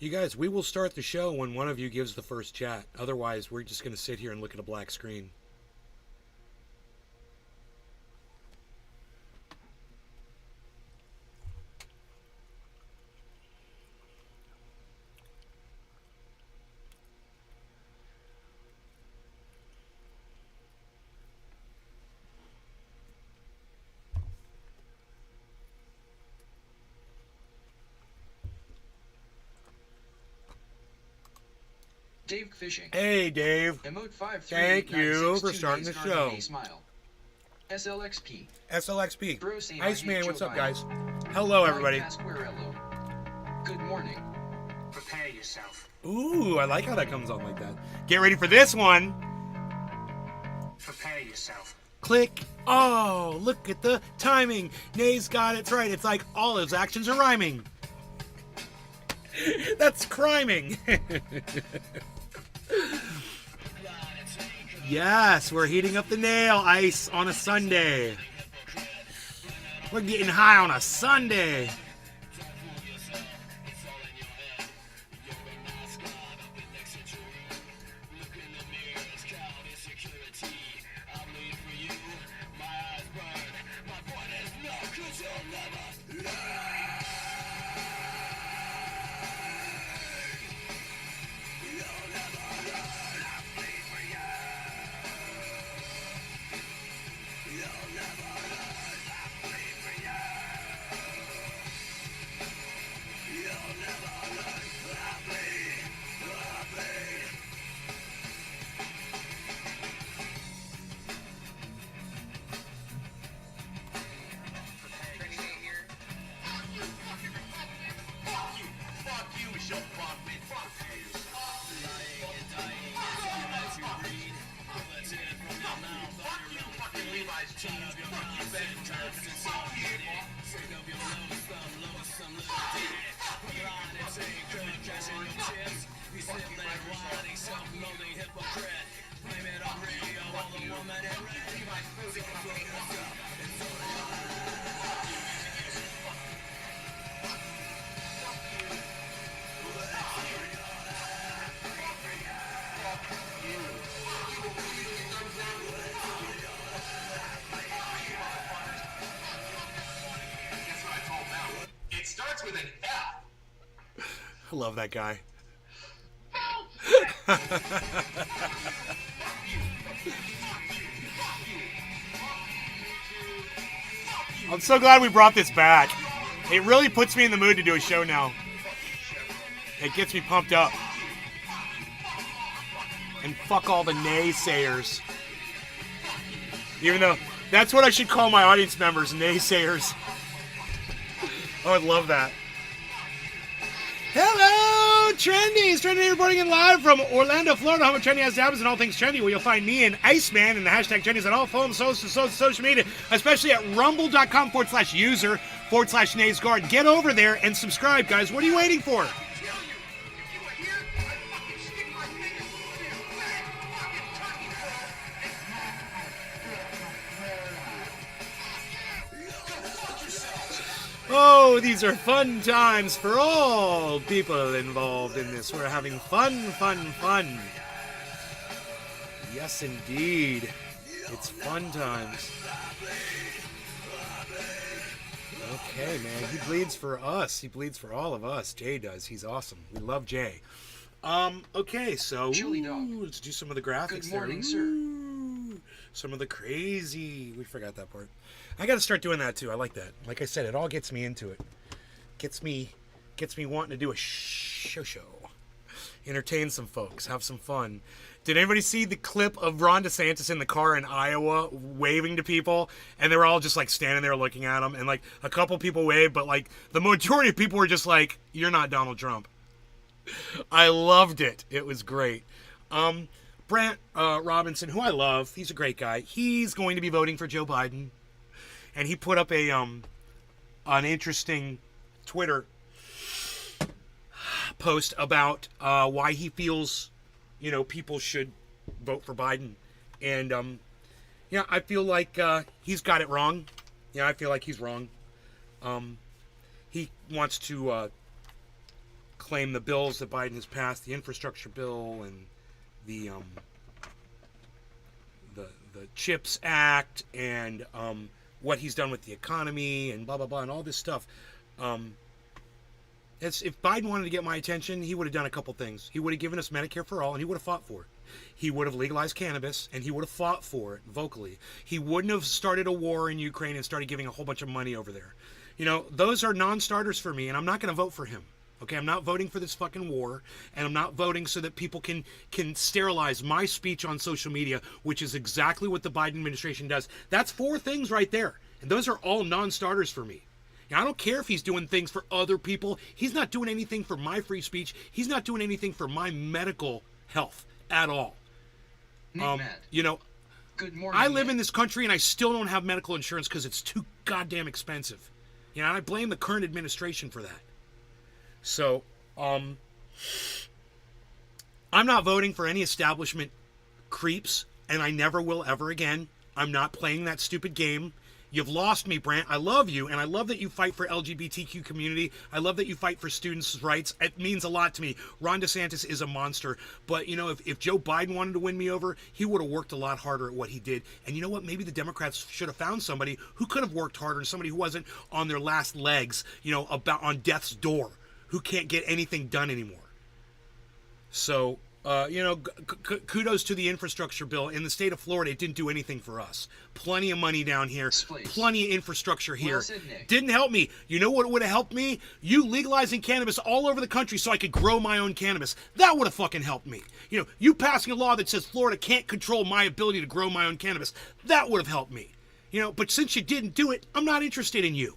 You guys, we will start the show when one of you gives the first chat. Otherwise, we're just going to sit here and look at a black screen. Dave Fishing. Hey, Dave. Emote 5 Thank you for starting the show. Smile. SLXP. SLXP. Iceman, what's up, guys? Hello, everybody. Good morning. Prepare yourself. Ooh, I like how that comes on like that. Get ready for this one. Prepare yourself. Click. Oh, look at the timing. Nay's got it right. It's like all his actions are rhyming. That's criming. Yes, we're heating up the nail ice on a Sunday. We're getting high on a Sunday. I love that guy. I'm so glad we brought this back. It really puts me in the mood to do a show now. It gets me pumped up. And fuck all the naysayers. Even though that's what I should call my audience members, naysayers. I would love that. Hello, Trendies! Trendy reporting in live from Orlando, Florida, home of TRENDYASDABBERS and all things trendy, where you'll find me and Iceman and the hashtag Trendies on all phones, social media, especially at rumble.com/user/NaysGuard. Get over there and subscribe, guys. What are you waiting for? Oh, these are fun times for all people involved in this. We're having fun. Yes, indeed. It's fun times. Okay, man. He bleeds for us. He bleeds for all of us. Jay does. He's awesome. We love Jay. Okay, so let's do some of the graphics. Good morning, there. Some of the crazy. We forgot that part. I got to start doing that too. I like that. Like I said, it all gets me into it. Gets me wanting to do a show. Entertain some folks. Have some fun. Did anybody see the clip of Ron DeSantis in the car in Iowa waving to people? And they were all just like standing there looking at him. And like a couple people waved, but like the majority of people were just like, "You're not Donald Trump." I loved it. It was great. Brant Robinson, who I love, he's a great guy. He's going to be voting for Joe Biden. And he put up an interesting Twitter post about why he feels, people should vote for Biden. And, I feel like he's got it wrong. I feel like he's wrong. He wants to claim the bills that Biden has passed, the infrastructure bill and the CHIPS Act, and what he's done with the economy and blah blah blah and all this stuff. If Biden wanted to get my attention, he would have done a couple things. He would have given us Medicare for all, and he would have fought for it. He would have legalized cannabis, and he would have fought for it vocally. He wouldn't have started a war in Ukraine and started giving a whole bunch of money over there. You know, those are non-starters for me, and I'm not going to vote for him. Okay, I'm not voting for this fucking war, and I'm not voting so that people can sterilize my speech on social media, which is exactly what the Biden administration does. That's 4 things right there, and those are all non-starters for me. Now, I don't care if he's doing things for other people. He's not doing anything for my free speech. He's not doing anything for my medical health at all. You know, Good morning. I live in this country and I still don't have medical insurance because it's too goddamn expensive. You know, and I blame the current administration for that. So, I'm not voting for any establishment creeps, and I never will ever again. I'm not playing that stupid game. You've lost me, Brant. I love you, and I love that you fight for LGBTQ community. I love that you fight for students' rights. It means a lot to me. Ron DeSantis is a monster, but, you know, if Joe Biden wanted to win me over, he would have worked a lot harder at what he did. And you know what? Maybe the Democrats should have found somebody who could have worked harder, somebody who wasn't on their last legs, you know, on death's door, who can't get anything done anymore. So, you know, kudos to the infrastructure bill. In the state of Florida, it didn't do anything for us. Plenty of money down here. Please. Plenty of infrastructure here. Well said, Nick. Didn't help me. You know what would have helped me? You legalizing cannabis all over the country so I could grow my own cannabis. That would have fucking helped me. You know, you passing a law that says Florida can't control my ability to grow my own cannabis. That would have helped me. You know, but since you didn't do it, I'm not interested in you.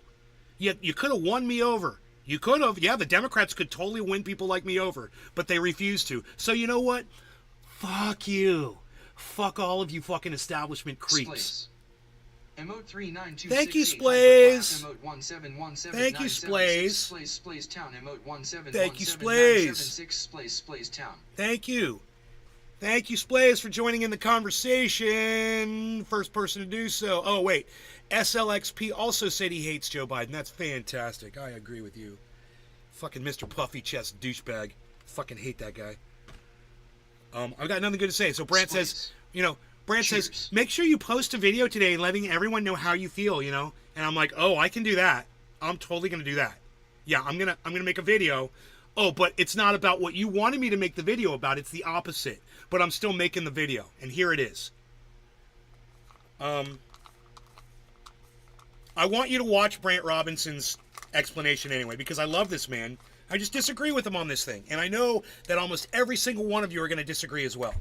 You could have won me over. You could have. Yeah, the Democrats could totally win people like me over, but they refuse to. So you know what? Fuck you. Fuck all of you fucking establishment creeps. Emote 39268. Thank you, Splays. Emote 1717. Thank you, Splays. Splays Town. Emote 1717. Thank you, Splays. Splays Town. Thank you. Thank you, Splays, for joining in the conversation. First person to do so. Oh, wait. SLXP also said he hates Joe Biden. That's fantastic. I agree with you. Fucking Mr. Puffy Chest douchebag. Fucking hate that guy. I've got nothing good to say. So Brant says, you know, Brant says, make sure you post a video today letting everyone know how you feel, you know? And I'm like, oh, I can do that. I'm totally going to do that. Yeah, I'm going to make a video. Oh, but it's not about what you wanted me to make the video about. It's the opposite. But I'm still making the video. And here it is. I want you to watch Brant Robinson's explanation anyway, because I love this man. I just disagree with him on this thing. And I know that almost every single one of you are going to disagree as well.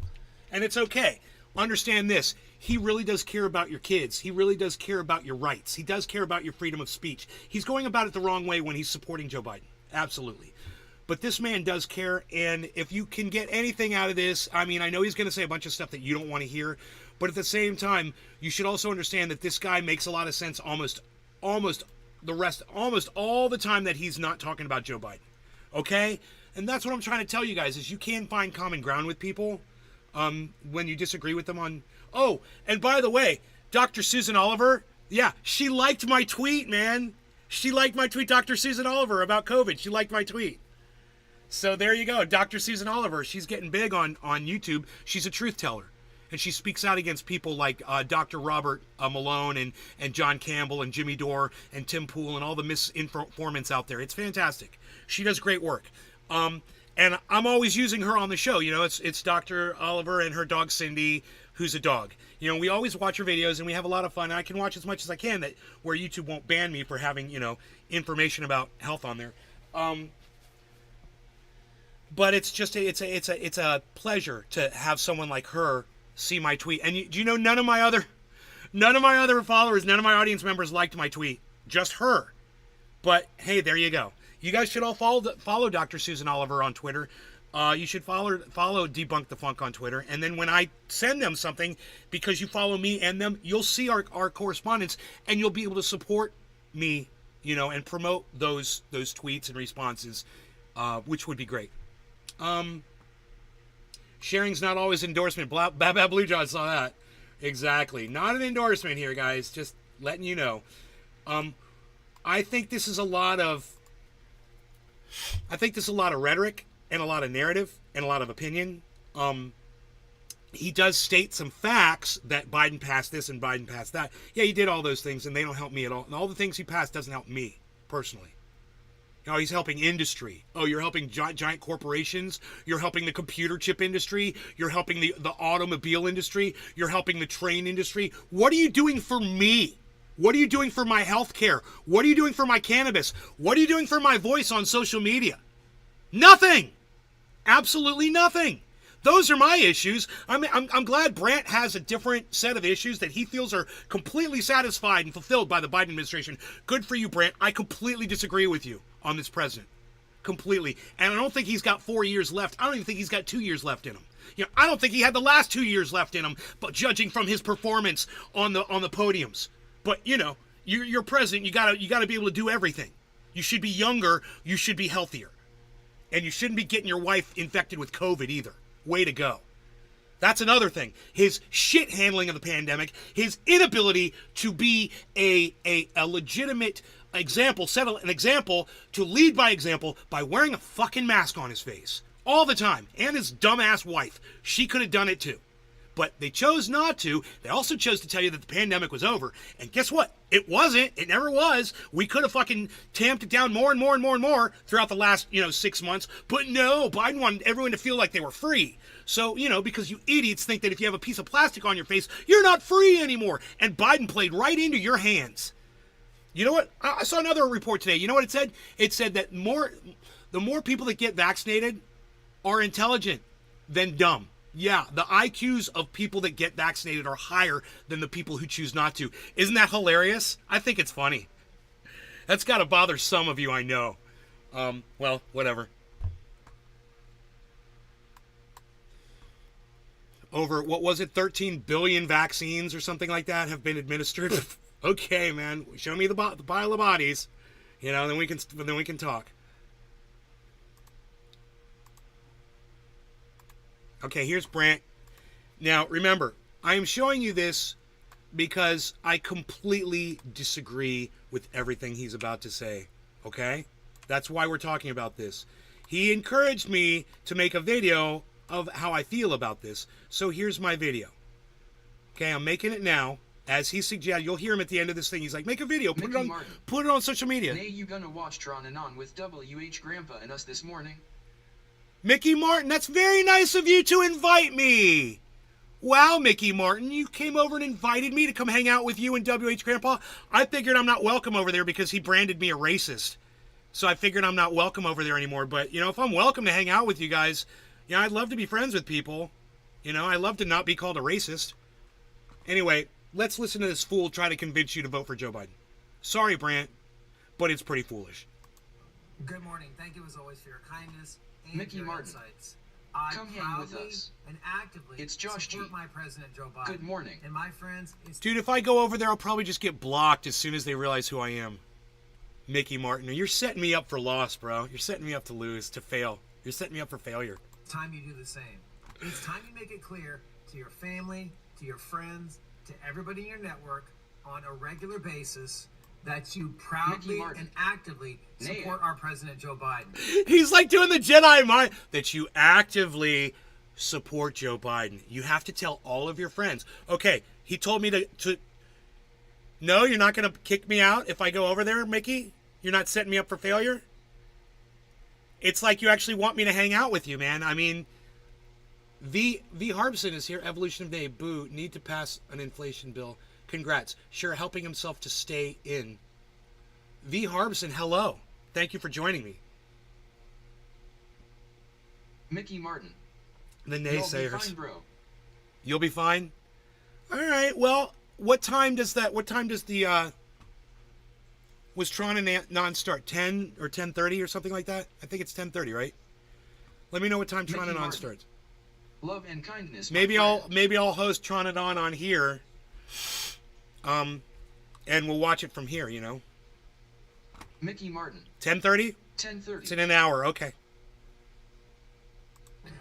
And it's okay. Understand this. He really does care about your kids. He really does care about your rights. He does care about your freedom of speech. He's going about it the wrong way when he's supporting Joe Biden. Absolutely. But this man does care. And if you can get anything out of this, I mean, I know he's going to say a bunch of stuff that you don't want to hear. But at the same time, you should also understand that this guy makes a lot of sense almost all the time that he's not talking about Joe Biden. Okay? And that's what I'm trying to tell you guys, is you can find common ground with people when you disagree with them on... Oh, and by the way, Dr. Susan Oliver, yeah, she liked my tweet, man. She liked my tweet, Dr. Susan Oliver, about COVID. She liked my tweet. So there you go. Dr. Susan Oliver, she's getting big on YouTube. She's a truth teller. And she speaks out against people like Dr. Robert Malone and John Campbell and Jimmy Dore and Tim Pool and all the misinformants out there. It's fantastic. She does great work. And I'm always using her on the show. You know, it's Dr. Oliver and her dog Cindy, who's a dog. You know, we always watch her videos and we have a lot of fun. I can watch as much as I can, that where YouTube won't ban me for having, you know, information about health on there. But it's just it's a pleasure to have someone like her see my tweet. And do you know, none of my other followers, none of my audience members liked my tweet. Just her. But hey, there you go. You guys should all follow Dr. Susan Oliver on Twitter. You should follow Debunk the Funk on Twitter. And then when I send them something, because you follow me and them, you'll see our correspondence, and you'll be able to support me, you know, and promote those tweets and responses, which would be great. Sharing's not always endorsement. Baba Blue Jaw saw that. Exactly. Not an endorsement here, guys. Just letting you know. I think this is a lot of... I think there's a lot of rhetoric and a lot of narrative and a lot of opinion. He does state some facts that Biden passed this and Biden passed that. Yeah, he did all those things, and they don't help me at all. And all the things he passed doesn't help me personally. You know, he's helping industry. Oh, you're helping giant corporations. You're helping the computer chip industry. You're helping the automobile industry. You're helping the train industry. What are you doing for me? What are you doing for my health care? What are you doing for my cannabis? What are you doing for my voice on social media? Nothing. Absolutely nothing. Those are my issues. I'm glad Brandt has a different set of issues that he feels are completely satisfied and fulfilled by the Biden administration. Good for you, Brandt. I completely disagree with you on this president. Completely. And I don't think he's got 4 years left. I don't even think he's got 2 years left in him. You know, I don't think he had the last 2 years left in him, but judging from his performance on the podiums. But, you know, you're president. You gotta be able to do everything. You should be younger. You should be healthier. And you shouldn't be getting your wife infected with COVID either. Way to go. That's another thing. His shit handling of the pandemic, his inability to be a legitimate example, set an example, to lead by example by wearing a fucking mask on his face all the time. And his dumbass wife. She could have done it too. But they chose not to. They also chose to tell you that the pandemic was over. And guess what? It wasn't. It never was. We could have fucking tamped it down more and more and more and more throughout the last, 6 months. But no, Biden wanted everyone to feel like they were free. So, because you idiots think that if you have a piece of plastic on your face, you're not free anymore. And Biden played right into your hands. You know what? I saw another report today. You know what it said? It said that the more people that get vaccinated are intelligent than dumb. Yeah, the IQs of people that get vaccinated are higher than the people who choose not to. Isn't that hilarious? I think it's funny. That's got to bother some of you, I know. Well, whatever. Over, 13 billion vaccines or something like that have been administered? Okay, man, show me the pile of bodies. Then we can talk. Okay, here's Brandt. Now, remember, I am showing you this because I completely disagree with everything he's about to say, okay? That's why we're talking about this. He encouraged me to make a video of how I feel about this, so here's my video. Okay, I'm making it now. As he suggested, you'll hear him at the end of this thing. He's like, make a video, put it on social media. Nay, you gonna watch Tron and On with WH Grandpa and us this morning? Mickey Martin, that's very nice of you to invite me. Wow, Mickey Martin, you came over and invited me to come hang out with you and WH Grandpa. I figured I'm not welcome over there because he branded me a racist. So I figured I'm not welcome over there anymore. But, if I'm welcome to hang out with you guys, I'd love to be friends with people. I love to not be called a racist. Anyway, let's listen to this fool try to convince you to vote for Joe Biden. Sorry, Brandt, but it's pretty foolish. Good morning. Thank you as always for your kindness. Mickey Martin, insights. I come hang with us. And actively it's Josh support G. my President Joe Biden. Good morning. And my friends, dude, if I go over there, I'll probably just get blocked as soon as they realize who I am. Mickey Martin, you're setting me up for loss, bro. You're setting me up to lose, to fail. You're setting me up for failure. It's time you do the same. It's time you make it clear to your family, to your friends, to everybody in your network on a regular basis that you proudly and actively support our President Joe Biden. He's like doing the Jedi mind. That you actively support Joe Biden. You have to tell all of your friends. Okay, he told me to no, you're not going to kick me out if I go over there, Mickey? You're not setting me up for failure? It's like you actually want me to hang out with you, man. I mean, V. Harbison is here. Evolution of Day. Boo. Need to pass an inflation bill. Congrats. Sure, helping himself to stay in. V. Harbison, hello. Thank you for joining me. Mickey Martin. The naysayers. You'll be fine, bro. You'll be fine? All right, well, what time does the, was Tron and Non start? 10 or 10:30 or something like that? I think it's 10:30, right? Let me know what time Tron and Non starts. Love and kindness. Maybe I'll host Tron and on here. And we'll watch it from here, Mickey Martin. 10:30? 10:30. It's in an hour, okay.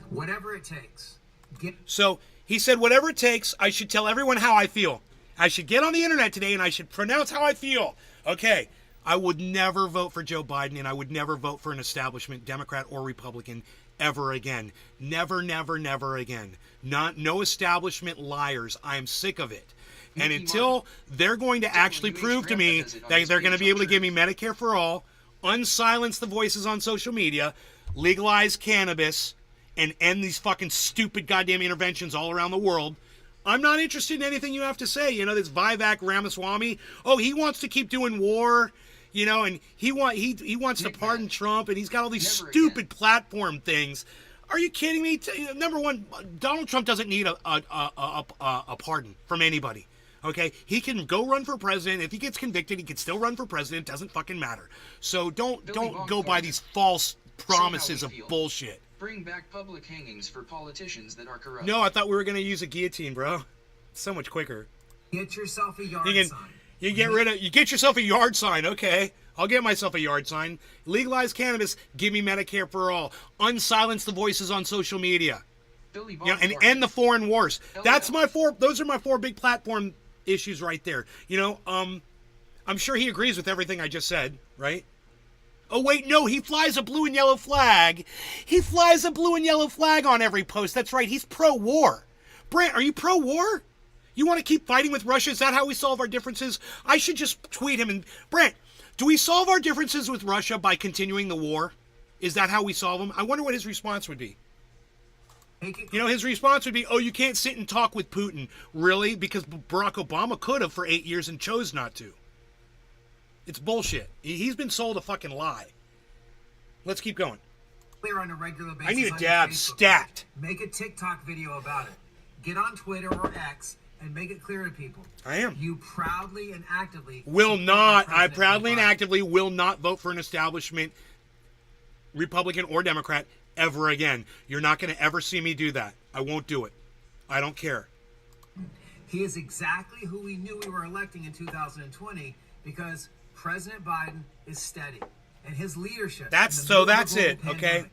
Whatever it takes. So he said, whatever it takes, I should tell everyone how I feel. I should get on the internet today and I should pronounce how I feel. Okay, I would never vote for Joe Biden, and I would never vote for an establishment, Democrat or Republican, ever again. Never, never, never again. No establishment liars. I am sick of it. And until they're going to actually prove to me that they're going to be able to give me Medicare for all, unsilence the voices on social media, legalize cannabis, and end these fucking stupid goddamn interventions all around the world, I'm not interested in anything you have to say. You know, this Vivek Ramaswamy, oh, he wants to keep doing war, you know, and he wants to pardon Trump, and he's got all these stupid platform things. Are you kidding me? Number one, Donald Trump doesn't need a pardon from anybody. Okay, he can go run for president. If he gets convicted, he can still run for president. Doesn't fucking matter. So don't go by these false promises of bullshit. Bring back public hangings for politicians that are corrupt. No, I thought we were gonna use a guillotine, bro. So much quicker. Get yourself a yard sign. You get yourself a yard sign. Okay, I'll get myself a yard sign. Legalize cannabis. Give me Medicare for all. Unsilence the voices on social media. You know, and end the foreign wars. That's my four. Those are my four big platform issues right there. You know, I'm sure he agrees with everything I just said, right? Oh, wait, no, he flies a blue and yellow flag. He flies a blue and yellow flag on every post. That's right, he's pro-war. Brent, are you pro-war? You want to keep fighting with Russia? Is that how we solve our differences? I should just tweet him and... Brent, do we solve our differences with Russia by continuing the war? Is that how we solve them? I wonder what his response would be. You know, his response would be, oh, you can't sit and talk with Putin. Really? Because Barack Obama could have for 8 years and chose not to. It's bullshit. He's been sold a fucking lie. Let's keep going. Clear on a regular basis. I need a dab stat. Make a TikTok video about it. Get on Twitter or X and make it clear to people. I am. You proudly and actively I proudly and actively will not vote for an establishment, Republican or Democrat, ever again. You're not going to ever see me do that. I won't do it. I don't care. He is exactly who we knew we were electing in 2020 because President Biden is steady, and his leadership. That's it, okay?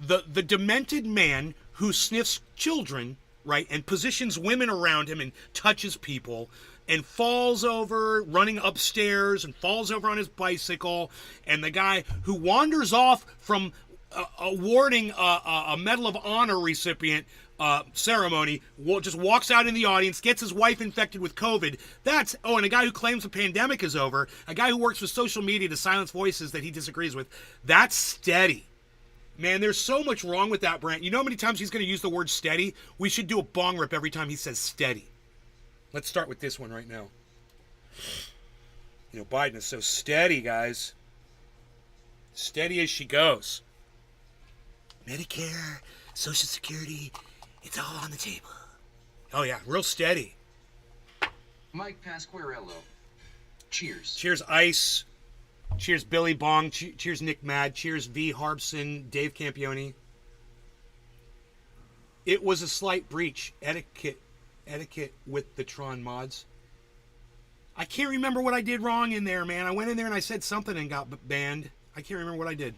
The demented man who sniffs children, right, and positions women around him and touches people and falls over running upstairs and falls over on his bicycle, and the guy who wanders off from awarding a Medal of Honor recipient ceremony, just walks out in the audience, gets his wife infected with COVID. And a guy who claims the pandemic is over, a guy who works with social media to silence voices that he disagrees with. That's steady. Man, there's so much wrong with that, Brent. You know how many times he's going to use the word steady? We should do a bong rip every time he says steady. Let's start with this one right now. You know, Biden is so steady, guys. Steady as she goes. Medicare, Social Security, it's all on the table. Oh, yeah, real steady. Mike Pasquarello. Cheers. Cheers, Ice. Cheers, Billy Bong. Cheers, Nick Mad. Cheers, V. Harbson, Dave Campione. It was a slight breach. Etiquette with the Tron mods. I can't remember what I did wrong in there, man. I went in there and I said something and got banned. I can't remember what I did.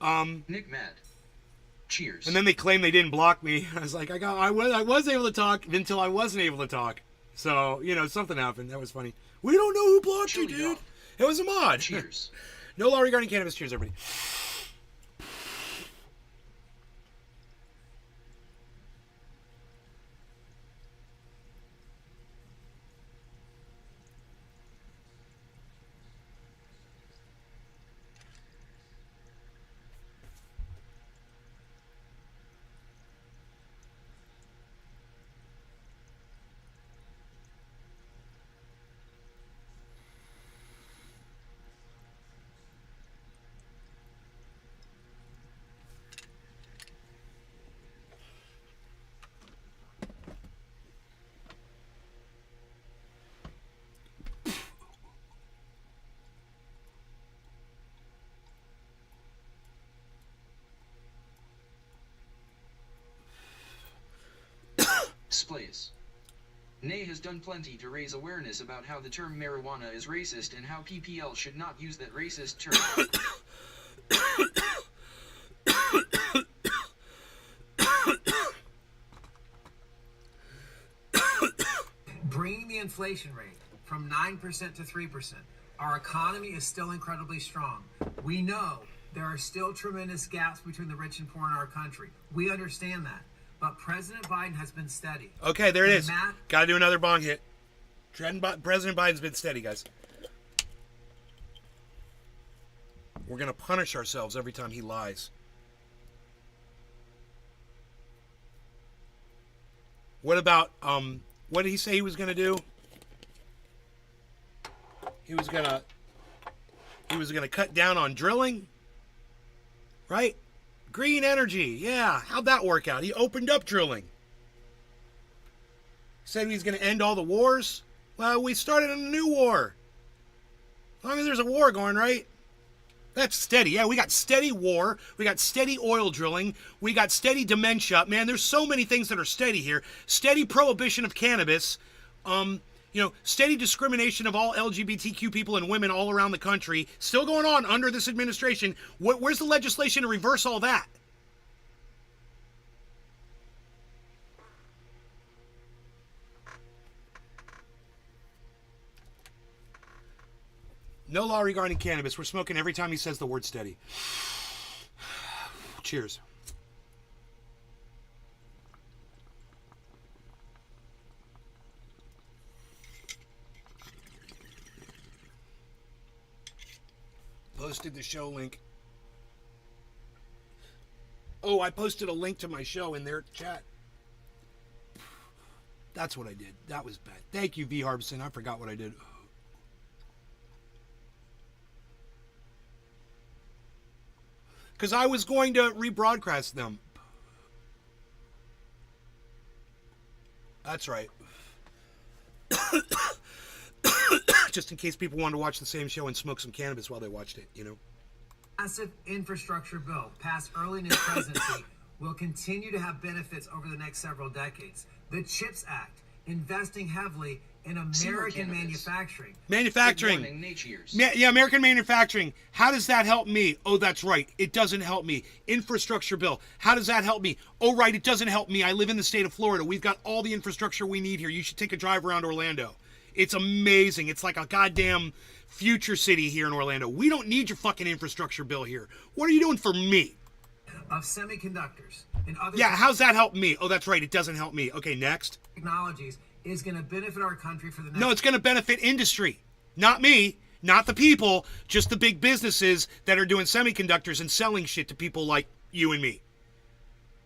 Nick Mad. Cheers. And then they claimed they didn't block me. I was like, I was able to talk until I wasn't able to talk. So, you know, something happened. That was funny. We don't know who blocked you, dude. Off. It was a mod. Cheers. No law regarding cannabis. Cheers, everybody. Splays. Nay has done plenty to raise awareness about how the term marijuana is racist and how PPL should not use that racist term. Bringing the inflation rate from 9% to 3%, Our economy is still incredibly strong. We know there are still tremendous gaps between the rich and poor in our country. We understand that. But President Biden has been steady. Okay, there it is. Got to do another bong hit. President Biden's been steady, guys. We're going to punish ourselves every time he lies. What about, what did he say he was going to do? He was going to cut down on drilling, right? Green energy, yeah. How'd that work out? He opened up drilling. Said he was going to end all the wars. Well, we started a new war. As long as there's a war going, right? That's steady. Yeah, we got steady war. We got steady oil drilling. We got steady dementia. Man, there's so many things that are steady here. Steady prohibition of cannabis. Steady discrimination of all LGBTQ people and women all around the country. Still going on under this administration. Where's the legislation to reverse all that? No law regarding cannabis. We're smoking every time he says the word steady. Cheers. Posted the show link. Oh, I posted a link to my show in their chat. That's what I did. That was bad. Thank you, V. Harbison. I forgot what I did. Because I was going to rebroadcast them. That's right. Just in case people wanted to watch the same show and smoke some cannabis while they watched it, Massive infrastructure bill passed early in his presidency will continue to have benefits over the next several decades. The CHIPS Act, investing heavily in American manufacturing. American manufacturing. How does that help me? Oh, that's right. It doesn't help me. Infrastructure bill. How does that help me? Oh, right. It doesn't help me. I live in the state of Florida. We've got all the infrastructure we need here. You should take a drive around Orlando. It's amazing. It's like a goddamn future city here in Orlando. We don't need your fucking infrastructure bill here. What are you doing for me? Of semiconductors and other how's that help me? Oh, that's right. It doesn't help me. Okay, next. Technologies is going to benefit our country for the next... No, it's going to benefit industry. Not me. Not the people. Just the big businesses that are doing semiconductors and selling shit to people like you and me.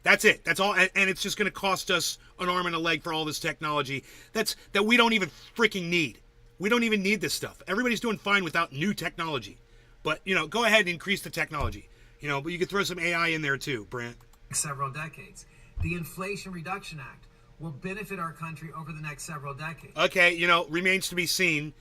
That's it. That's all. And it's just going to cost us an arm and a leg for all this technology that we don't even freaking need. We don't even need this stuff. Everybody's doing fine without new technology. But, go ahead and increase the technology. But you could throw some AI in there too, Brant. Several decades. The Inflation Reduction Act will benefit our country over the next several decades. Okay, remains to be seen.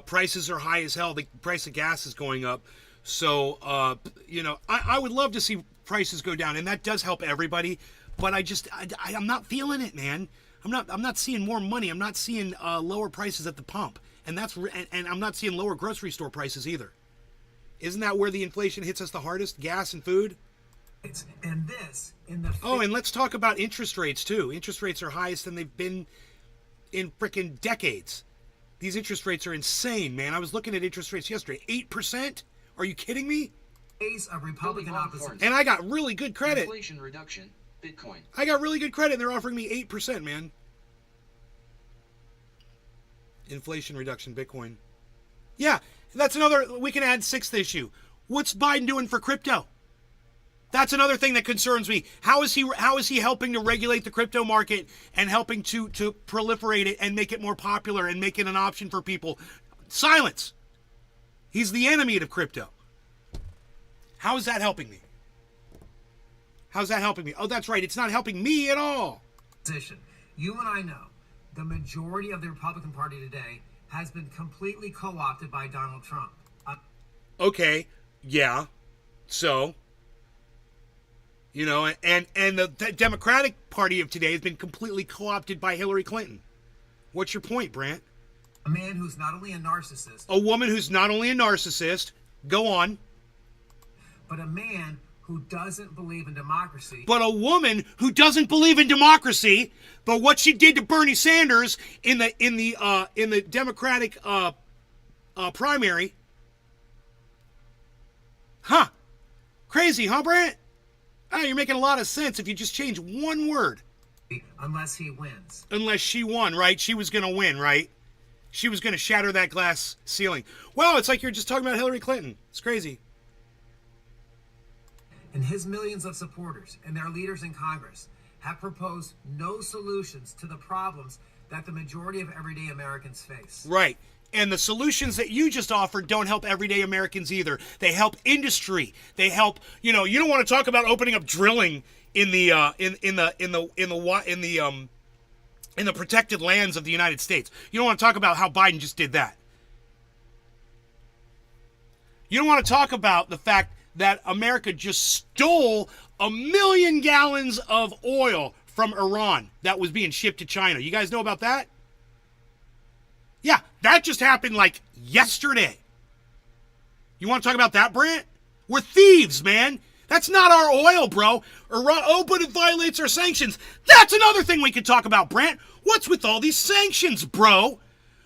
Prices are high as hell. The price of gas is going up. So, I would love to see prices go down, and that does help everybody. But I'm not feeling it, man. I'm not seeing more money. I'm not seeing lower prices at the pump, and I'm not seeing lower grocery store prices either. Isn't that where the inflation hits us the hardest? Gas and food. And let's talk about interest rates too. Interest rates are highest than they've been in frickin' decades. These interest rates are insane, man. I was looking at interest rates yesterday. 8%? Are you kidding me? Of Republican opposition. And I got really good credit. Inflation reduction, Bitcoin. I got really good credit, and they're offering me 8%, man. Inflation reduction, Bitcoin. Yeah, that's another. We can add sixth issue. What's Biden doing for crypto? That's another thing that concerns me. How is he helping to regulate the crypto market and helping to proliferate it and make it more popular and make it an option for people? Silence. He's the enemy of crypto. How is that helping me? How's that helping me? Oh, that's right. It's not helping me at all. You and I know the majority of the Republican Party today has been completely co-opted by Donald Trump. Okay. Yeah. So... and the Democratic Party of today has been completely co-opted by Hillary Clinton. What's your point, Brant? A man who's not only a narcissist. A woman who's not only a narcissist. Go on. But a man who doesn't believe in democracy. But a woman who doesn't believe in democracy. But what she did to Bernie Sanders in the Democratic primary. Huh. Crazy, huh, Brant? Oh, you're making a lot of sense if you just change one word. Unless he wins. Unless she won, right? She was going to win, right? She was going to shatter that glass ceiling. Wow, it's like you're just talking about Hillary Clinton. It's crazy. And his millions of supporters and their leaders in Congress have proposed no solutions to the problems that the majority of everyday Americans face. Right. And the solutions that you just offered don't help everyday Americans either. They help industry. They help, you don't want to talk about opening up drilling in the protected lands of the United States. You don't want to talk about how Biden just did that. You don't want to talk about the fact that America just stole 1 million gallons of oil from Iran that was being shipped to China. You guys know about that? Yeah, that just happened like yesterday. You want to talk about that, Brant? We're thieves, man. That's not our oil, bro. Iran, but it violates our sanctions. That's another thing we could talk about, Brant. What's with all these sanctions, bro?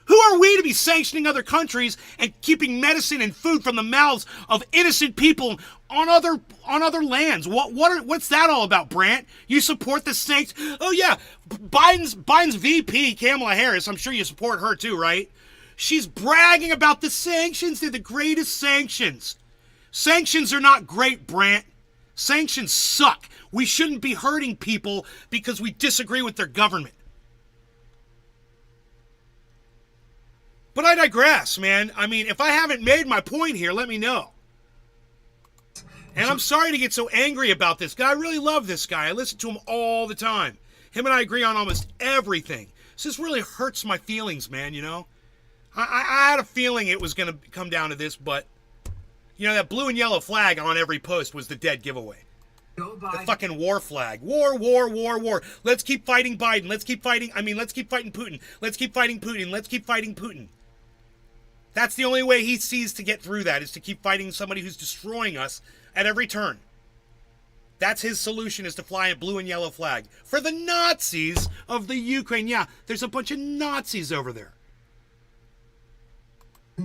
Who are we to be sanctioning other countries and keeping medicine and food from the mouths of innocent people on other lands? What's that all about, Brant? You support the sanctions? Oh yeah, Biden's VP, Kamala Harris. I'm sure you support her too, right? She's bragging about the sanctions. They're the greatest sanctions. Sanctions are not great, Brant. Sanctions suck. We shouldn't be hurting people because we disagree with their government. But I digress, man. I mean, if I haven't made my point here, let me know. And I'm sorry to get so angry about this guy. I really love this guy. I listen to him all the time. Him and I agree on almost everything. So this really hurts my feelings, man, I had a feeling it was going to come down to this, but, that blue and yellow flag on every post was the dead giveaway. The fucking war flag. War. Let's keep fighting Biden. Let's keep fighting Putin. Let's keep fighting Putin. Let's keep fighting Putin. That's the only way he sees to get through that, is to keep fighting somebody who's destroying us at every turn. That's his solution, is to fly a blue and yellow flag. For the Nazis of the Ukraine. Yeah, there's a bunch of Nazis over there.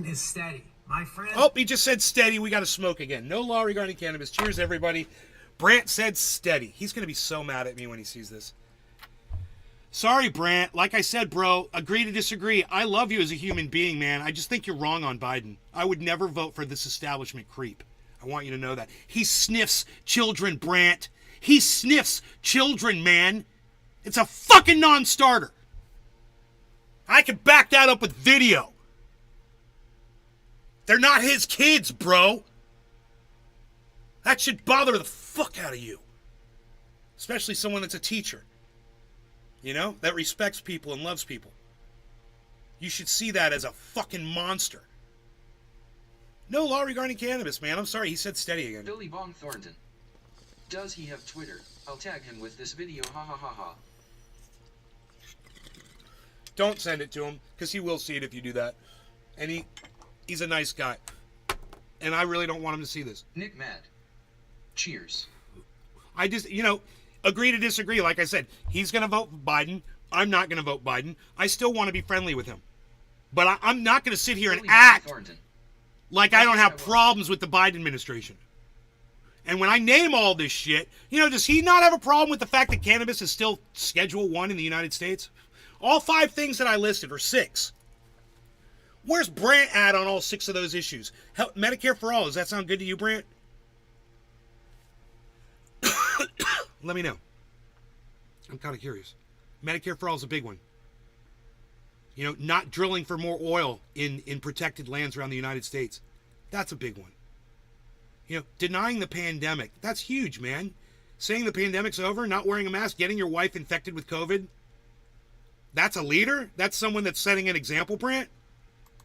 Is steady. My friend. Oh, he just said steady. We got to smoke again. No law regarding cannabis. Cheers, everybody. Brant said steady. He's going to be so mad at me when he sees this. Sorry, Brant. Like I said, bro, agree to disagree. I love you as a human being, man. I just think you're wrong on Biden. I would never vote for this establishment creep. I want you to know that. He sniffs children, Brant. He sniffs children, man. It's a fucking non-starter. I can back that up with video. They're not his kids, bro. That should bother the fuck out of you. Especially someone that's a teacher. That respects people and loves people. You should see that as a fucking monster. No law regarding cannabis, man. I'm sorry, he said steady again. Billy Bong Thornton. Does he have Twitter? I'll tag him with this video, ha ha ha ha. Don't send it to him, because he will see it if you do that. And he's a nice guy. And I really don't want him to see this. Nick Mad. Cheers. I just, agree to disagree. Like I said, he's going to vote for Biden. I'm not going to vote Biden. I still want to be friendly with him. But I'm not going to sit here and act like I don't have problems with the Biden administration. And when I name all this shit, does he not have a problem with the fact that cannabis is still Schedule 1 in the United States? All 5 things that I listed, or 6. Where's Brant at on all 6 of those issues? Medicare for all, does that sound good to you, Brant? Let me know. I'm kind of curious. Medicare for all is a big one. Not drilling for more oil in protected lands around the United States. That's a big one. Denying the pandemic. That's huge, man. Saying the pandemic's over, not wearing a mask, getting your wife infected with COVID. That's a leader? That's someone that's setting an example, Brant?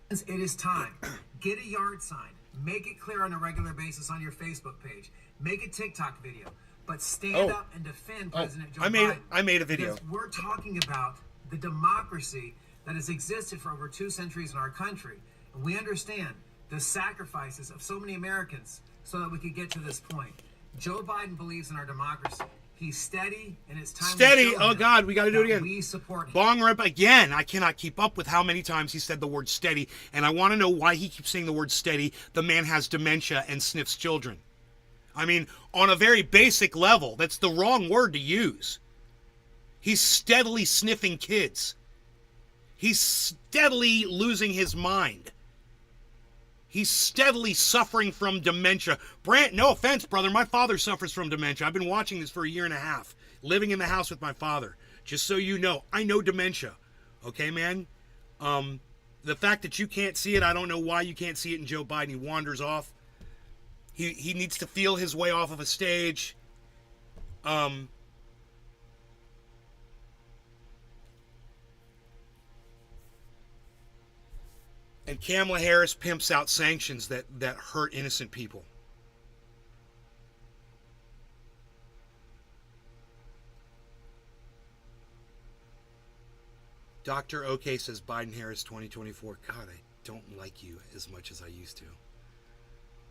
It is time. Get a yard sign. Make it clear on a regular basis on your Facebook page. Make a TikTok video. But stand up and defend President Joe Biden. I made a video. Because we're talking about the democracy that has existed for over 2 centuries in our country. And we understand the sacrifices of so many Americans so that we could get to this point. Joe Biden believes in our democracy. He's steady, and it's time. Steady. Oh God, we got to do it again. We support him. Bong rip again. I cannot keep up with how many times he said the word steady, and I want to know why he keeps saying the word steady. The man has dementia and sniffs children. I mean, on a very basic level, that's the wrong word to use. He's steadily sniffing kids. He's steadily losing his mind. He's steadily suffering from dementia. Brant, no offense, brother. My father suffers from dementia. I've been watching this for a year and a half, living in the house with my father. Just so you know, I know dementia. Okay, man? The fact that you can't see it, I don't know why you can't see it in Joe Biden. He wanders off. He needs to feel his way off of a stage. And Kamala Harris pimps out sanctions that hurt innocent people. Dr. OK says Biden-Harris 2024. God, I don't like you as much as I used to.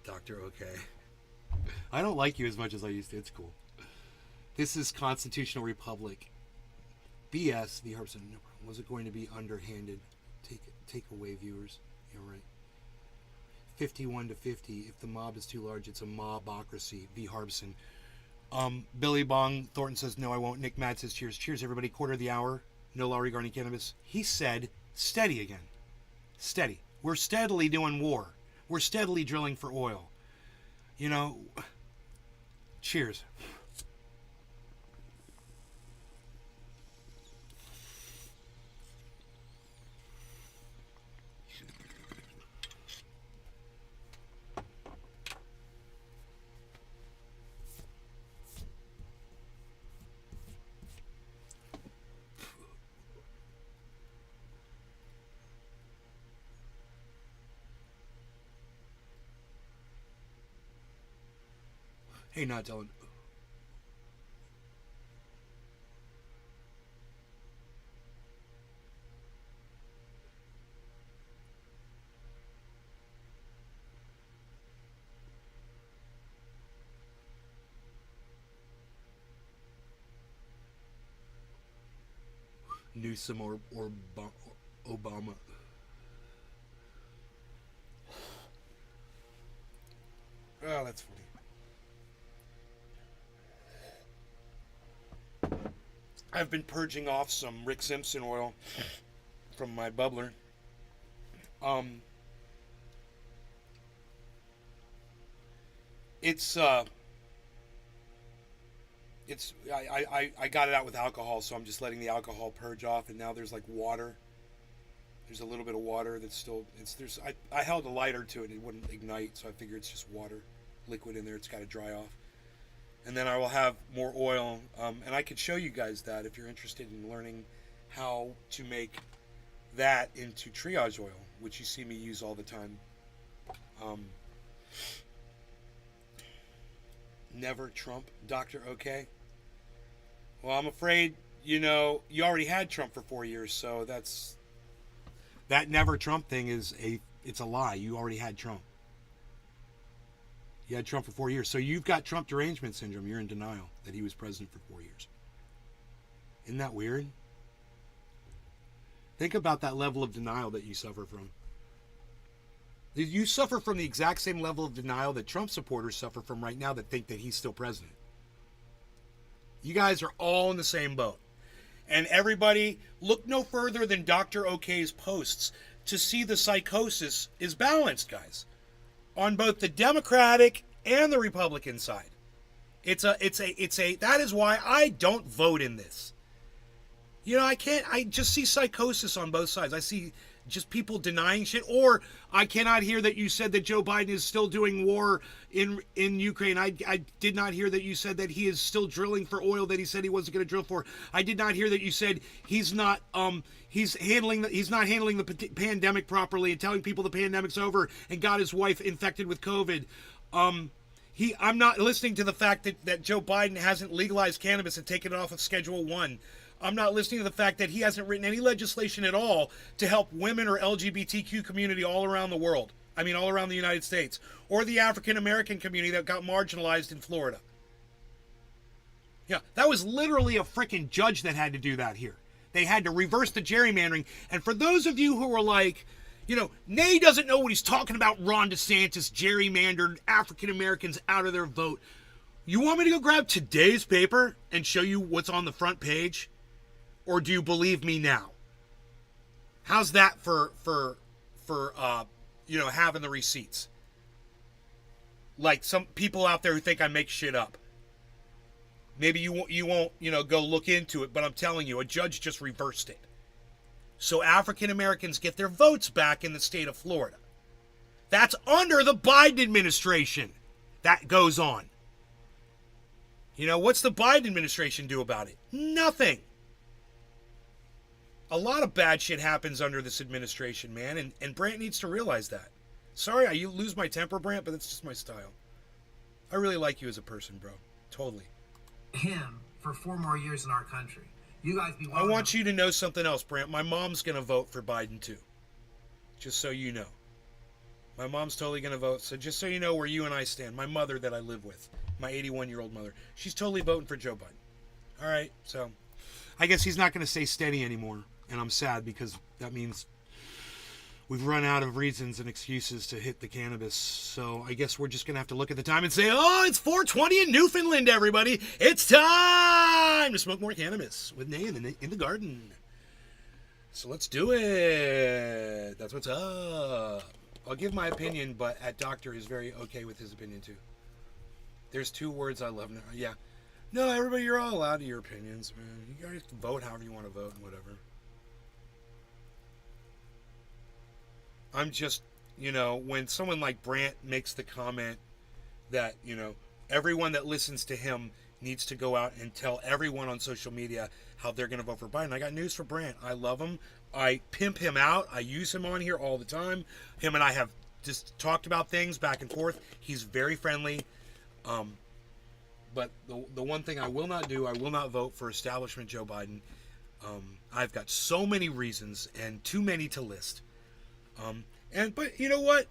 Dr. OK. I don't like you as much as I used to. It's cool. This is Constitutional Republic. BS, the Harbson. No problem. Was it going to be underhanded? Take away viewers. Yeah, right. 51 to 50. If the mob is too large, it's a mobocracy. V. Harbson. Billy Bong Thornton says, no, I won't. Nick Matt says, cheers. Cheers, everybody. Quarter of the hour. No law regarding cannabis. He said, steady again. Steady. We're steadily doing war. We're steadily drilling for oil. You know, cheers. Hey, not Dylan. Newsom or Obama. Oh, that's funny. I've been purging off some Rick Simpson oil from my bubbler. I got it out with alcohol, so I'm just letting the alcohol purge off, and now there's like water. There's a little bit of water that's still I held a lighter to it and it wouldn't ignite, so I figured it's just water, liquid in there. It's got to dry off. And then I will have more oil, and I could show you guys that if you're interested in learning how to make that into triage oil, which you see me use all the time. Never Trump, Dr. OK. Well, I'm afraid, you already had Trump for 4 years, so that never Trump thing it's a lie. You already had Trump. You had Trump for 4 years. So you've got Trump derangement syndrome. You're in denial that he was president for 4 years. Isn't that weird? Think about that level of denial that you suffer from. You suffer from the exact same level of denial that Trump supporters suffer from right now that think that he's still president. You guys are all in the same boat. And everybody, look no further than Dr. OK's posts to see the psychosis is balanced, guys. On both the Democratic and the Republican side. That is why I don't vote in this. I just see psychosis on both sides. I see just people denying shit, or I cannot hear that you said that Joe Biden is still doing war in Ukraine. I did not hear that you said that he is still drilling for oil that he said he wasn't going to drill for. I did not hear that you said he's not handling the pandemic properly and telling people the pandemic's over and got his wife infected with COVID. I'm not listening to the fact that Joe Biden hasn't legalized cannabis and taken it off of Schedule 1. I'm not listening to the fact that he hasn't written any legislation at all to help women or LGBTQ community all around the world. I mean, all around the United States. Or the African American community that got marginalized in Florida. Yeah, that was literally a freaking judge that had to do that here. They had to reverse the gerrymandering. And for those of you who are like, Nay doesn't know what he's talking about, Ron DeSantis gerrymandered African Americans out of their vote. You want me to go grab today's paper and show you what's on the front page? Or do you believe me now? How's that for having the receipts? Like some people out there who think I make shit up. Maybe you won't go look into it, but I'm telling you, a judge just reversed it. So African Americans get their votes back in the state of Florida. That's under the Biden administration. That goes on. What's the Biden administration do about it? Nothing. A lot of bad shit happens under this administration, man, and Brant needs to realize that. Sorry, I lose my temper, Brant, but it's just my style. I really like you as a person, bro. Totally. Him for 4 more years in our country. You guys be I want you to know something else, Brant. My mom's going to vote for Biden, too. Just so you know. My mom's totally going to vote. So just so you know where you and I stand. My mother that I live with, my 81-year-old mother, she's totally voting for Joe Biden. All right, so I guess he's not going to stay steady anymore. And I'm sad because that means we've run out of reasons and excuses to hit the cannabis. So I guess we're just going to have to look at the time and say, oh, it's 4:20 in Newfoundland, everybody. It's time to smoke more cannabis with Nay in the garden. So let's do it. That's what's up. I'll give my opinion, but at Doctor is very okay with his opinion, too. There's 2 words I love now. Yeah. No, everybody, you're all allowed to your opinions, man. You guys can vote however you want to vote and whatever. I'm just, when someone like Brant makes the comment that, everyone that listens to him needs to go out and tell everyone on social media how they're going to vote for Biden. I got news for Brant. I love him. I pimp him out. I use him on here all the time. Him and I have just talked about things back and forth. He's very friendly. But the one thing I will not do, I will not vote for establishment Joe Biden. I've got so many reasons and too many to list. But you know what?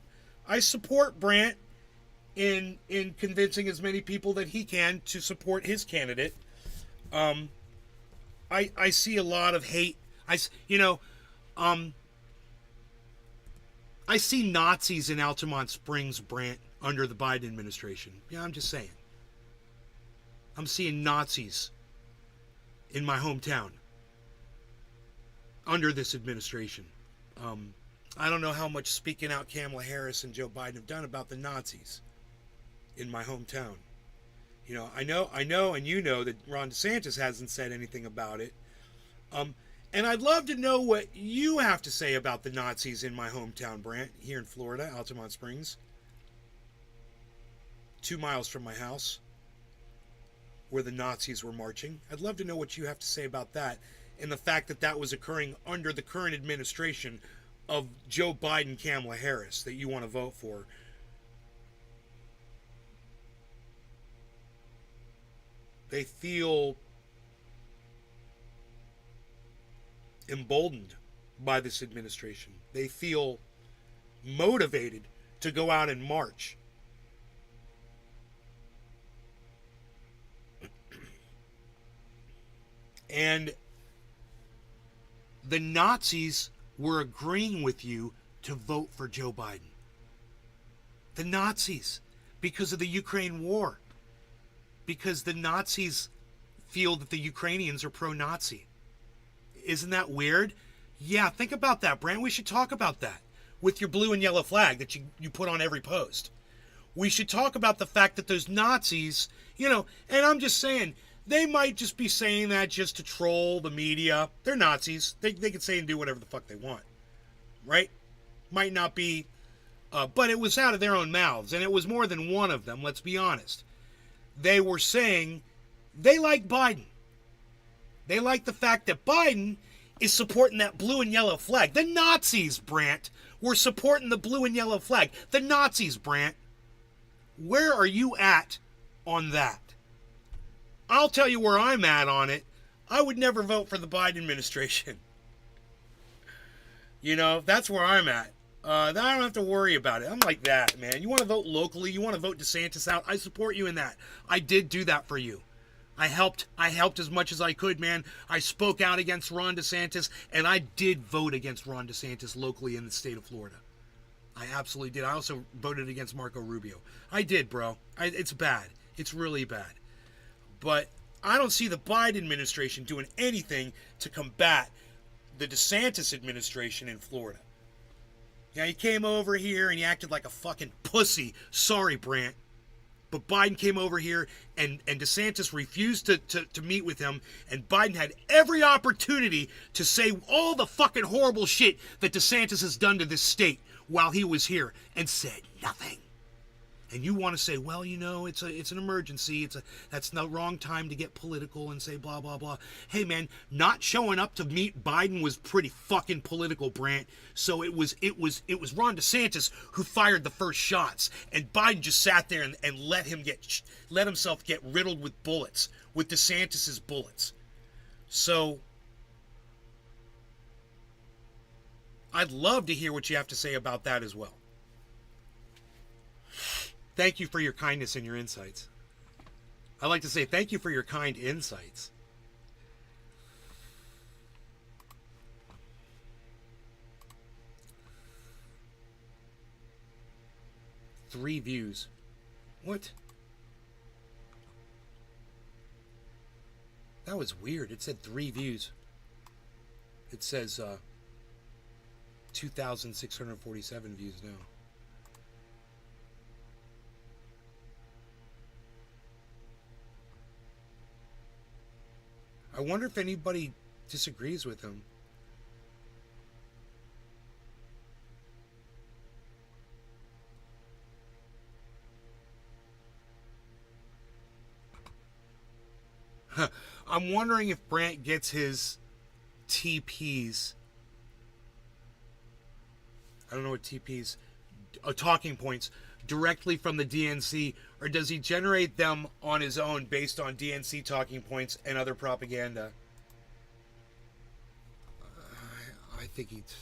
I support Brant in convincing as many people that he can to support his candidate. I see a lot of hate. I see Nazis in Altamont Springs, Brant, under the Biden administration. Yeah, I'm just saying. I'm seeing Nazis in my hometown under this administration. I don't know how much speaking out Kamala Harris and Joe Biden have done about the Nazis in my hometown. I know, and you know that Ron DeSantis hasn't said anything about it. And I'd love to know what you have to say about the Nazis in my hometown, Brant, here in Florida, Altamont Springs. 2 miles from my house, where the Nazis were marching. I'd love to know what you have to say about that, and the fact that that was occurring under the current administration of Joe Biden, Kamala Harris, that you want to vote for. They feel emboldened by this administration. They feel motivated to go out and march. And the Nazis were agreeing with you to vote for Joe Biden. The Nazis, because of the Ukraine war. Because the Nazis feel that the Ukrainians are pro-Nazi. Isn't that weird? Yeah, think about that, Brant. We should talk about that with your blue and yellow flag that you put on every post. We should talk about the fact that those Nazis, and I'm just saying, they might just be saying that just to troll the media. They're Nazis. They can say and do whatever the fuck they want. Right? Might not be, but it was out of their own mouths, and it was more than one of them, let's be honest. They were saying they like Biden. They like the fact that Biden is supporting that blue and yellow flag. The Nazis, Brant, were supporting the blue and yellow flag. The Nazis, Brant. Where are you at on that? I'll tell you where I'm at on it. I would never vote for the Biden administration. That's where I'm at. I don't have to worry about it. I'm like that, man. You want to vote locally? You want to vote DeSantis out? I support you in that. I did do that for you. I helped as much as I could, man. I spoke out against Ron DeSantis, and I did vote against Ron DeSantis locally in the state of Florida. I absolutely did. I also voted against Marco Rubio. I did, bro. It's bad. It's really bad. But I don't see the Biden administration doing anything to combat the DeSantis administration in Florida. Yeah, he came over here and he acted like a fucking pussy. Sorry, Brant. But Biden came over here and DeSantis refused to meet with him. And Biden had every opportunity to say all the fucking horrible shit that DeSantis has done to this state while he was here and said nothing. And you want to say, well, you know, it's an emergency. That's the wrong time to get political and say blah, blah, blah. Hey, man, not showing up to meet Biden was pretty fucking political, Brant. So it was Ron DeSantis who fired the first shots. And Biden just sat there and let himself get riddled with bullets, with DeSantis's bullets. So I'd love to hear what you have to say about that as well. Thank you for your kindness and your insights. I like to say thank you for your kind insights. Three views. What? That was weird. It said 3 views. It says 2,647 views now. I wonder if anybody disagrees with him. I'm wondering if Brant gets his TPs. I don't know what TPs, talking points, directly from the DNC, or does he generate them on his own based on DNC talking points and other propaganda? I think he's...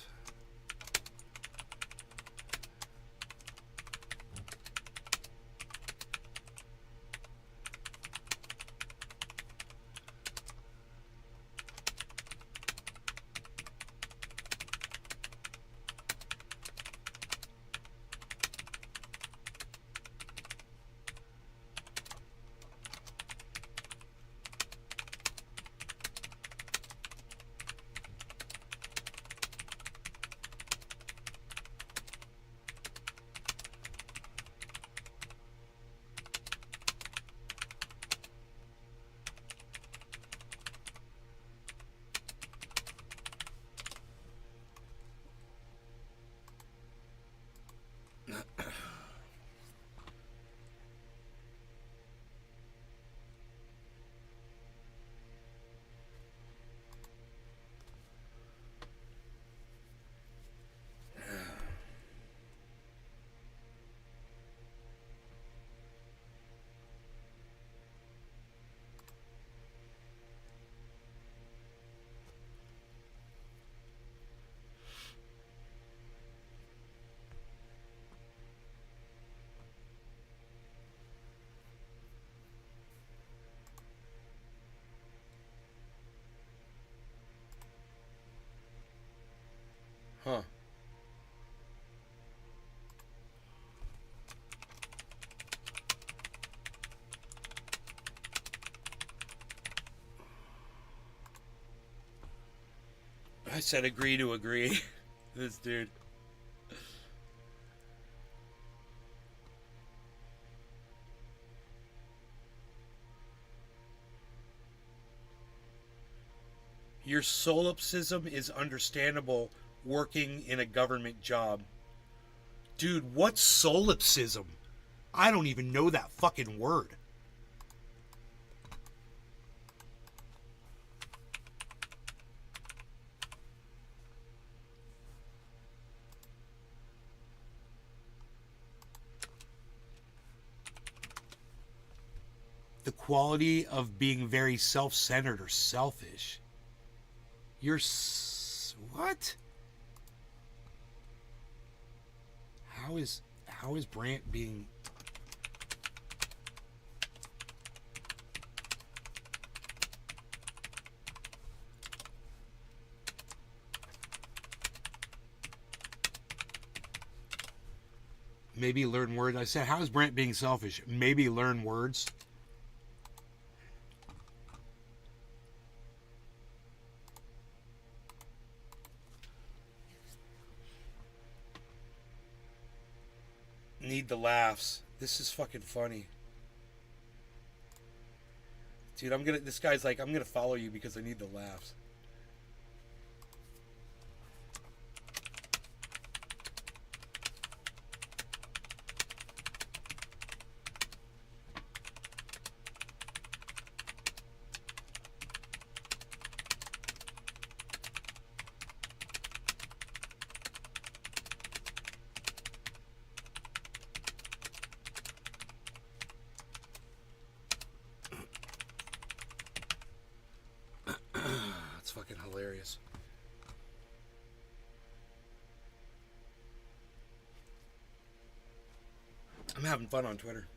Huh. I said agree to agree. This dude. Your solipsism is understandable working in a government job. Dude, what's solipsism? I don't even know that fucking word. The quality of being very self-centered or selfish. You're... what? How is Brant being... Maybe learn words. I said, how's Brent being selfish? Maybe learn words. Need the laughs. This is fucking funny. Dude, this guy's like, I'm gonna follow you because I need the laughs. That's fucking hilarious. I'm having fun on Twitter.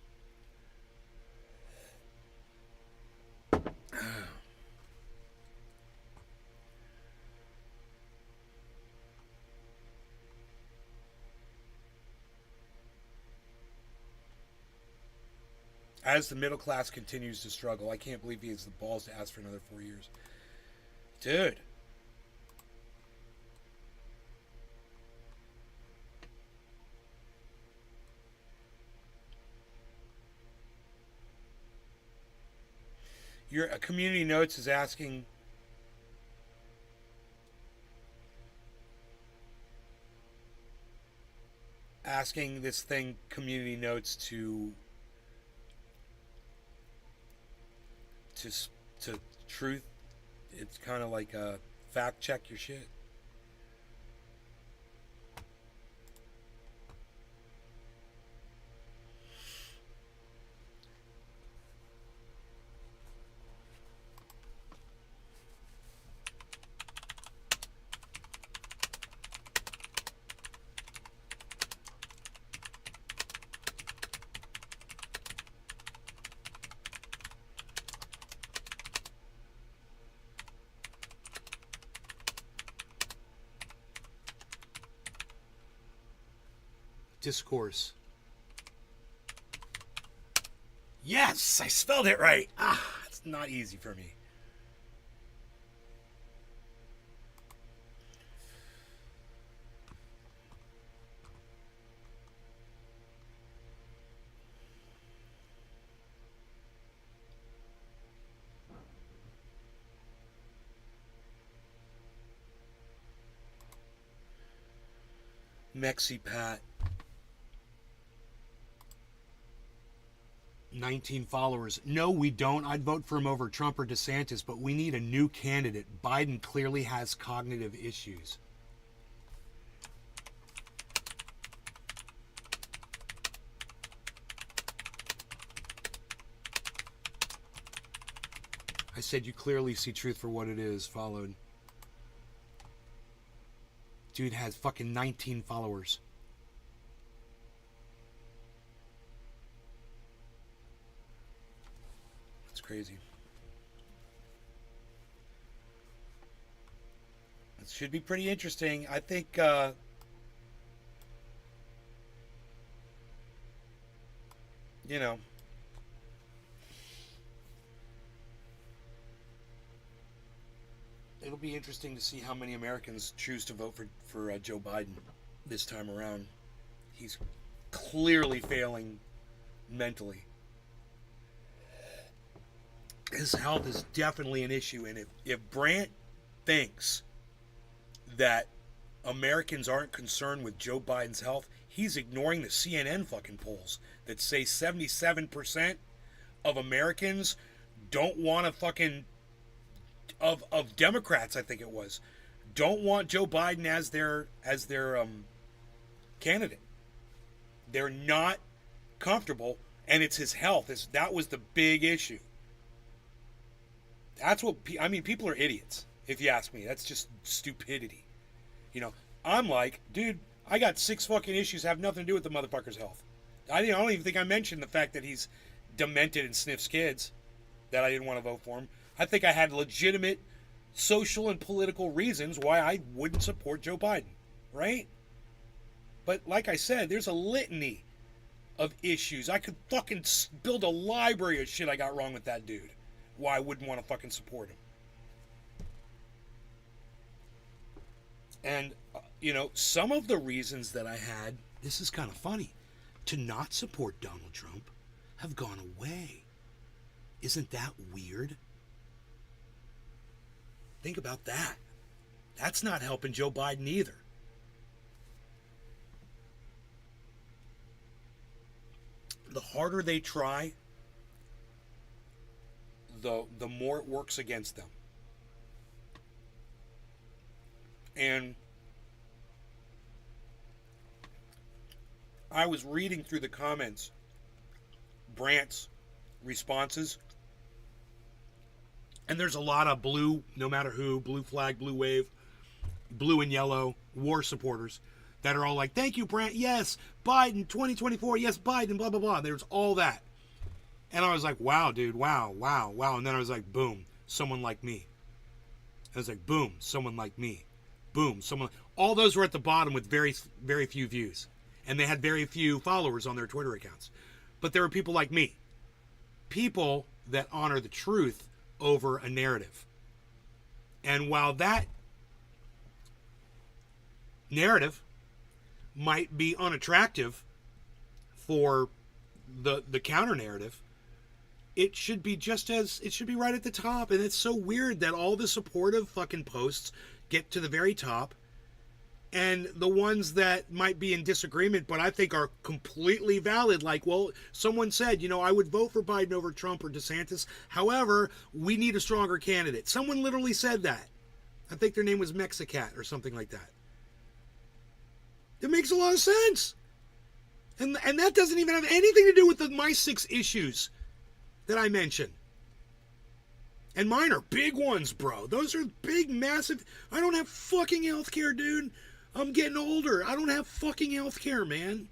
As the middle class continues to struggle, I can't believe he has the balls to ask for another 4 years. Dude. Your community notes is asking this thing, community notes, to truth. It's kind of like a fact check your shit. Discourse. Yes, I spelled it right. It's not easy for me. Mexi Pat. 19 followers. No, we don't. I'd vote for him over Trump or DeSantis, but we need a new candidate. Biden clearly has cognitive issues. I said you clearly see truth for what it is. Followed. Dude has fucking 19 followers. Crazy. It should be pretty interesting. I think you know, it'll be interesting to see how many Americans choose to vote for Joe Biden this time around. He's clearly failing mentally. His health is definitely an issue, and if Brandt thinks that Americans aren't concerned with Joe Biden's health, he's ignoring the CNN fucking polls that say 77% of Americans don't want to fucking of Democrats, I think it was, don't want Joe Biden as their candidate. They're not comfortable, and it's his health. That was the big issue. That's what I mean. People are idiots, if you ask me. That's just stupidity. You know, I'm like, dude, I got 6 fucking issues that have nothing to do with the motherfucker's health. I don't even think I mentioned the fact that he's demented and sniffs kids, that I didn't want to vote for him. I think I had legitimate social and political reasons why I wouldn't support Joe Biden, right? But like I said, there's a litany of issues. I could fucking build a library of shit I got wrong with that dude. Why I wouldn't want to fucking support him. And, you know, some of the reasons that I had, this is kind of funny, to not support Donald Trump have gone away. Isn't that weird? Think about that. That's not helping Joe Biden either. The harder they try, the more it works against them. And I was reading through the comments, Brandt's responses, and there's a lot of blue, no matter who, blue flag, blue wave, blue and yellow war supporters that are all like, thank you, Brandt, yes, Biden, 2024, yes, Biden, blah, blah, blah. There's all that. And I was like, wow, dude, wow, wow, wow. And then I was like, boom, someone like me. I was like, boom, someone like me. Boom, someone. All those were at the bottom with very, very few views. And they had very few followers on their Twitter accounts. But there were people like me. People that honor the truth over a narrative. And while that narrative might be unattractive for the counter narrative, it should be it should be right at the top. And it's so weird that all the supportive fucking posts get to the very top, and the ones that might be in disagreement but I think are completely valid, like, well, someone said, you know, I would vote for Biden over Trump or DeSantis, however, we need a stronger candidate. Someone literally said that. I think their name was Mexicat or something like that. It makes a lot of sense. And that doesn't even have anything to do with my 6 issues that I mentioned. And mine are big ones, bro. Those are big, massive. I don't have fucking health care, dude. I'm getting older. I don't have fucking health care, man.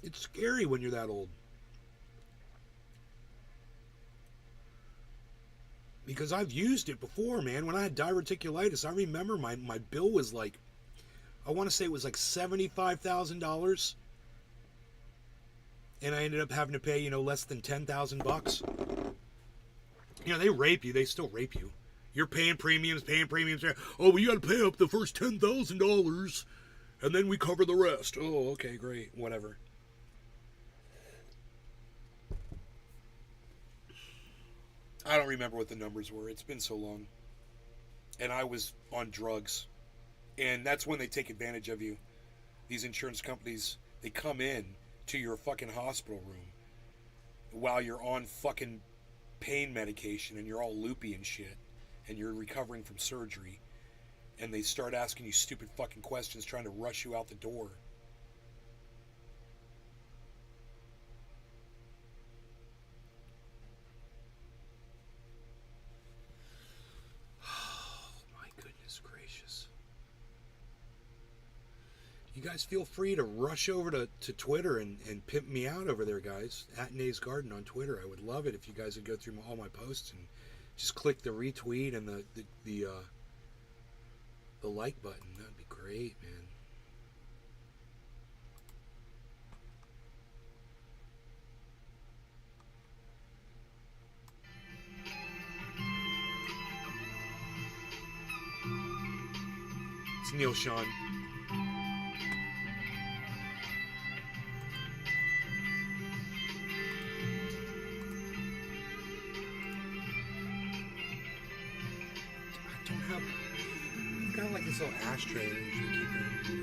It's scary when you're that old. Because I've used it before, man. When I had diverticulitis, I remember my bill was like, I want to say it was like $75,000. And I ended up having to pay, you know, less than $10,000. You know, they rape you. They still rape you. You're paying premiums. Oh, well, you got to pay up the first $10,000. And then we cover the rest. Oh, okay, great. Whatever. I don't remember what the numbers were. It's been so long. And I was on drugs. And that's when they take advantage of you. These insurance companies, they come in to your fucking hospital room while you're on fucking pain medication and you're all loopy and shit and you're recovering from surgery, and they start asking you stupid fucking questions trying to rush you out the door. You guys feel free to rush over to Twitter and pimp me out over there, guys. At Nays Garden on Twitter. I would love it if you guys would go through all my posts and just click the retweet and the like button. That'd be great, man. It's Neil Sean. I've got like this little ashtray that I usually keep in.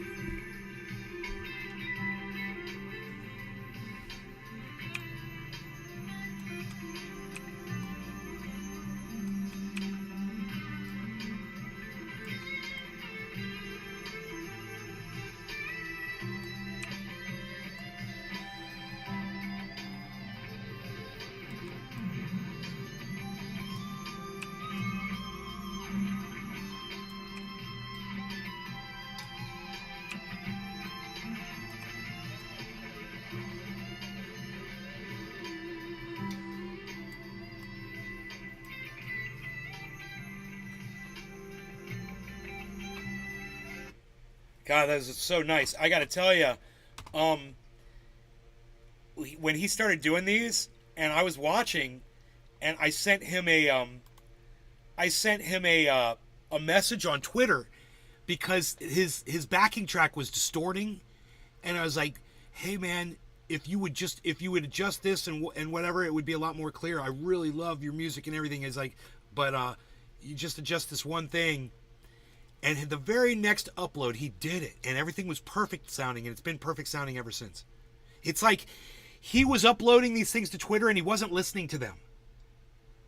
God, that was so nice. I got to tell you, when he started doing these, and I was watching, and I sent him a message on Twitter because his backing track was distorting, and I was like, "Hey man, if you would adjust this and whatever, it would be a lot more clear. I really love your music and everything." Is like, but you just adjust this one thing. And the very next upload, he did it, and everything was perfect sounding, and it's been perfect sounding ever since. It's like he was uploading these things to Twitter, and he wasn't listening to them.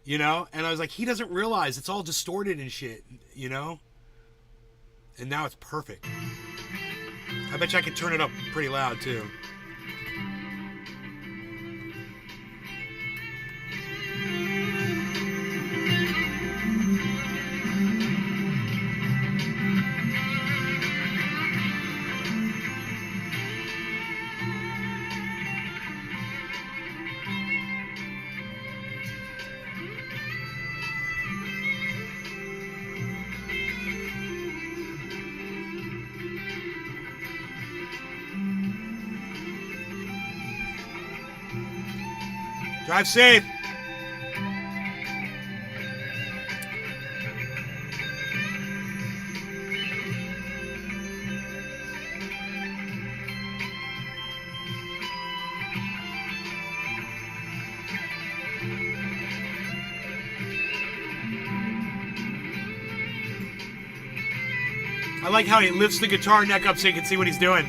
You know? And I was like, he doesn't realize it's all distorted and shit, you know? And now it's perfect. I bet you I could turn it up pretty loud, too. Drive safe. I like how he lifts the guitar neck up so you can see what he's doing.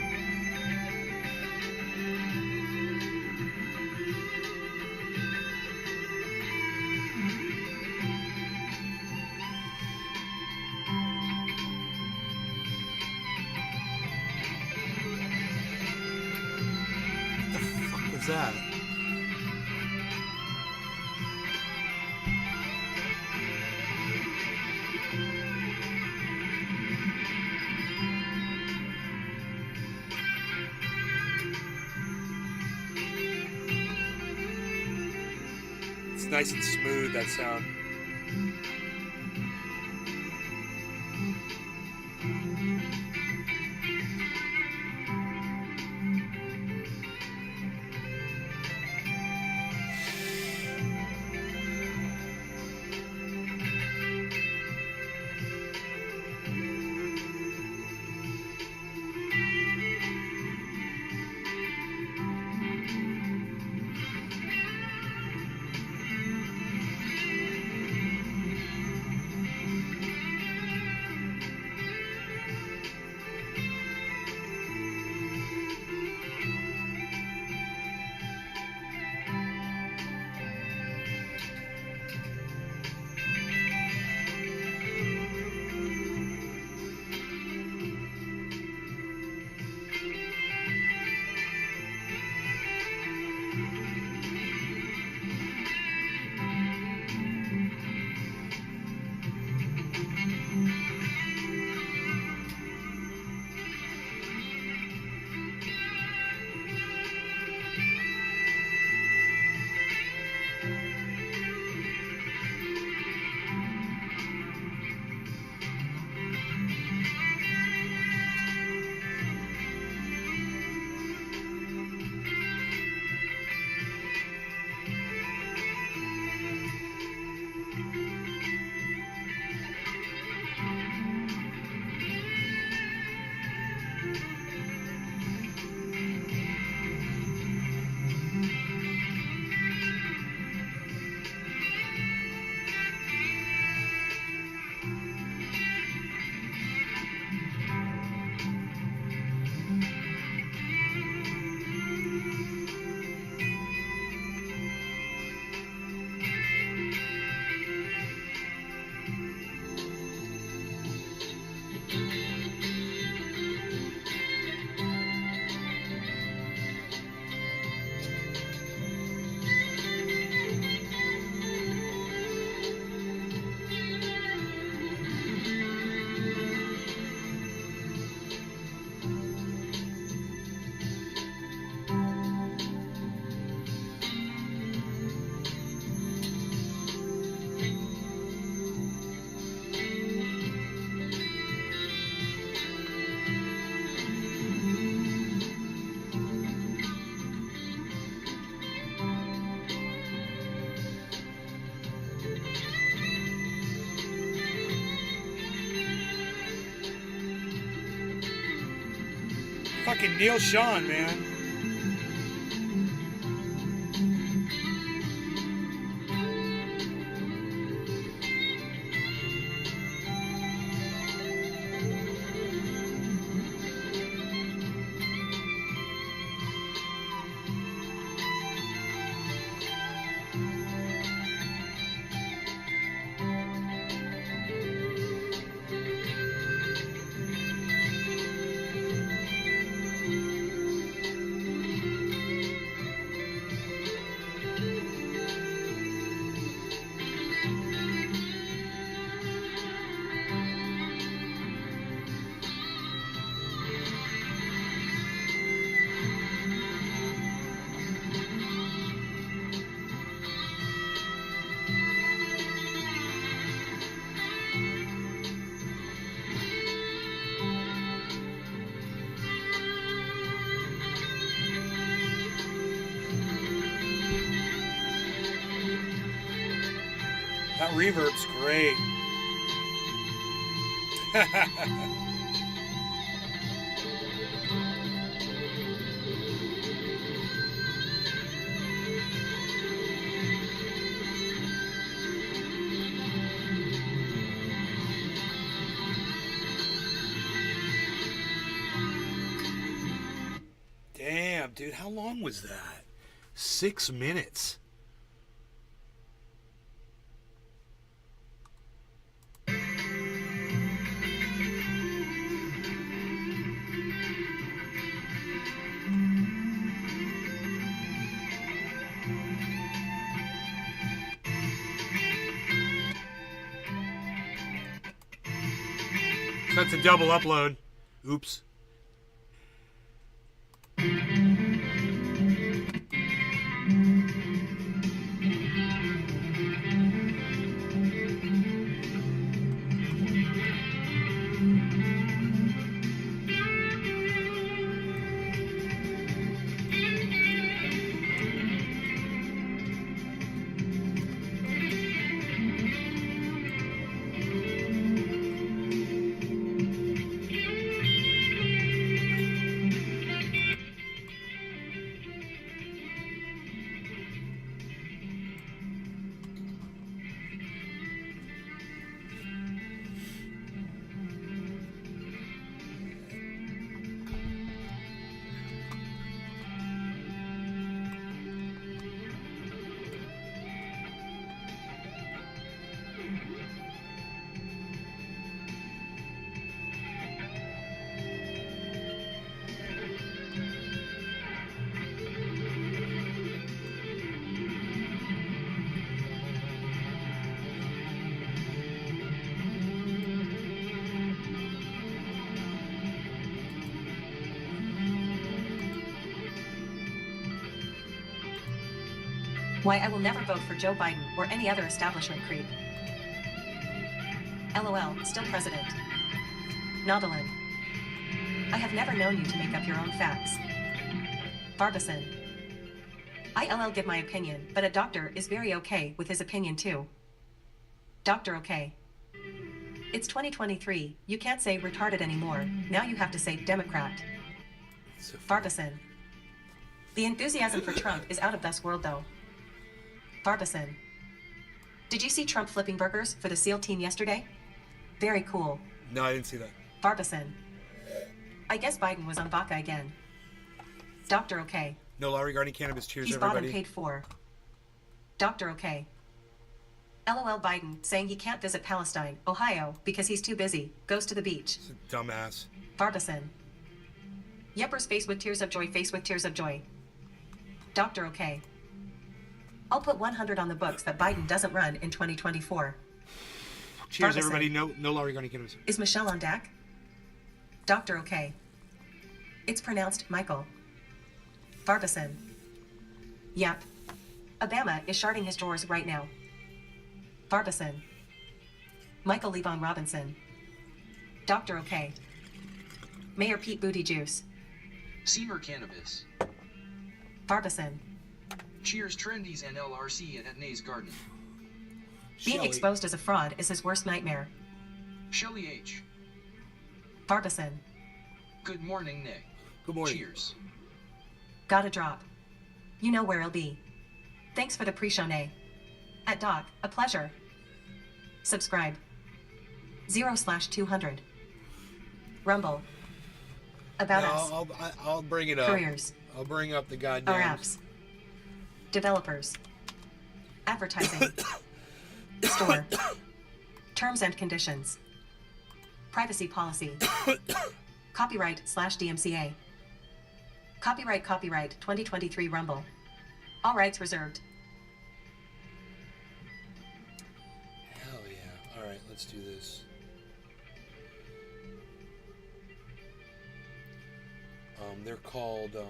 That? It's nice and smooth, that sound. Fucking Neil Sean, man. That reverb's great. Damn, dude, how long was that? 6 minutes. That's a double upload. Oops. Why I will never vote for Joe Biden or any other establishment creep. LOL, still president. Nautilin. I have never known you to make up your own facts. Barbison. ILL give my opinion, but a doctor is very okay with his opinion too. Doctor okay. It's 2023, you can't say retarded anymore, now you have to say Democrat. Barbison. The enthusiasm for Trump is out of this world though. Barbison. Did you see Trump flipping burgers for the SEAL team yesterday? Very cool. No, I didn't see that. Barbison. I guess Biden was on Baca again. Doctor okay. No law regarding cannabis. Cheers, He's everybody. bought and paid for. Doctor okay. LOL Biden saying he can't visit Palestine, Ohio, because he's too busy. Goes to the beach. It's a dumbass. Barbison. Yeppers face with tears of joy, face with tears of joy. Doctor okay. I'll put 100 on the books that Biden doesn't run in 2024. Cheers, Barbison. everybody. No law regarding cannabis. Is Michelle on deck? Doctor okay. It's pronounced Michael. Barbison. Yep. Obama is sharding his drawers right now. Barbison. Michael Levon Robinson. Doctor okay. Mayor Pete Booty Juice. Seymour Cannabis. Barbison. Cheers Trendies and LRC at Nay's Garden. Being Shelley. exposed as a fraud is his worst nightmare. Shelly H. Barbison. Good morning, Nay. Good morning. Cheers. Gotta drop. You know where it'll be. Thanks for the pre-show, Nay. At Doc, a pleasure. Subscribe. 0/200. Rumble. About us. I'll bring it up. Careers. I'll bring up the goddamn. Our apps. Developers. Advertising. Store. Terms and conditions. Privacy policy. Copyright/DMCA. Copyright 2023 Rumble. All rights reserved. Hell yeah. All right, let's do this. They're called what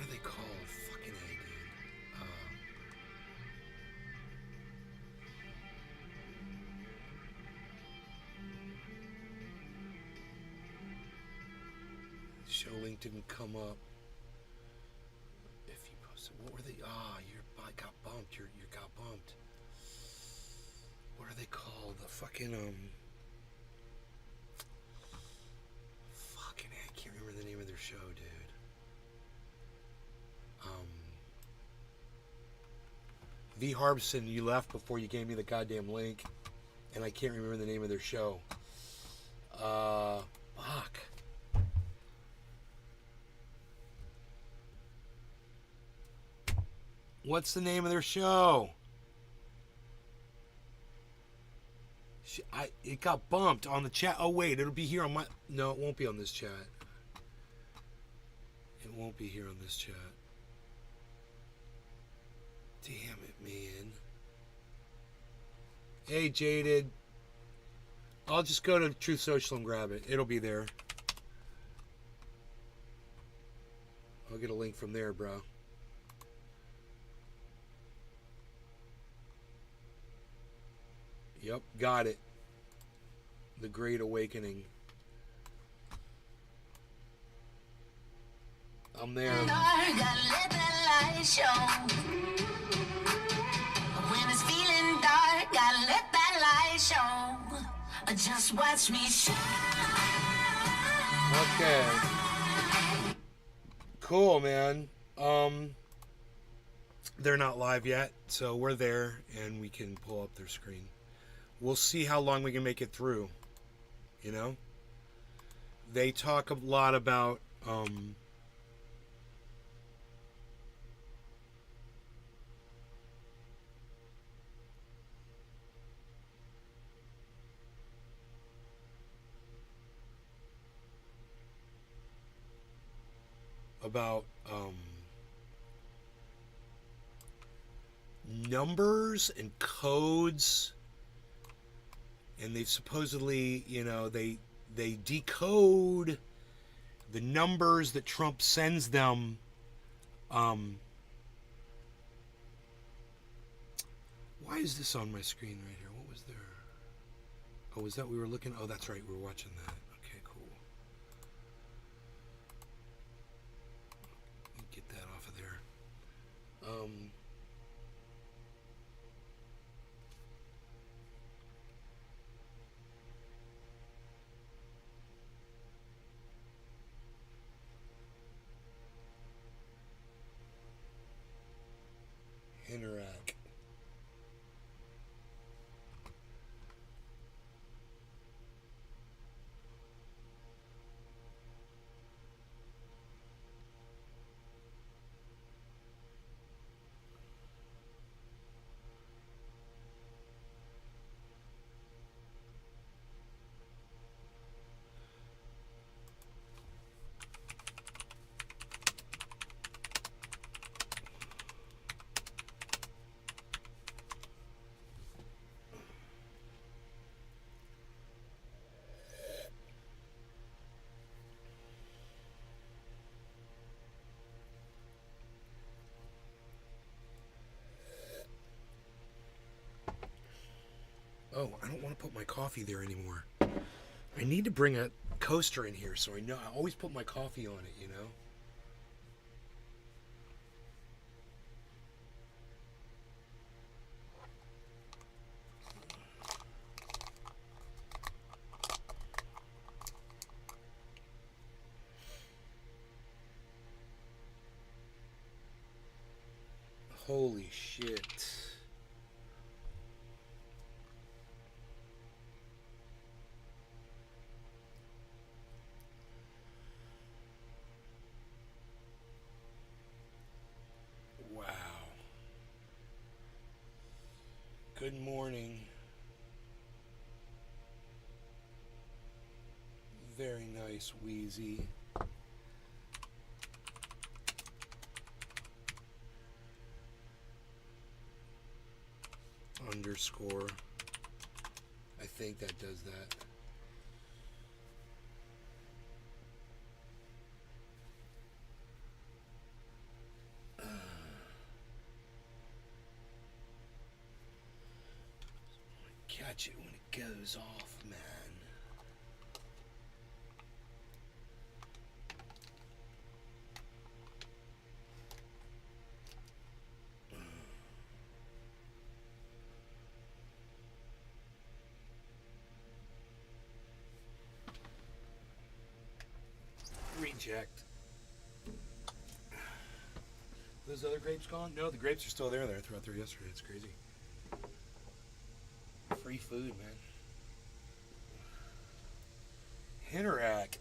are they called? Fucking A, dude. Show link didn't come up. If you posted, what were they? You got bumped. You got bumped. What are they called? The fucking fucking I can't remember the name of their show, dude. V Harbison, you left before you gave me the goddamn link, and I can't remember the name of their show. Fuck. What's the name of their show? It got bumped on the chat. Oh wait, it'll be here on my. No, it won't be on this chat. It won't be here on this chat. Damn it, man. Hey, Jaded. I'll just go to Truth Social and grab it. It'll be there. I'll get a link from there, bro. Yep, got it. The Great Awakening. I'm there. When it's feeling dark, gotta let that light show. Just watch me shine. Okay. Cool, man. They're not live yet, so we're there and we can pull up their screen. We'll see how long we can make it through. You know? They talk a lot about numbers and codes, and they've supposedly, you know, they decode the numbers that Trump sends them. Why is this on my screen right here? What was there? Oh, was that we were looking? Oh, that's right, we were watching that. Okay, cool. Get that off of there. Interact. Oh, I don't want to put my coffee there anymore. I need to bring a coaster in here so I know. I always put my coffee on it, you know? Holy shit. Wow. Good morning. Very nice, Wheezy. Underscore. I think that does that. Catch it when it goes off, man. Reject. Those other grapes gone? No, the grapes are still there. I threw out there yesterday. It's crazy. Free food, man. Hinterac.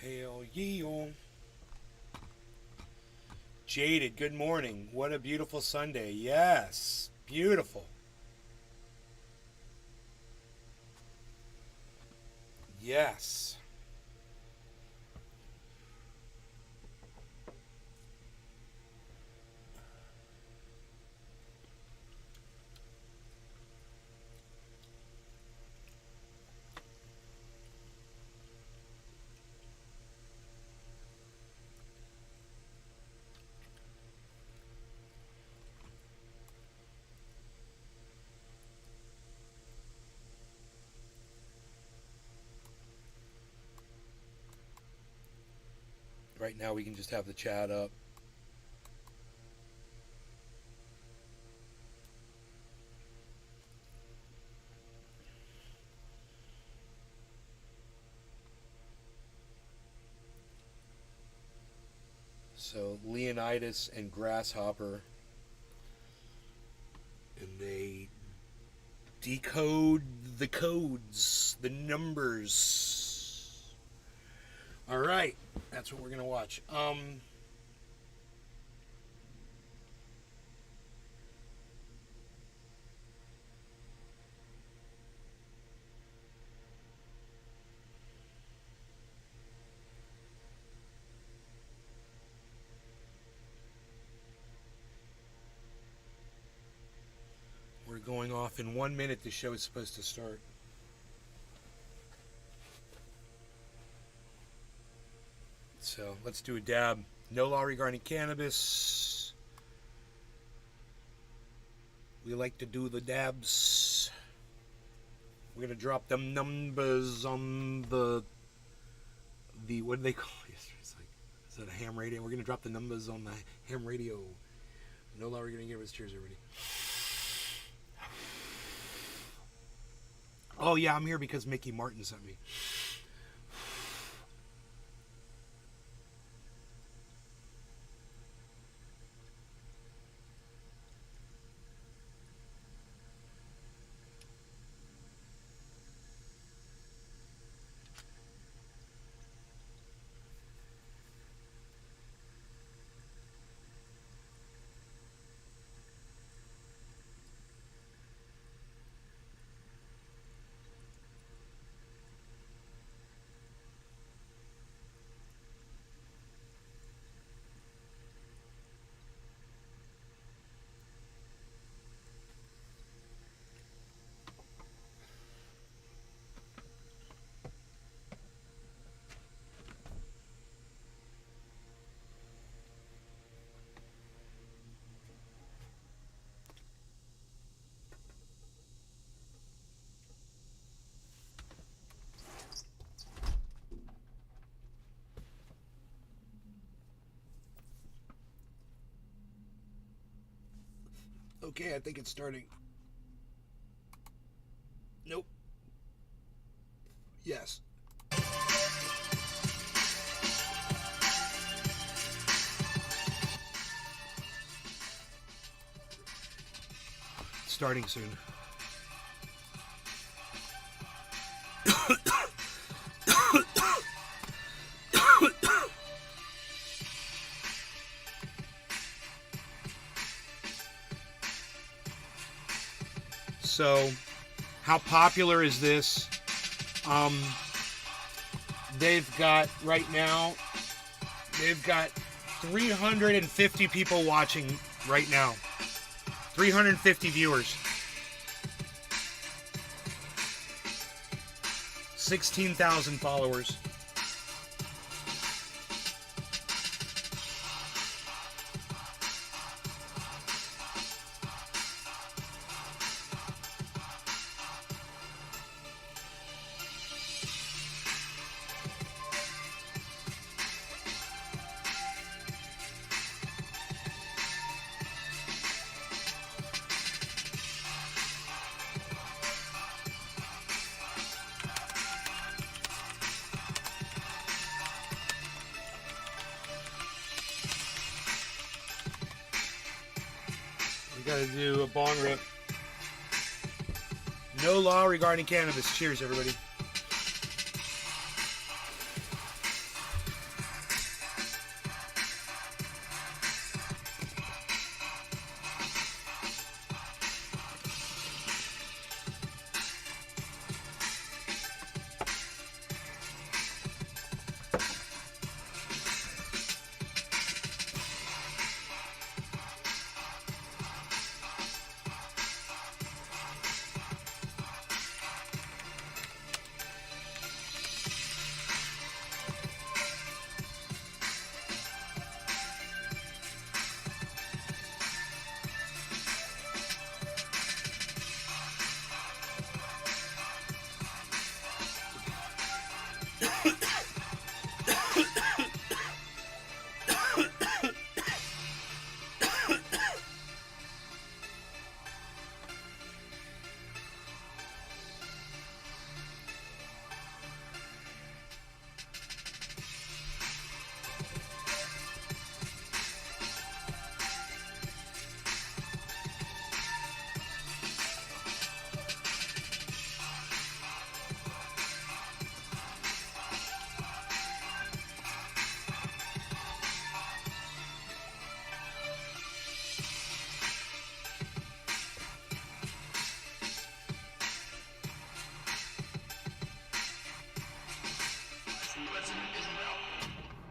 Hail ye. Jaded, good morning. What a beautiful Sunday. Yes, beautiful. Yes. Right now we can just have the chat up. So Leonidas and Grasshopper, and they decode the codes, the numbers. All right, that's what we're gonna watch. We're going off in 1 minute. The show is supposed to start. So let's do a dab. No law regarding cannabis. We like to do the dabs. We're gonna drop them numbers on the what do they call it? It's like, is that a ham radio? We're gonna drop the numbers on the ham radio. No law regarding cannabis. Cheers, everybody. Oh yeah, I'm here because Mickey Martin sent me. Okay, I think it's starting. Nope. Yes. Starting soon. So, how popular is this? They've got, right now, they've got 350 people watching right now. 350 viewers. 16,000 followers. Got to do a bong rip. No law regarding cannabis. Cheers, everybody.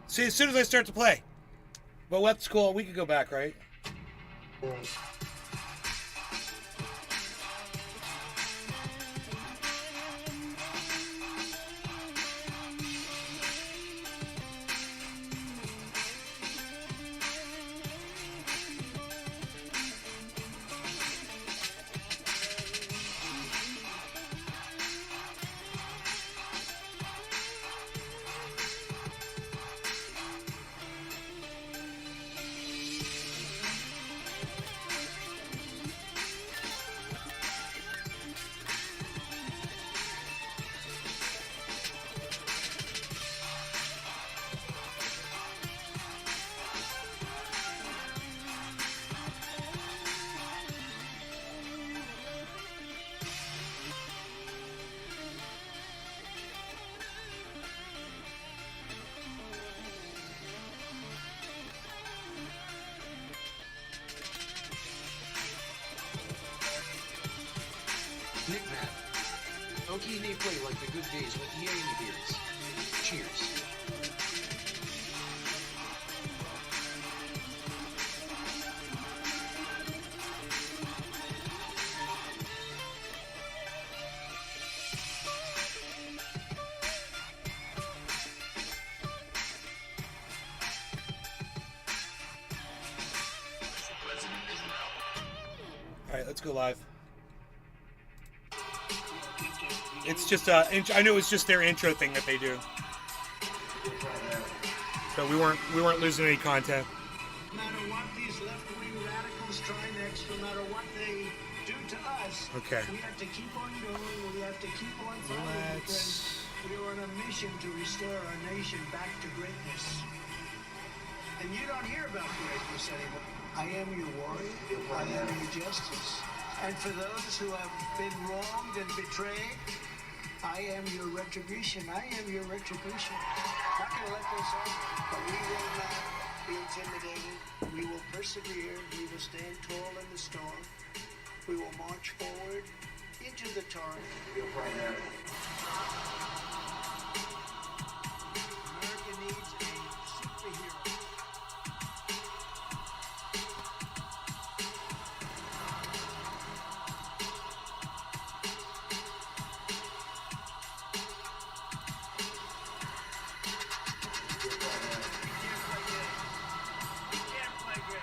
See, as soon as I start to play. Well, that's cool. We could go back, right? Nick Matt. Okay, they play like the good days with EA and beers. Cheers. All right, let's go live. It's just I knew it was just their intro thing that they do. So we weren't losing any content. No matter what these left-wing radicals try next, no matter what Okay. We have to keep on going. We have to keep on fighting because we are on a mission to restore our nation back to greatness. And you don't hear about greatness anymore. I am your warrior. I am your justice. And for those who have been wronged and betrayed, I am your retribution. I am your retribution. Not going to let this happen, but we will not be intimidated. We will persevere. We will stand tall in the storm. We will march forward into the torrent. America needs a superhero.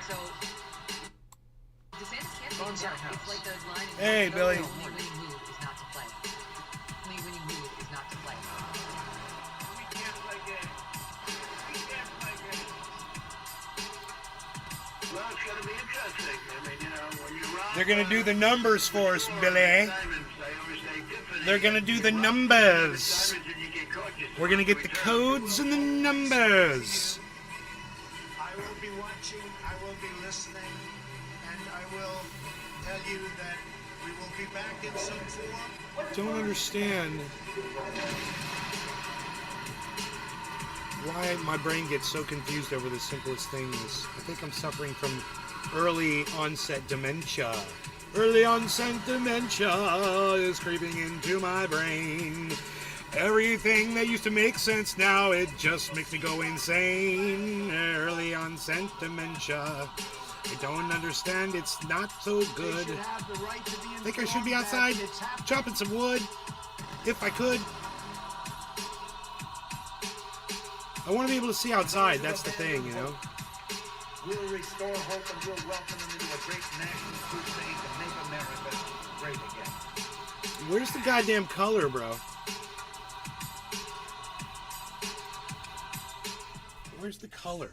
So, DeSantis can't take it down. It's like the line in Hey, Billy. Only winning move is not to play. Only winning move is not to play. We can't play games. We can't play games. Well, it's going to be interesting. I mean, you know, when you run... They're going to do the numbers for us, Billy. They're going to do the numbers. We're going to get the codes and the numbers. I will be watching, I will be listening, and I will tell you that we will be back in some form. Don't understand why my brain gets so confused over the simplest things. I think I'm suffering from early onset dementia. Early onset dementia is creeping into my brain. Everything that used to make sense now, it just makes me go insane. Early onset dementia. I don't understand, it's not so good. I think I should be outside chopping some wood, if I could. I want to be able to see outside, that's the thing, you know. We'll restore hope and we'll welcome them into a great national crusade to make America great again. Where's the goddamn color, bro? Where's the color?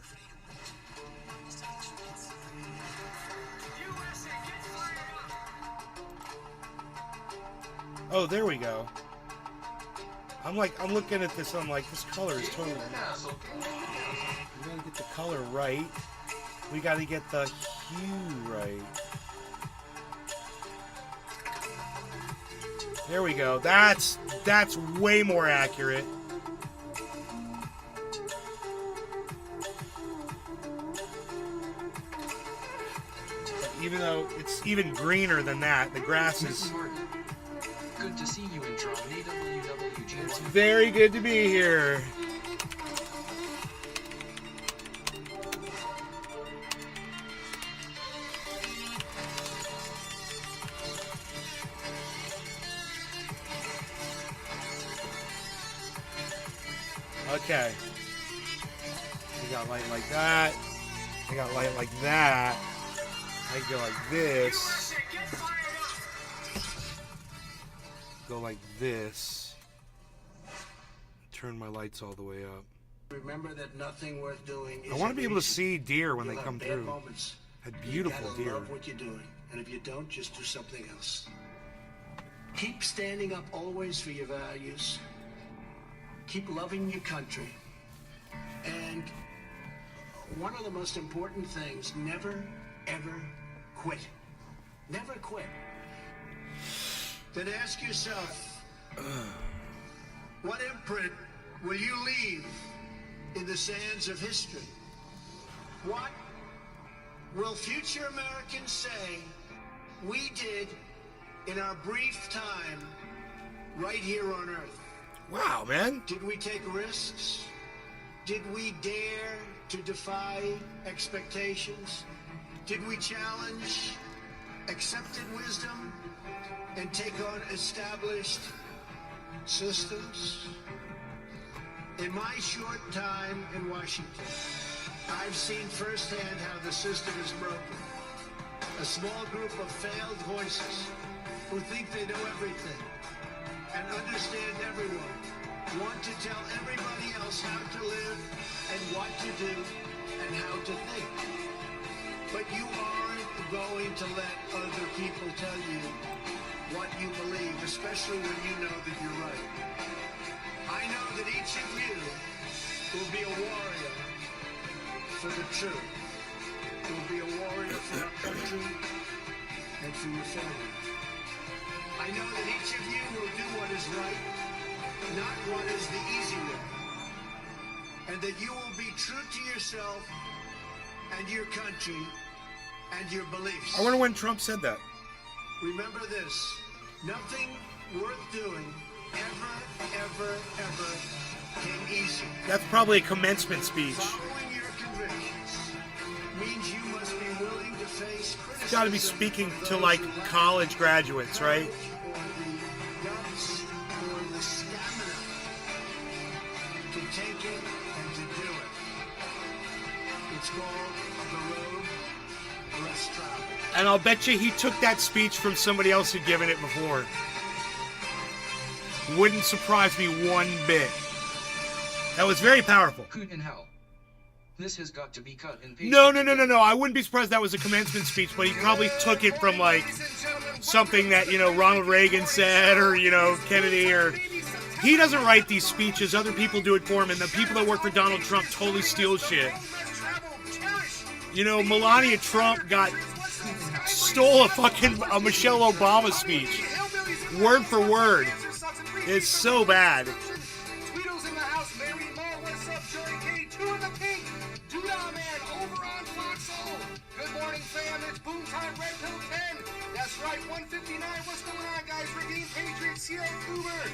Oh, there we go. I'm looking at this, I'm like, this color is totally wrong. We gotta get the color right. We gotta get the hue right. There we go. That's way more accurate. Even though it's even greener than that, the grass is... Good to see you in Toronto. AWWG. It's very good to be here. Okay. We got light like that. I got light like that. I go like this. Go like this. Turn my lights all the way up. Remember that nothing worth doing is I want to be able to easy. see deer when they You'll come have bad through. moments. A beautiful You gotta deer. love what you're doing, and if you don't, just do something else. Keep standing up always for your values. Keep loving your country. And one of the most important things, never, ever quit. Never quit. Then ask yourself, what imprint will you leave in the sands of history? What will future Americans say we did in our brief time right here on Earth? Wow, man. Did we take risks? Did we dare to defy expectations? Did we challenge accepted wisdom and take on established systems? In my short time in Washington, I've seen firsthand how the system is broken. A small group of failed voices who think they know everything and understand everyone want to tell everybody else how to live and what to do and how to think. But you aren't going to let other people tell you what you believe, especially when you know that you're right. I know that each of you will be a warrior for the truth. Will be a warrior for our country and for your family. I know that each of you will do what is right, not what is the easy way. And that you will be true to yourself and your country and your beliefs. I wonder when Trump said that. Remember this, nothing worth doing ever came easy. That's probably a commencement speech. Following your convictions means you must be willing to face criticism. It's got to be speaking to like college graduates, right? Or the guts or the stamina to take it and to do it. It's called the road less traveled. And I'll bet you he took that speech from somebody else who'd given it before. Wouldn't surprise me one bit. That was very powerful. Hoot in hell. This has got to be cut and pasted. No. I wouldn't be surprised that was a commencement speech, but he probably took it from like something that, you know, Ronald Reagan said or, you know, Kennedy or... He doesn't write these speeches. Other people do it for him, and the people that work for Donald Trump totally steal shit. You know, Melania Trump stole a Michelle Obama speech. Word for word. It's so bad. Tweedles in the house, Mary Mo, what's up, Joey K, 2 in the pink, Doodah Man over on Foxhole. Good morning, fam, it's Boom Time Red Pill 10. That's right, 159, what's going on, guys? Redeem Patriot, CL Cooper.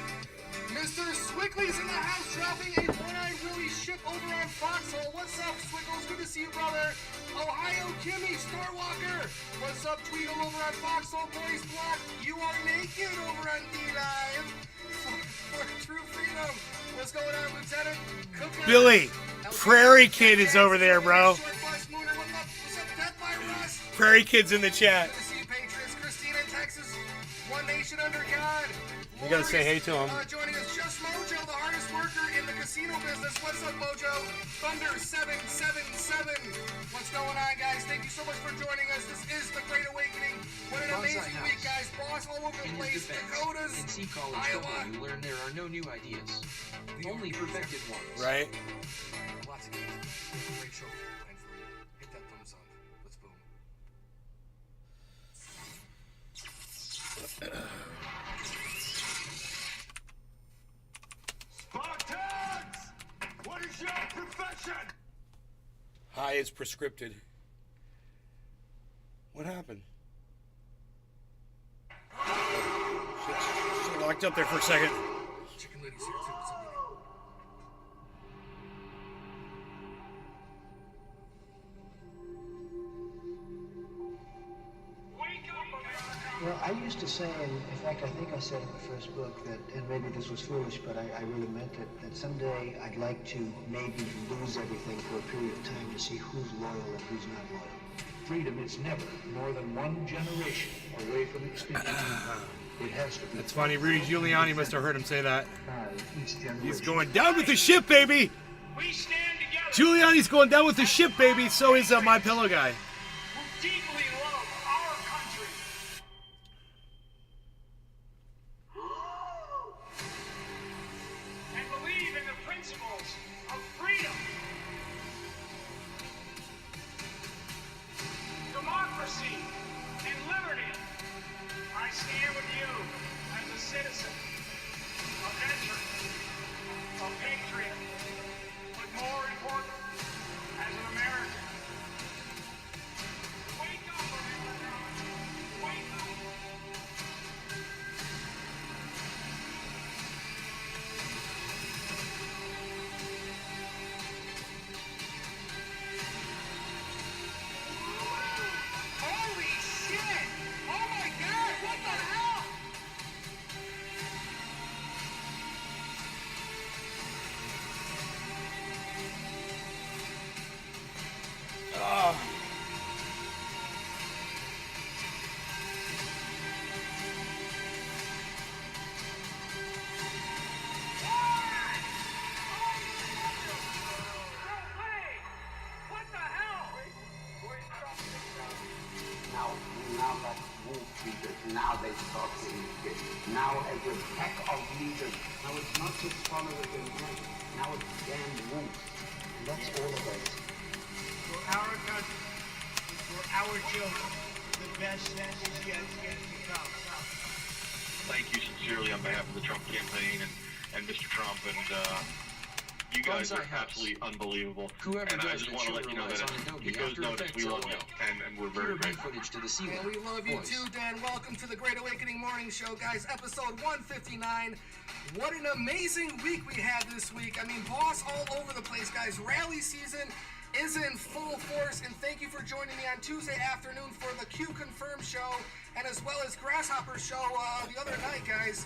Mr. Swickley's in the house, dropping a one-eyed Willie ship over on Foxhole. What's up, Swickles? Good to see you, brother. Ohio Kimmy, Starwalker. What's up, Tweedle over on Foxhole Boys Block? You are naked over on D-Live. For true freedom. What's going on, Lieutenant? Cooker. Billy, Prairie Kid is over there, bro. Prairie Kid's in the chat. Good to see you, Patriots. Christina, Texas. One nation under God. You gotta say hey to him. Joining us, Just Mojo, the hardest worker in the casino business. What's up, Mojo? Thunder 777. What's going on, guys? Thank you so much for joining us. This is the Great Awakening. What an amazing week, guys. Boss all over the place. Dakotas, In C College Iowa. Football, you learn there are no new ideas, only perfected ones. Right? Lots of games. Great show planned for you. Hit that thumbs up. Let's boom. Spartans! What is your profession? High is prescripted. What happened? Shit locked up there for a second. Chicken Lady's here too. What's up, lady? Well, I used to say, and in fact, I think I said in the first book that, and maybe this was foolish, but I really meant it, that someday I'd like to maybe lose everything for a period of time to see who's loyal and who's not loyal. Freedom is never more than one generation away from extinction. It has to be. That's funny. Rudy Giuliani must have heard him say that. Each generation. He's going down with the ship, baby. We stand together. Giuliani's going down with the ship, baby. So is My Pillow guy. Who deeply love our country. And believe in the principles of freedom, democracy, and liberty. I stand with you as a citizen, a veteran, a patriot, but more important, as an American. Wake Now they start being fit. Now every peck of leaders. Now it's not just followers in men. Now it's damn wolves. And that's all of us. For our country, for our children, the best is yet to come. Thank you sincerely on behalf of the Trump campaign and Mr. Trump, and you guys are absolutely unbelievable. Whoever and I does just make want to sure let you know relies that on Adobe it goes After notice. Effects We love you, LLC. and we're very grateful. Footage to the sea And we love you too, Dan. Welcome to the Great Awakening Morning Show, guys. Episode 159. What an amazing week we had this week. I mean, boss all over the place, guys. Rally season is in full force, and thank you for joining me on Tuesday afternoon for the Q Confirm show, and as well as Grasshopper show the other night, guys.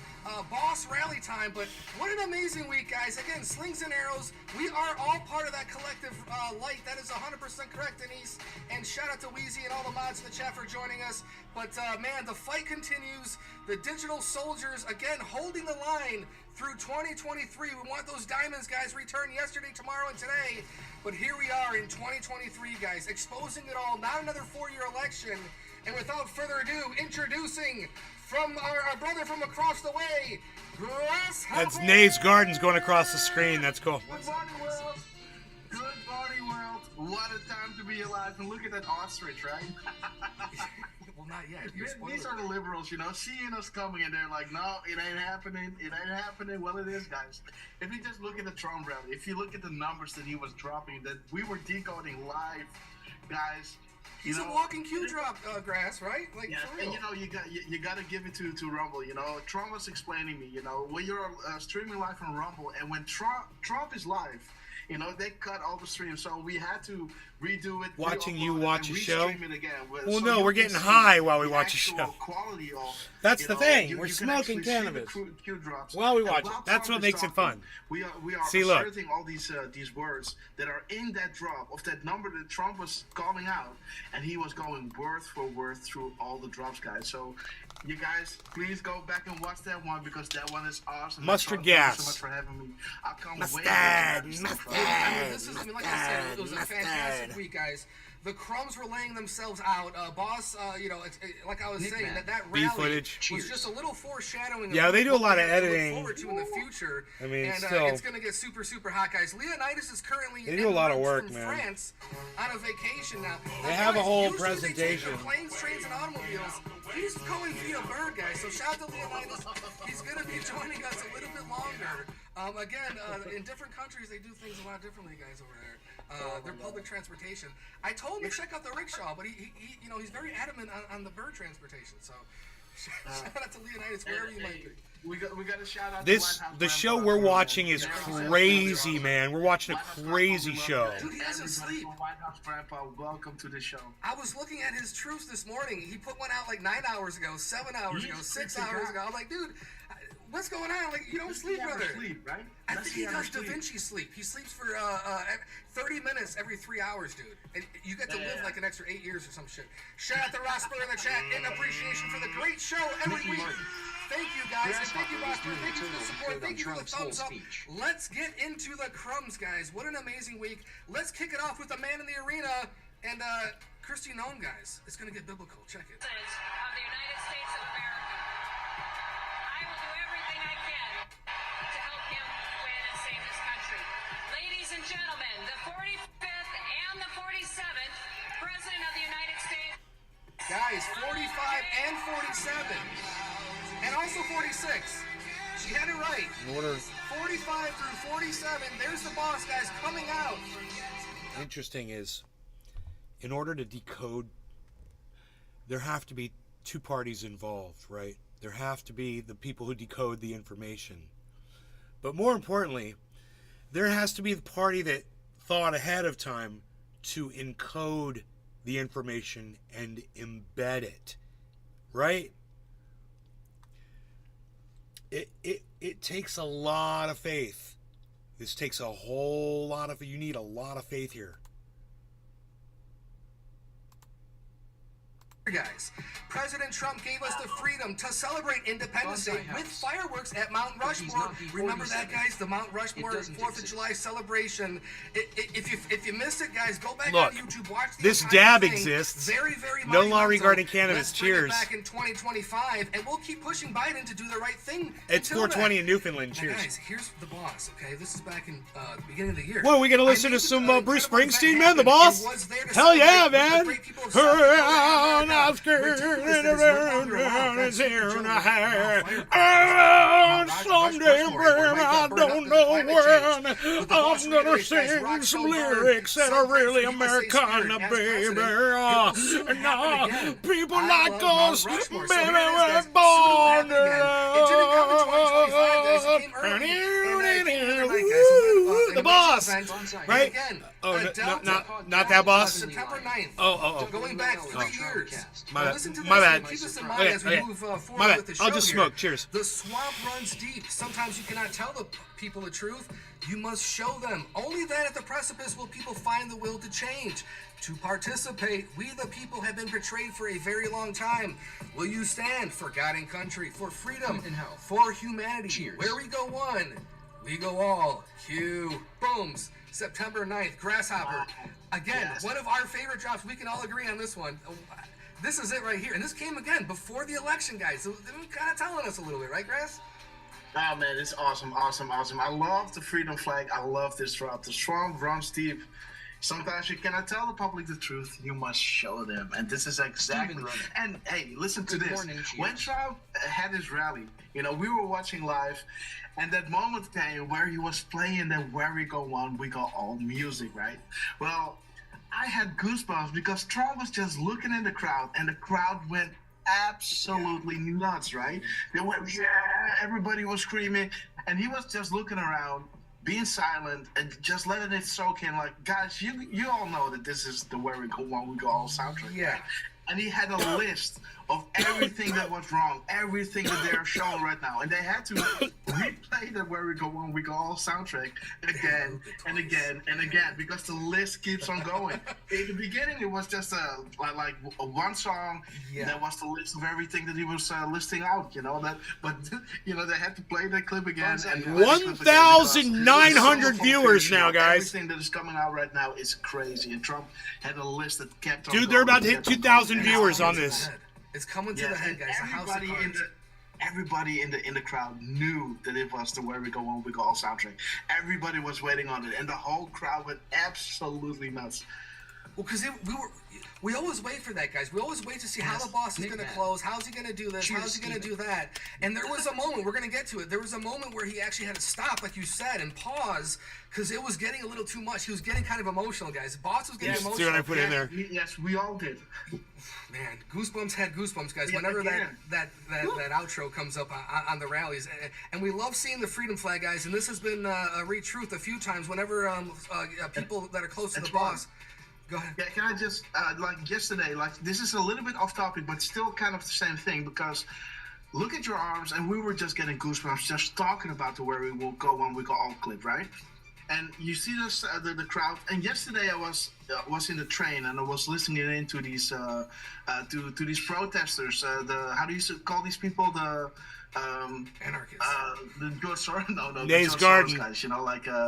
Boss rally time, but what an amazing week, guys. Again, slings and arrows. We are all part of that collective light. That is 100% correct, Denise. And shout out to Wheezy and all the mods in the chat for joining us. But man, the fight continues. The digital soldiers, again, holding the line through 2023. We want those diamonds, guys, return yesterday, tomorrow, and today. But here we are in 2023, guys, exposing it all. Not another 4-year election. And without further ado, introducing from our brother from across the way, Grasshopper. That's Nays Gardens going across the screen. That's cool. Good morning, world. Good morning, world. What a time to be alive. And look at that ostrich, right? Well, not yet. These are the liberals, you know, seeing us coming, and they're like, no, it ain't happening. It ain't happening. Well, it is, guys. If you just look at the Trump rally, if you look at the numbers that he was dropping, that we were decoding live, guys. He's a walking Q drop, Grass, right? Like, yeah, for real. and you got to give it to Rumble. You know, Trump was explaining me. You know, when you're streaming live on Rumble, and when Trump is live, you know, they cut all the streams, so we had to redo it. Watching you watch a show? It again. Well, so no, we're getting high while we watch a show. Quality of, That's the thing. We're you smoking can cannabis Q drops. while we watch it. While That's Trump what is makes it talking, fun. We are See, look. asserting all these words that are in that drop of that number that Trump was calling out, and he was going word for word through all the drops, guys. So, you guys, please go back and watch that one, because that one is awesome. Mustard Thank you gas. so much for having me. I'll come Mustard, Like I said, it was a fantastic week, guys. The crumbs were laying themselves out. Boss, you know, like I was saying, that B rally footage. was just a little foreshadowing. Yeah, they do a lot of what we editing. look forward to in the future. I mean, and still. it's going to get super, super hot, guys. Leonidas is currently They do a lot of work, from man. France on a vacation now. They have a whole usually they take presentation. their planes, trains, and automobiles. He's going via bird, guys. So shout out to Leonidas. He's going to be joining us a little bit longer. Again, in different countries, they do things a lot differently, guys, over there. Their public transportation. I told him to check out the rickshaw, but he you know, he's very adamant on the bird transportation. So shout out to Leonidas wherever you might be. We got to shout out The show we're watching is crazy, man. We're watching a crazy show. Dude, he doesn't sleep. White House Grandpa, welcome to the show. I was looking at his truths this morning. He put one out like 9 hours ago, 7 hours ago, 6 hours ago. I'm like, dude, what's going on? Like, you don't sleep, brother. Sleep, right? I think he does Da Vinci sleep. He sleeps for 30 minutes every 3 hours, dude. And you get to live like an extra 8 years or some shit. Shout out to Rosper in the chat in appreciation for the great show every week. Thank you, guys. And thank you, Rosper. Thank you for the support. Thank you for the thumbs up. Let's get into the crumbs, guys. What an amazing week. Let's kick it off with the man in the arena. And Christy Nome, guys. It's going to get biblical. Check it. Of the United States of America. I will do everything I can to help him win and save this country. Ladies and gentlemen, the 45th and the 47th President of the United States. Guys, 45 and 47. And also 46. She had it right. Order. 45 through 47. There's the boss, guys, coming out. Interesting is, in order to decode, there have to be two parties involved, right? There have to be the people who decode the information. But more importantly, there has to be the party that thought ahead of time to encode the information and embed it, right? It takes a lot of faith. This takes a whole lot of, you need a lot of faith here. guys. President Trump gave us the freedom to celebrate Independence Day with fireworks at Mount Rushmore. Remember that, guys? The Mount Rushmore 4th of July celebration. If you missed it, guys, go back on YouTube. Watch this dab exists. No law regarding cannabis. Cheers. Back in 2025, and we'll keep pushing Biden to do the right thing. It's 420 in Newfoundland. Cheers. Now, guys, here's the boss. Okay, this is back in the beginning of the year. Well, we gonna listen to some Bruce Springsteen, man. The boss. Hell yeah, man. Not scared. Is here and someday, when I don't know when, I'm gonna sing some lyrics that are really Americana, baby. People like us, baby, we're born to love. The boss, right? Oh, not that boss. September 9th. Oh. Going back 3 years. My bad. Listen to this My bad. and keep this in mind as we move forward with the show. I'll just here. smoke. Cheers. The swamp runs deep. Sometimes you cannot tell the people the truth. You must show them. Only then at the precipice will people find the will to change. To participate, we the people have been betrayed for a very long time. Will you stand for God and country, for freedom, and health, for humanity? Cheers. Where we go one, we go all. Cue. Booms. September 9th, Grasshopper. Again, one of our favorite drops. We can all agree on this one. This is it right here. And this came again before the election, guys. So they're kind of telling us a little bit, right, Grass? Oh, man, it's awesome. I love the freedom flag. I love this drop. The swamp runs deep. Sometimes you cannot tell the public the truth. You must show them. And this is exactly... And, hey, listen to this. When Trump had his rally, we were watching live, and that moment came where he was playing the Where We Go On, We Go All music, right? Well, I had goosebumps because Trump was just looking in the crowd, and the crowd went absolutely nuts, right? They went, yeah, everybody was screaming, and he was just looking around, being silent, and just letting it soak in. Like, guys, you all know that this is the Where We Go On, We Go All soundtrack. Yeah. And he had a list of everything that was wrong, everything that they're showing right now. And they had to replay the Where We Go On, We Go All soundtrack again and again and again, because the list keeps on going. In the beginning, it was just like one song that was the list of everything that he was listing out, but they had to play the clip again. And 1,900 viewers now, guys. Everything that is coming out right now is crazy. And Trump had a list that kept on Dude, they're about to hit 2,000 viewers on this. It's coming to the head, guys. Everybody in the crowd knew that it was the Where We Go On, We Go All soundtrack. Everybody was waiting on it, and the whole crowd went absolutely nuts. Well, because we always wait for that, guys. We always wait to see how the boss is going to close. How's he going to do this? How's he going to do that? And there was a moment, we're going to get to it. There was a moment where he actually had to stop, like you said, and pause, because it was getting a little too much. He was getting kind of emotional, guys. Boss was getting emotional. See what I put in there? Yes, we all did. Man, goosebumps had goosebumps, guys. Whenever that outro comes up on the rallies, and we love seeing the freedom flag, guys. And this has been re-truth a few times. Whenever people that are close to the boss. Go ahead. Yeah, can I just, like yesterday, this is a little bit off topic, but still kind of the same thing, because look at your arms, and we were just getting goosebumps just talking about the Where We Will Go On, We Go All clip, right? And you see this, the crowd, and yesterday I was in the train, and I was listening in to these, to these protesters, how do you call these people, anarchists. The George Soros, no, Nays the Garden guys,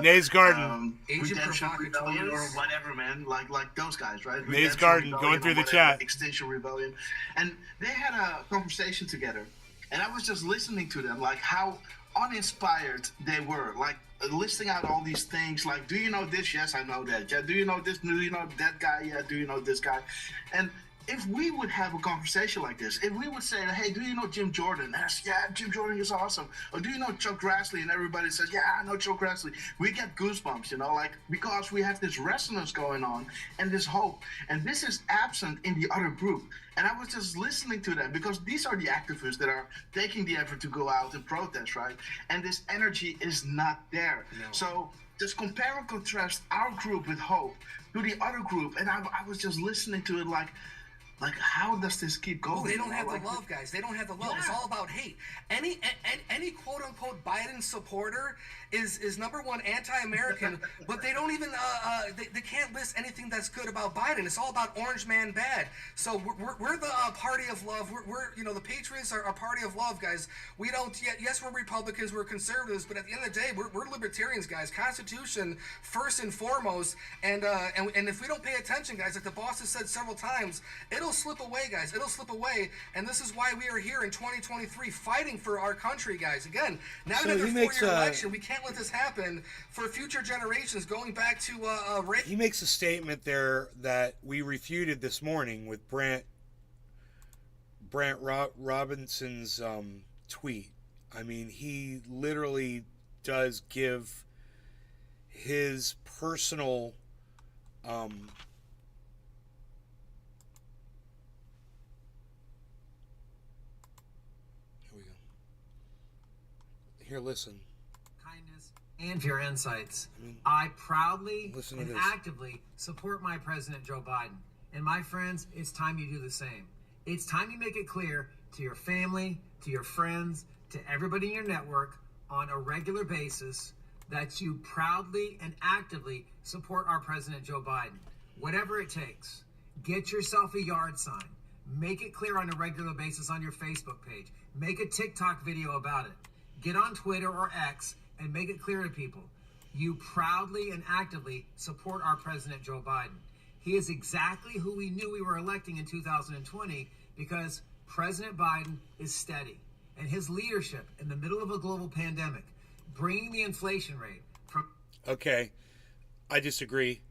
Nays Garden, Agent Provocateurs, or whatever, man, like those guys, right? Nays Garden, going through the chat. Extinction Rebellion, and they had a conversation together, and I was just listening to them, like how uninspired they were, like listing out all these things, like, do you know this? Yes, I know that. Yeah, do you know this? Do you know that guy? Yeah, do you know this guy? And if we would have a conversation like this, if we would say, hey, do you know Jim Jordan? And I say, yeah, Jim Jordan is awesome. Or do you know Chuck Grassley? And everybody says, yeah, I know Chuck Grassley. We get goosebumps, because we have this resonance going on and this hope. And this is absent in the other group. And I was just listening to them, because these are the activists that are taking the effort to go out and protest, right? And this energy is not there. No. So just compare and contrast our group with hope to the other group. And I was just listening to it like, Like, how does this keep going? Oh, they don't have like, the love, guys. They don't have the love. Yeah. It's all about hate. Any quote unquote Biden supporter is number one anti-American, but they don't even they can't list anything that's good about Biden. It's all about Orange Man bad. So we're the party of love. We're the Patriots are a party of love, guys. We don't. Yes, we're Republicans. We're conservatives, but at the end of the day, we're libertarians, guys. Constitution first and foremost. And if we don't pay attention, guys, like the boss has said several times, it'll slip away, guys. It'll slip away, and this is why we are here in 2023 fighting for our country, guys. Again, now So another he makes, 4-year election. We can't let this happen for future generations. Going back to he makes a statement there that we refuted this morning with Brant Robinson's tweet. I mean, he literally does give his personal here we go. Here, listen. Kindness and your insights. I proudly Listen to and this. actively support my President Joe Biden. And my friends, it's time you do the same. It's time you make it clear to your family, to your friends, to everybody in your network on a regular basis that you proudly and actively support our President Joe Biden. Whatever it takes, get yourself a yard sign. Make it clear on a regular basis on your Facebook page. Make a TikTok video about it. Get on Twitter or X and make it clear to people. You proudly and actively support our President Joe Biden. He is exactly who we knew we were electing in 2020 because President Biden is steady. And his leadership in the middle of a global pandemic, bringing the inflation rate from... Okay, I disagree.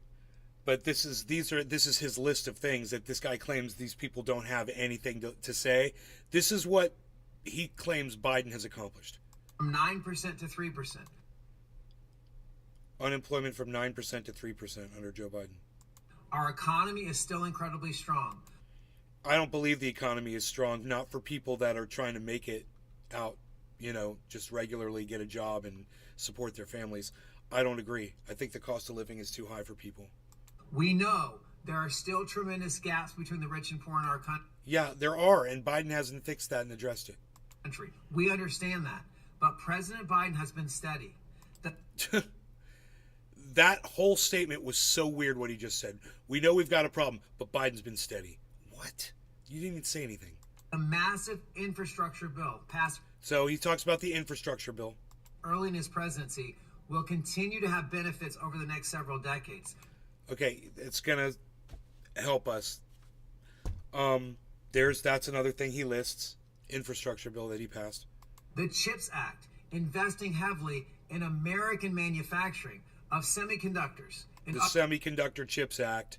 But this is his list of things that this guy claims these people don't have anything to say. This is what he claims Biden has accomplished. From 9% to 3%. Unemployment from 9% to 3% under Joe Biden. Our economy is still incredibly strong. I don't believe the economy is strong, not for people that are trying to make it out, just regularly get a job and support their families. I don't agree. I think the cost of living is too high for people. We know there are still tremendous gaps between the rich and poor in our country. Yeah, there are, and Biden hasn't fixed that and addressed it. We understand that, but President Biden has been steady. That whole statement was so weird what he just said. We know we've got a problem, but Biden's been steady. What? You didn't even say anything. A massive infrastructure bill passed. So he talks about the infrastructure bill. Early in his presidency will continue to have benefits over the next several decades. Okay, it's going to help us. That's another thing he lists. Infrastructure bill that he passed. The CHIPS Act, investing heavily in American manufacturing of semiconductors. The Semiconductor Chips Act.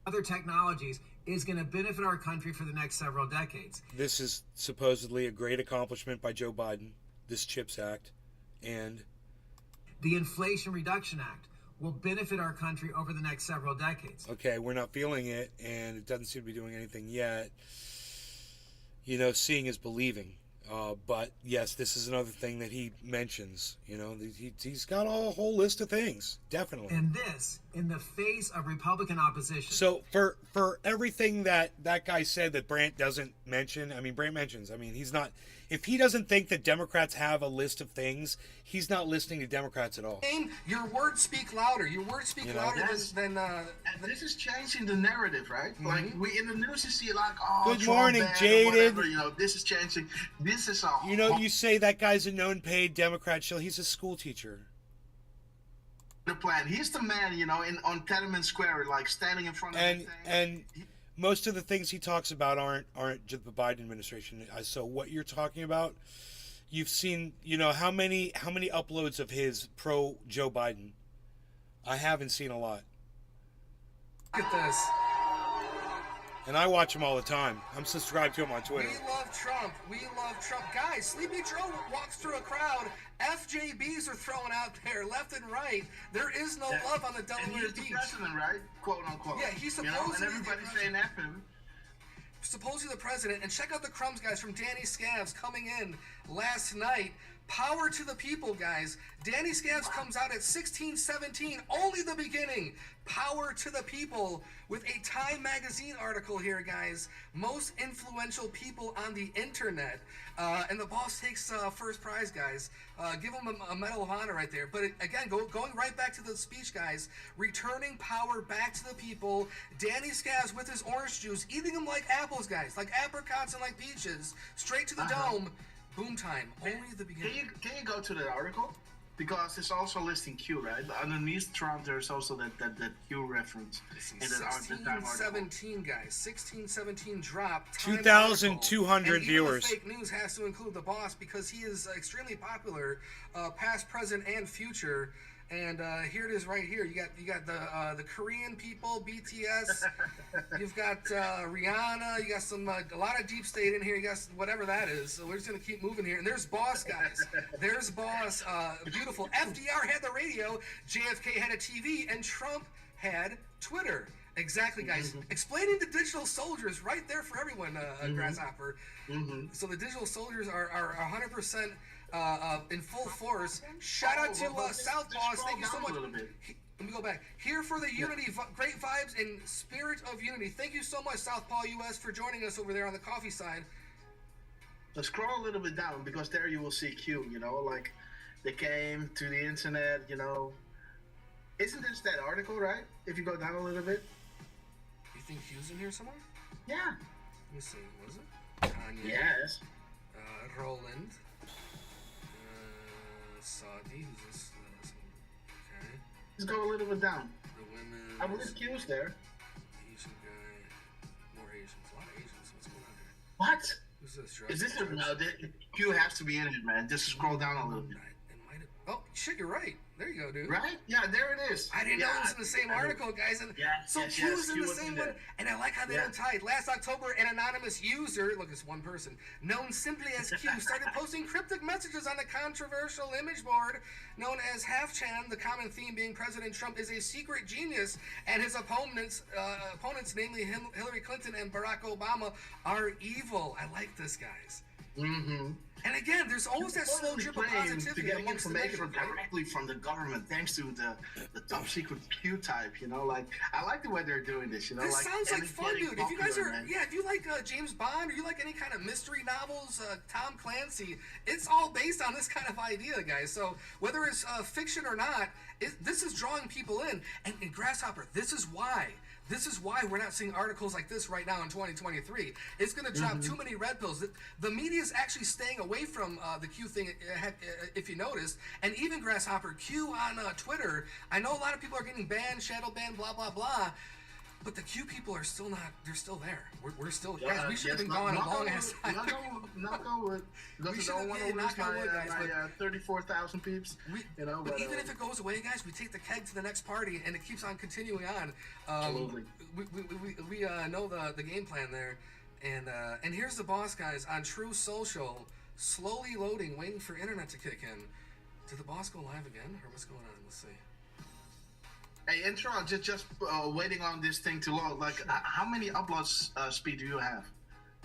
Other technologies is going to benefit our country for the next several decades. This is supposedly a great accomplishment by Joe Biden, this CHIPS Act, and the Inflation Reduction Act will benefit our country over the next several decades. Okay, we're not feeling it, and it doesn't seem to be doing anything yet. Seeing is believing. But yes, this is another thing that he mentions. He's got a whole list of things, definitely. And this in the face of Republican opposition. So for everything that guy said that Brandt doesn't mention, Brandt mentions. He's not. If he doesn't think that Democrats have a list of things, he's not listening to Democrats at all. Your words speak louder. Your words speak louder than. And this is changing the narrative, right? Mm-hmm. Like we in the news, you see like, Good Trump morning, bad or jaded. whatever, this is changing. This is all. You say that guy's a known paid Democrat shill. He's a school teacher. The plan. He's the man, on Tiananmen Square, like standing in front of everything. And most of the things he talks about aren't just the Biden administration. So what you're talking about, you've seen, how many uploads of his pro Joe Biden? I haven't seen a lot. Look at this. And I watch him all the time. I'm subscribed to him on Twitter. We love Trump. We love Trump. Guys, Sleepy Joe walks through a crowd. FJBs are thrown out there left and right. There is no love on the Delaware Beach. Beach. He's the president, right? Quote unquote. Yeah, he's supposedly and everybody's saying F him. Supposedly the president. And check out the crumbs, guys, from Danny Scavs coming in last night, Power to the people, guys. Danny Scavs comes out at 16:17, only the beginning. Power to the people with a Time magazine article here, guys. Most influential people on the internet. And the boss takes first prize, guys. Give him a Medal of Honor right there. But again, going right back to the speech, guys. Returning power back to the people. Danny Scavs with his orange juice, eating them like apples, guys. Like apricots and like peaches. Straight to the dome. Boom time. Only the beginning. Can you go to that article? Because it's also listing Q, right? Underneath Trump, there's also that Q reference. In that Time article. 1617, guys. 1617 drop. 2,200 viewers. The fake news has to include the boss because he is extremely popular, past, present, and future. And here it is right here. You got the Korean people, BTS. You've got Rihanna. You got a lot of deep state in here. You got whatever that is. So we're just gonna keep moving here. And there's Boss, guys. There's Boss. Beautiful. FDR had the radio. JFK had a TV, and Trump had Twitter. Exactly, guys. Explaining the digital soldiers right there for everyone, Grasshopper. So the digital soldiers are 100%. In full force. Shout out to South Boss. Thank you so much. Let me go back. Here for the unity, great vibes and spirit of unity. Thank you so much, Southpaw US, for joining us over there on the coffee side. So scroll a little bit down because there you will see Q. You know, like they came to the internet. You know, isn't this that article, right? If you go down a little bit. You think Q's in here somewhere? Yeah. Let me see. Was it? Kanye. Yes. Roland. Saudi, who's this? Okay. Let's go a little bit down. The women. I believe Q's there. Asian guy. More Asians. A lot of Asians. What's going on here? What? Who's this? Is this no? Q has to be in it, man. Just scroll down a little bit. Oh, shit, you're right. There you go, dude. Right? Yeah, there it is. I didn't know it was in the same article, guys. And Q's in the same one. And I like how they don't tie. Last October, an anonymous user, look, it's one person, known simply as Q, started posting cryptic messages on the controversial image board known as Half-Chan, the common theme being President Trump is a secret genius, and his opponents, namely Hillary Clinton and Barack Obama, are evil. I like this, guys. And again, there's always that slow drip of positivity to get amongst information directly from the government, thanks to the top secret Q type. You know, like I like the way they're doing this. You know, this like sounds like fun, dude. If you guys are, man. if you like James Bond or you like any kind of mystery novels, Tom Clancy, it's all based on this kind of idea, guys. So whether it's fiction or not, this is drawing people in. And Grasshopper, this is why. This is why we're not seeing articles like this right now in 2023. It's going to drop too many red pills. The media is actually staying away from the Q thing, if you noticed. And even Grasshopper, Q on Twitter, I know a lot of people are getting banned, shadow banned, blah, blah, blah. But the Q people are still not, they're still there. We're still, guys, we should have been gone a long ass time. Not go with, because I don't want to lose my 34,000 peeps. But even if it goes away, guys, we take the keg to the next party, and it keeps on continuing on. Absolutely. We know the game plan there. And here's the boss, guys, on True Social, slowly loading, waiting for internet to kick in. Did the boss go live again, or what's going on? Let's see. Hey, Intron, just waiting on this thing to load. Like, how many uploads speed do you have?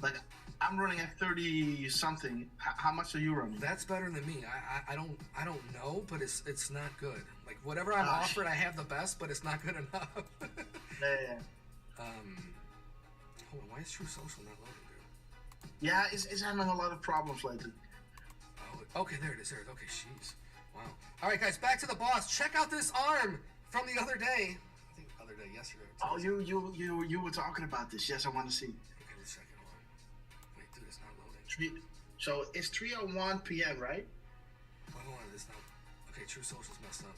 Like, I'm running at 30 something. How much are you running? That's better than me. I don't know, but it's not good. Like whatever I'm offered, I have the best, but it's not good enough. Yeah. Hold on, why is True Social not loading, dude? Yeah, it's having a lot of problems lately. Oh, okay, there it is. Okay, jeez. Wow. All right, guys, back to the boss. Check out this arm from the other day. I think yesterday. Oh, you were talking about this. Yes, I want to see. Okay, let's check it out. Wait, dude, it's not loading. So it's 3:01 p.m., right? Well, hold on, it's not. Okay, True Social's messed up.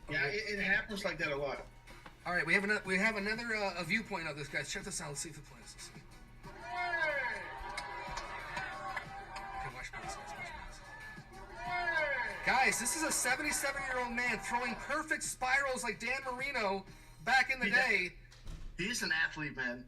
Yeah, it happens like that a lot. All right, we have another viewpoint of this, guys. Check this out. Let's see if it plays. Let's see. Okay, watch this. Guys, this is a 77-year-old man throwing perfect spirals like Dan Marino back in the day. He's an athlete, man.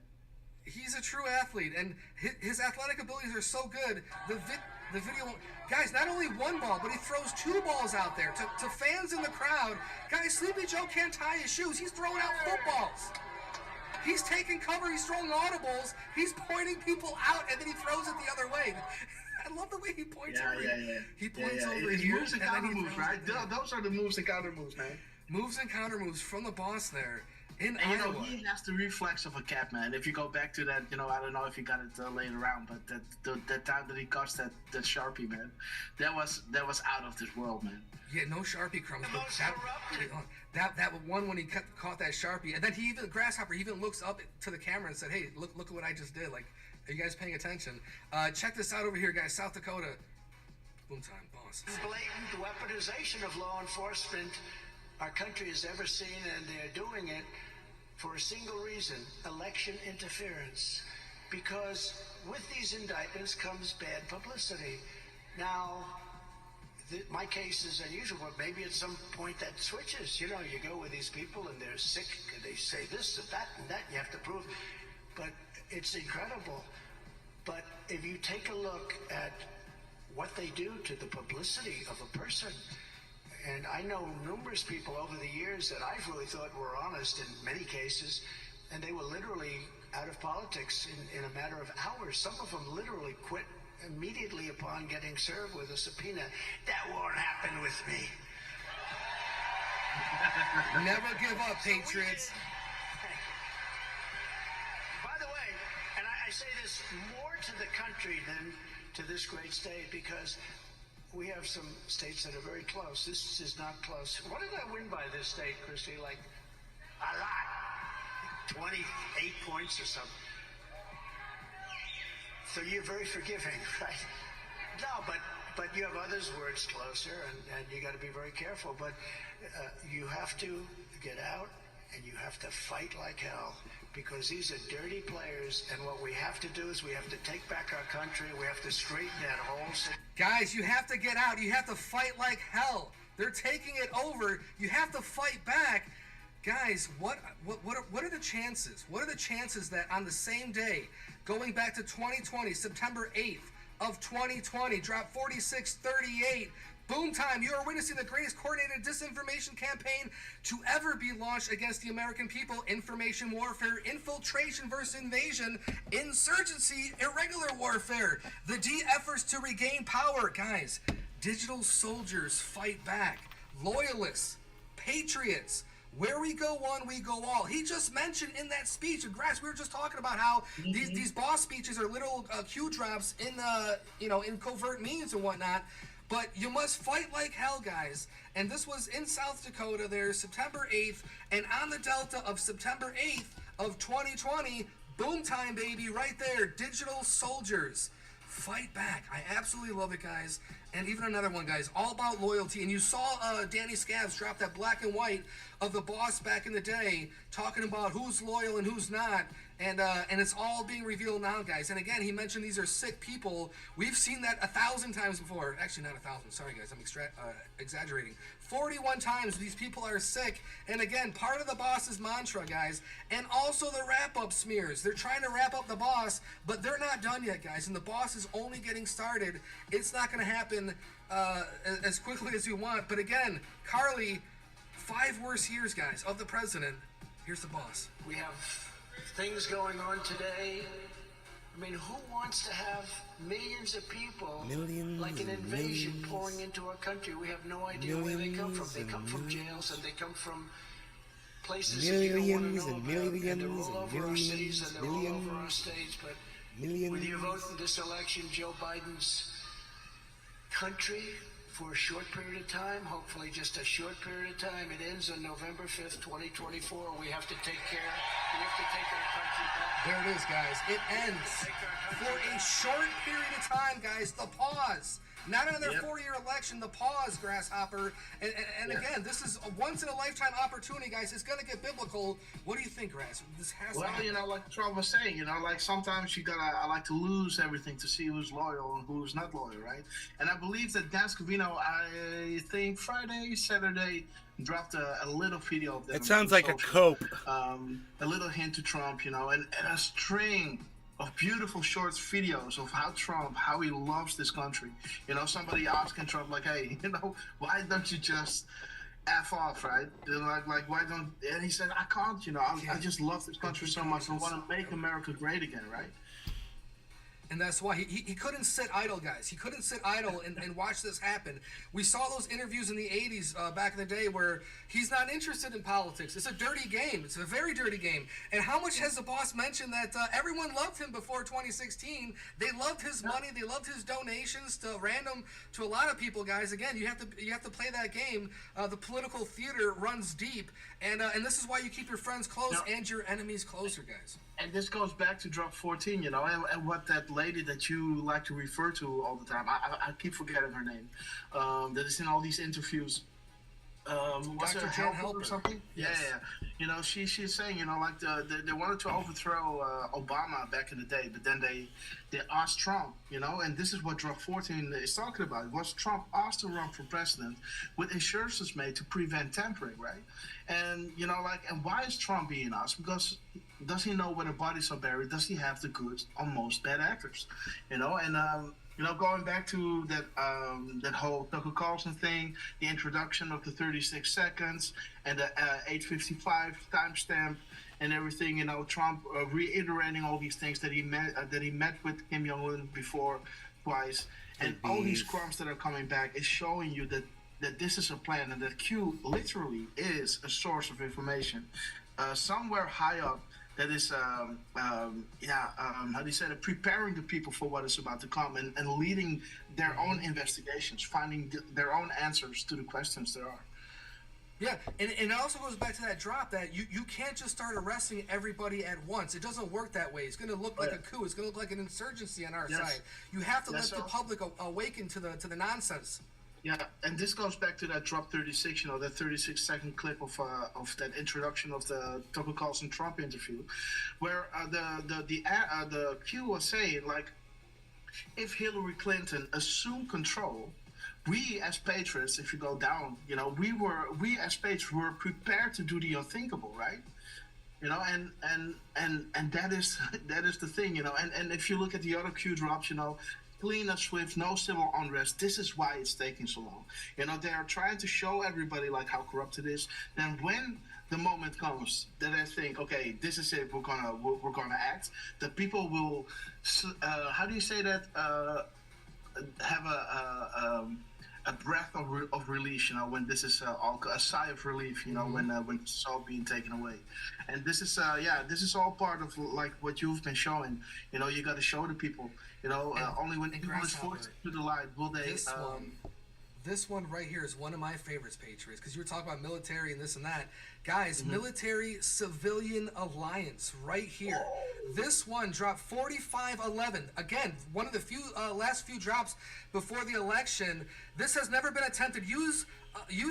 He's a true athlete, and his athletic abilities are so good. The video, guys, not only one ball, but he throws two balls out there to fans in the crowd. Guys, Sleepy Joe can't tie his shoes. He's throwing out footballs. He's taking cover. He's throwing audibles. He's pointing people out, and then he throws it the other way. I love the way he points over. Yeah. He points over It's here. moves and then counter he moves, throws right? it down. Those are the moves and counter moves, man. Moves and counter moves from the boss there in And, you Iowa. know, he has the reflex of a cat, man. If you go back to that, you know, I don't know if you got it later on, but that time that he cuts that Sharpie, man, that was out of this world, man. Yeah, no Sharpie crumbs. But that one when he caught that Sharpie, and then Grasshopper even looks up to the camera and said, "Hey, look at what I just did. Like, are you guys paying attention? Check this out over here, guys. South Dakota. Boom time, boss. Blatant weaponization of law enforcement our country has ever seen, and they're doing it for a single reason: election interference. Because with these indictments comes bad publicity. Now, my case is unusual, but maybe at some point that switches. You know, you go with these people and they're sick, and they say this and that and that, you have to prove. But it's incredible. But if you take a look at what they do to the publicity of a person, and I know numerous people over the years that I've really thought were honest in many cases, and they were literally out of politics in a matter of hours. Some of them literally quit immediately upon getting served with a subpoena. That won't happen with me. Never give up, Patriots. By the way, and I say this more to the country than to this great state, because we have some states that are very close. This is not close. What did I win by this state, Christy? Like a lot. 28 points or something. So you're very forgiving, right? No, but you have others where it's closer, and you got to be very careful. But you have to get out, and you have to fight like hell, because these are dirty players, and what we have to do is we have to take back our country. We have to straighten that whole situation. Guys, you have to get out. You have to fight like hell. They're taking it over. You have to fight back. Guys, what are the chances? What are the chances that on the same day, going back to 2020, September 8th of 2020, drop 46-38, boom time, you are witnessing the greatest coordinated disinformation campaign to ever be launched against the American people. Information warfare, infiltration versus invasion, insurgency, irregular warfare, the D efforts to regain power. Guys, digital soldiers fight back, loyalists, patriots. Where we go one, we go all. He just mentioned in that speech, and Grass, we were just talking about how these boss speeches are little cue drops in in covert means and whatnot. But you must fight like hell, guys. And this was in South Dakota there, September 8th, and on the Delta of September 8th of 2020, boom time, baby, right there. Digital soldiers fight back. I absolutely love it, guys. And even another one, guys, all about loyalty. And you saw Danny Scavs drop that black and white of the boss back in the day, talking about who's loyal and who's not. And it's all being revealed now, guys. And again, he mentioned these are sick people. We've seen that 1,000 times before. Actually, not 1,000. Sorry, guys. I'm exaggerating. 41 times these people are sick. And again, part of the boss's mantra, guys. And also the wrap-up smears. They're trying to wrap up the boss, but they're not done yet, guys. And the boss is only getting started. It's not going to happen as quickly as we want. But again, Carly, 5 worse years, guys, of the president. Here's the boss. We have things going on today. I mean, who wants to have millions of people, like an invasion pouring into our country? We have no idea where they come from. They come from jails, and they come from places that you don't want to know about. And they're all over our cities, and they're all over our states. But with your vote in this election, Joe Biden's country, for a short period of time, hopefully just a short period of time. It ends on November 5th, 2024. We have to take care. We have to take our country back. There it is, guys. It ends for a short period of time, guys. The pause. Not another 4-year election, the pause, Grasshopper. And again, this is a once-in-a-lifetime opportunity, guys. It's going to get biblical. What do you think, Grass? This has to happen. Like Trump was saying, like sometimes I like to lose everything to see who's loyal and who's not loyal, right? And I believe that Dan Scavino, I think Friday, Saturday, dropped a little video of them. It sounds like a cope. A little hint to Trump, and a string of beautiful short videos of how he loves this country. Somebody asking Trump, like, hey, why don't you just F off, right? Like why don't, and he said, I can't, I just love this country so much. I want to make America great again, right? And that's why he couldn't sit idle, guys. He couldn't sit idle and watch this happen. We saw those interviews in the 80s back in the day where he's not interested in politics. It's a dirty game. It's a very dirty game. And how much has the boss mentioned that everyone loved him before 2016? They loved his money. They loved his donations to a lot of people, guys. Again, you have to play that game. The political theater runs deep, and this is why you keep your friends close and your enemies closer, guys. And this goes back to drop 14, and what that lady that you like to refer to all the time, I keep forgetting her name, that is in all these interviews. Was Dr. it Jan Helper or something? Yes. Yeah. She's saying, like they wanted to overthrow Obama back in the day, but then they asked Trump, and this is what drop 14 is talking about. Was Trump asked to run for president with assurances made to prevent tampering, right? And and why is Trump being asked? Because does he know where the bodies are buried? Does he have the goods on most bad actors? And going back to that whole Tucker Carlson thing, the introduction of the 36 seconds and the 8:55 timestamp and everything. Trump reiterating all these things that he met with Kim Jong-un before twice, and all these crumbs that are coming back is showing you that this is a plan and that Q literally is a source of information somewhere high up. That is, how do you say that? Preparing the people for what is about to come and leading their own investigations, finding their own answers to the questions there are. Yeah, and it also goes back to that drop that you can't just start arresting everybody at once. It doesn't work that way. It's going to look like a coup. It's going to look like an insurgency on our side. You have to let the public awaken to the nonsense. Yeah, and this goes back to that drop 36, that 36-second clip of that introduction of the Tucker Carlson Trump interview, where the Q was saying, like, if Hillary Clinton assumed control, we as patriots, if you go down, we as patriots were prepared to do the unthinkable, right? And that is the thing, and if you look at the other Q drops, clean and swift, no civil unrest. This is why it's taking so long. They are trying to show everybody like how corrupt it is. Then when the moment comes that I think, okay, this is it, we're gonna act, the people will, how do you say that? Have a breath of release, when this is a sigh of relief, when it's all being taken away. And this is this is all part of like what you've been showing. You got to show the people. Only when people is forced to the light will they. This one right here is one of my favorites, Patriots, because you were talking about military and this and that. Guys, military-civilian alliance right here. This one dropped 45-11. Again, one of the last few drops before the election. This has never been attempted. Use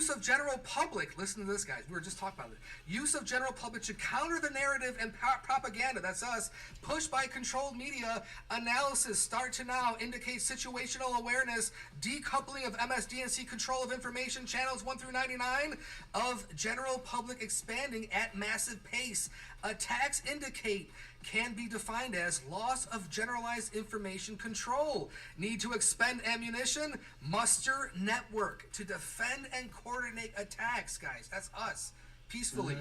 of general public. Listen to this, guys. We were just talking about it. Use of general public to counter the narrative and propaganda. That's us. Pushed by controlled media. Analysis start to now indicate situational awareness. Decoupling of MSDNC control of information channels 1 through 99 of general public expanding at massive pace. Attacks indicate can be defined as loss of generalized information control. Need to expend ammunition, muster network to defend and coordinate attacks, guys. That's us, peacefully.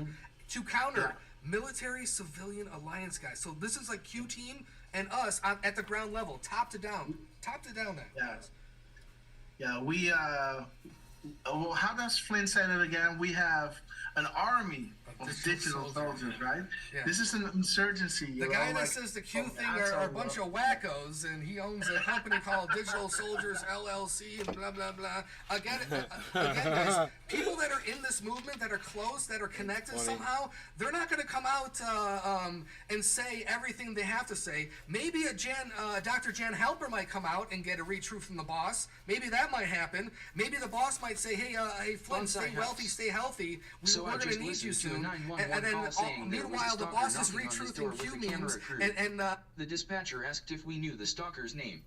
To counter military-civilian alliance, guys. So this is like Q team and us at the ground level, top to down. Top to down now. Yeah, we, well, how does Flynn say that again? We have an army of digital soldiers, right? Yeah. This is an insurgency. The guy that says the Q thing are a bunch of wackos, and he owns a company called Digital Soldiers LLC and blah, blah, blah. Again, guys, people that are in this movement, that are close, that are connected somehow, they're not going to come out and say everything they have to say. Maybe Dr. Jan Halper might come out and get a retruth from the boss. Maybe that might happen. Maybe the boss might say, hey, Flynn, stay wealthy, stay healthy. We're going to need you soon. And then, meanwhile, the boss is retruthing Q memes. And the dispatcher asked if we knew the stalker's name.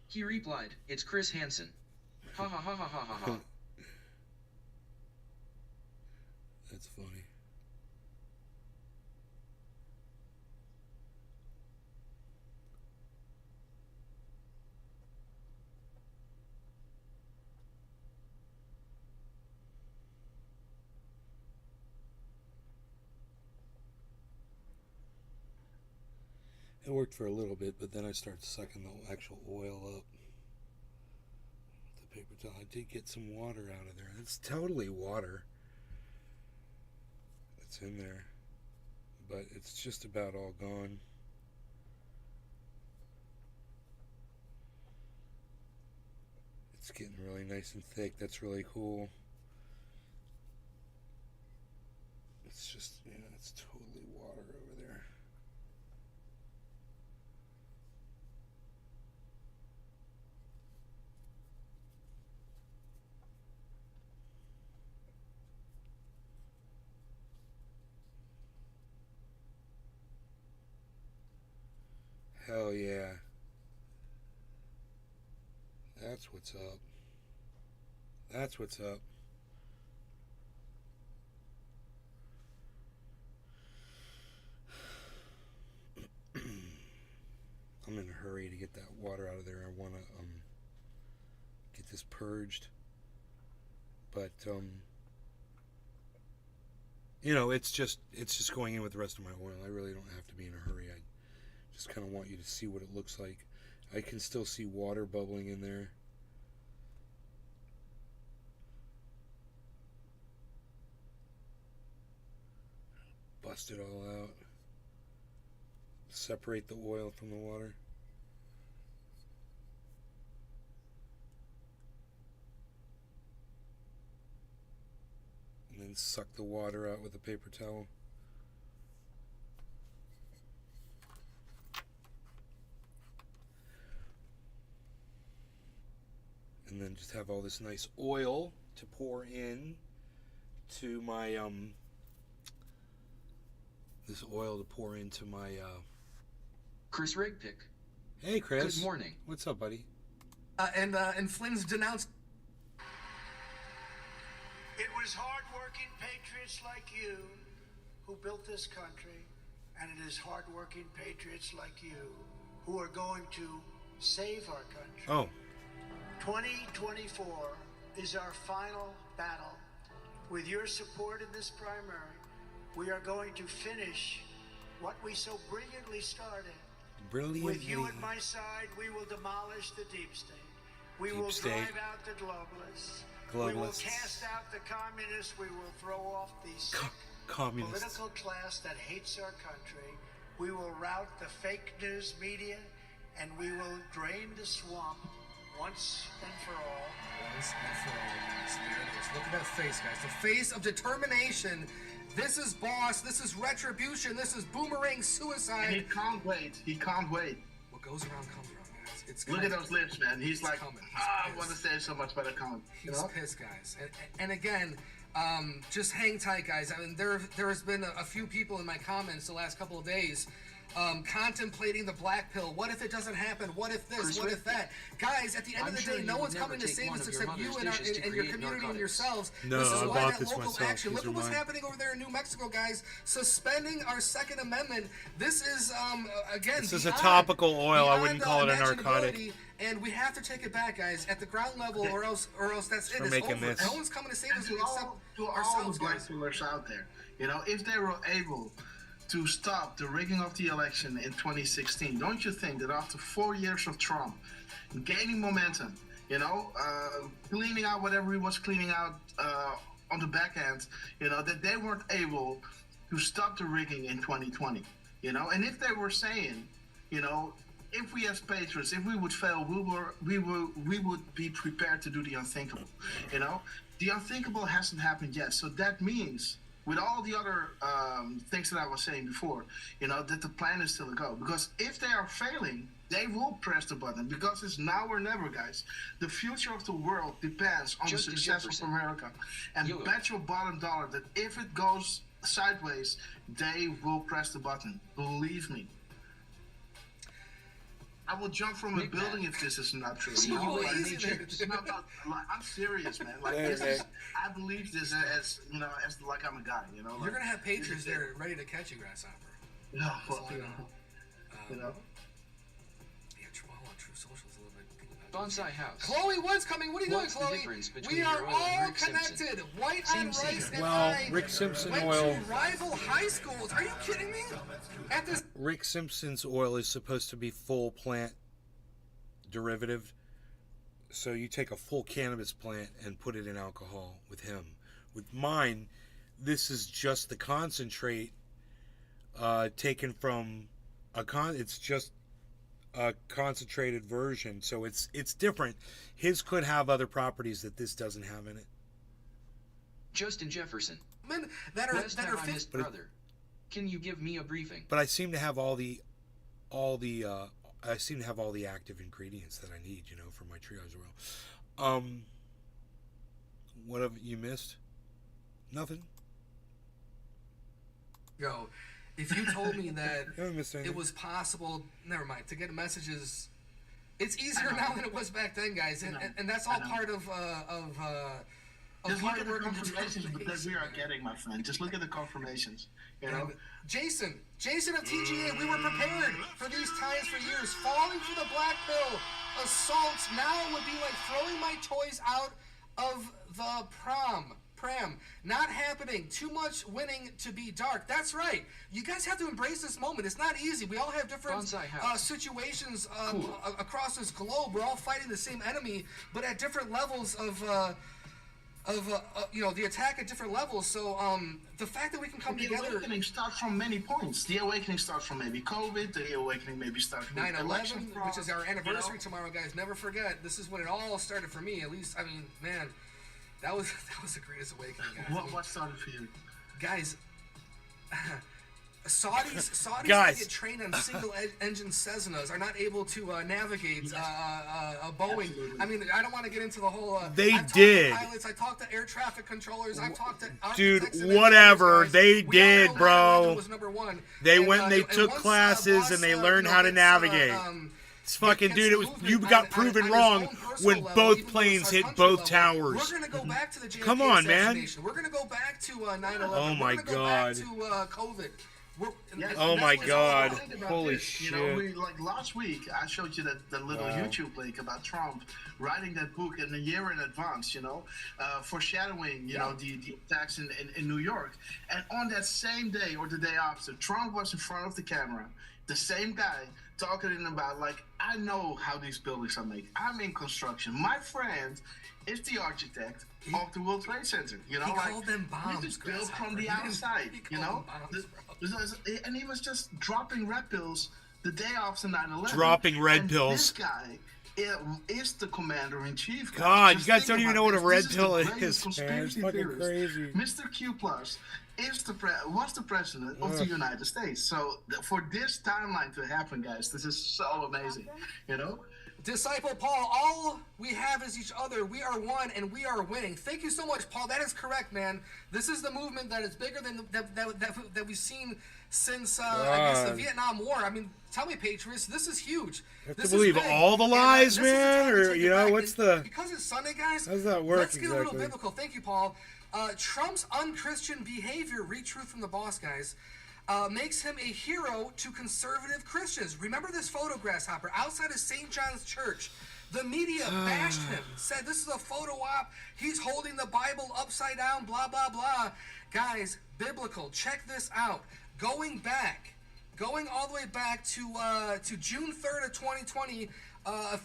He replied, "It's Chris Hansen." Ha ha ha ha ha ha ha. That's funny. That worked for a little bit, but then I started sucking the actual oil up. The paper towel. I did get some water out of there. It's totally water. It's in there. But it's just about all gone. It's getting really nice and thick. That's really cool. It's just, you know, it's totally water over there. Hell yeah. That's what's up. That's what's up. I'm in a hurry to get that water out of there. I want to get this purged. But you know, it's just going in with the rest of my oil. I really don't have to be in a hurry. I just kind of want you to see what it looks like. I can still see water bubbling in there. Bust it all out. Separate the oil from the water. And then suck the water out with a paper towel. And then just have all this nice oil to pour in to my Chris Rigpick. Hey Chris. Good morning. What's up, buddy? And Flynn's denounced. It was hard-working patriots like you who built this country, and it is hard-working patriots like you who are going to save our country. Oh. 2024 is our final battle. With your support in this primary, we are going to finish what we so brilliantly started. Brilliantly. With you at my side, we will demolish the deep state. We will drive out the globalists. We will cast out the communists. We will throw off the sick political class that hates our country. We will rout the fake news media, and we will drain the swamp once and for all. Once and for all, guys. There it is. Look at that face, guys. The face of determination. This is boss. This is retribution. This is boomerang suicide. And he can't wait. He can't wait. What goes around comes around, guys. It's Look at those lips, man. He's like, I pissed. want to say so much, but I can't. He's pissed, guys. And again, just hang tight, guys. I mean, there has been a few people in my comments the last couple of days contemplating the black pill. What if it doesn't happen? What if this? What if that? Guys, at the end of the day, no one's coming to save us except you and your community and yourselves. No, this is I why bought that this local myself. action. Look at what's happening over there in New Mexico, guys. Suspending our Second Amendment. This is, again, this is a topical oil. I wouldn't call it a narcotic. And we have to take it back, guys, at the ground level, or else that's it. For It's making over. this. No one's coming to save us to except all the ourselves, black guys. pillars out there, you know, if they were able to stop the rigging of the election in 2016, don't you think that after 4 years of Trump gaining momentum, you know, cleaning out whatever he was cleaning out on the back end, you know, that they weren't able to stop the rigging in 2020, you know? And if they were saying, you know, if we as patriots, if we would fail, we would be prepared to do the unthinkable, you know? The unthinkable hasn't happened yet, so that means, with all the other things that I was saying before, you know, that the plan is still a go. Because if they are failing, they will press the button. Because it's now or never, guys. The future of the world depends on the success of America. And bet your bottom dollar that if it goes sideways, they will press the button. Believe me. I will jump from a building if this is not true. I'm serious, man. Like this is, I believe this as, you know, as like I'm a guy, you know. Like, you're gonna have patrons there ready to catch you, grasshopper. No, well, you know. Yeah, True Social is a little bit Bonsai House. Chloe Wood's coming. What are you What's doing, the Chloe? difference between We are your oil and all Rick Simpson? connected. White Same on Rice and Well, I Rick Simpson went oil. to rival high schools. Are you kidding me? At this Rick Simpson's oil is supposed to be full plant derivative. So you take a full cannabis plant and put it in alcohol with him. With mine, this is just the concentrate taken from it's just a concentrated version, so it's different. His could have other properties that this doesn't have in it. Justin Jefferson. that are his brother. Can you give me a briefing? But I seem to have all the active ingredients that I need, for my triage oil. What have you missed? Nothing. Go. If you told me that Haven't missed anything. it was possible, never mind, to get messages, it's easier now than it was back then, guys, and that's all part of Just look at the hard work on the confirmations that database. we are getting, my friend. Just look at the confirmations. Jason of TGA, we were prepared for these times for years. Falling for the black pill, assaults. Now it would be like throwing my toys out of the pram. Not happening. Too much winning to be dark. That's right. You guys have to embrace this moment. It's not easy. We all have different situations across this globe. We're all fighting the same enemy, but at different levels of the attack at different levels. So the fact that we can come together. The awakening starts from many points. The awakening starts from maybe COVID. The awakening maybe starts from 9/11, which is our anniversary tomorrow, guys. Never forget. This is when it all started for me. At least, I mean, man, that was the greatest awakening, guys. What started for you, guys? Saudis Guys. that get trained on single-engine Cessnas are not able to navigate a Boeing. Absolutely. I mean, I don't want to get into the whole. They I've talked did. to pilots. I talked to air traffic controllers. I talked to Dude, architects and whatever. engineers, guys. They We all did, know bro. 9/11 was number one. They And, went and they and took once, classes boss, and they learned how to gets, navigate. It's fucking, gets dude, you movement got on proven his wrong own personal when level, both even though planes it's our hit country both level. towers. We're going to go back to the JFK Come on, man. assassination. We're going to go back to 9/11. Oh, my We're going to go God. back to COVID. Oh, my God. Think about Holy this. shit. Like last week, I showed you that little Wow. YouTube link about Trump writing that book in a year in advance, foreshadowing, the attacks in New York. And on that same day or the day after, Trump was in front of the camera, the same guy talking about, I know how these buildings are made. I'm in construction. My friend is the architect of the World Trade Center. He called them bombs. This is built from the outside, And he was just dropping red pills the day after 9/11. Dropping red and pills. This guy is the commander-in-chief. God, Just you guys think don't even about know what a this. red This pill the is, greatest man. It's conspiracy fucking theorist. crazy. Mr. Q Plus was the president of the United States. So for this timeline to happen, guys, this is so amazing. Disciple Paul, all we have is each other. We are one and we are winning. Thank you so much, Paul. That is correct, man. This is the movement that is bigger than that we've seen since I guess the Vietnam War. I mean, tell me, Patriots, this is huge. You have This to is believe big. all the And, lies, this is the man? time to Or, take it back. what's And the... because it's Sunday, guys, How does that work let's get a little exactly? biblical. Thank you, Paul. Trump's unchristian behavior, read truth from the boss, guys, makes him a hero to conservative Christians. Remember this photo, Grasshopper, outside of St. John's Church. The media bashed him, said this is a photo op, he's holding the Bible upside down, blah, blah, blah. Guys, biblical, check this out. Going all the way back to June 3rd of 2020, a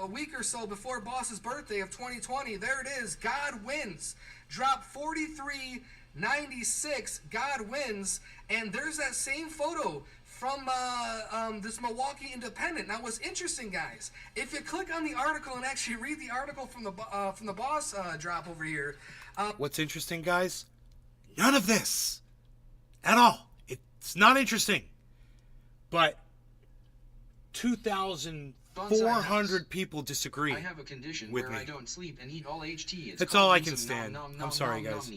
week or so before Boss's birthday of 2020, there it is, God wins. Drop 43.96, God wins, and there's that same photo from this Milwaukee Independent. Now, what's interesting, guys, if you click on the article and actually read the article from the boss drop over here. What's interesting, guys? None of this. At all. It's not interesting. But 2,400 people disagree. I have a condition with where me. I don't sleep and eat all HT. That's all I can stand. I'm sorry, guys.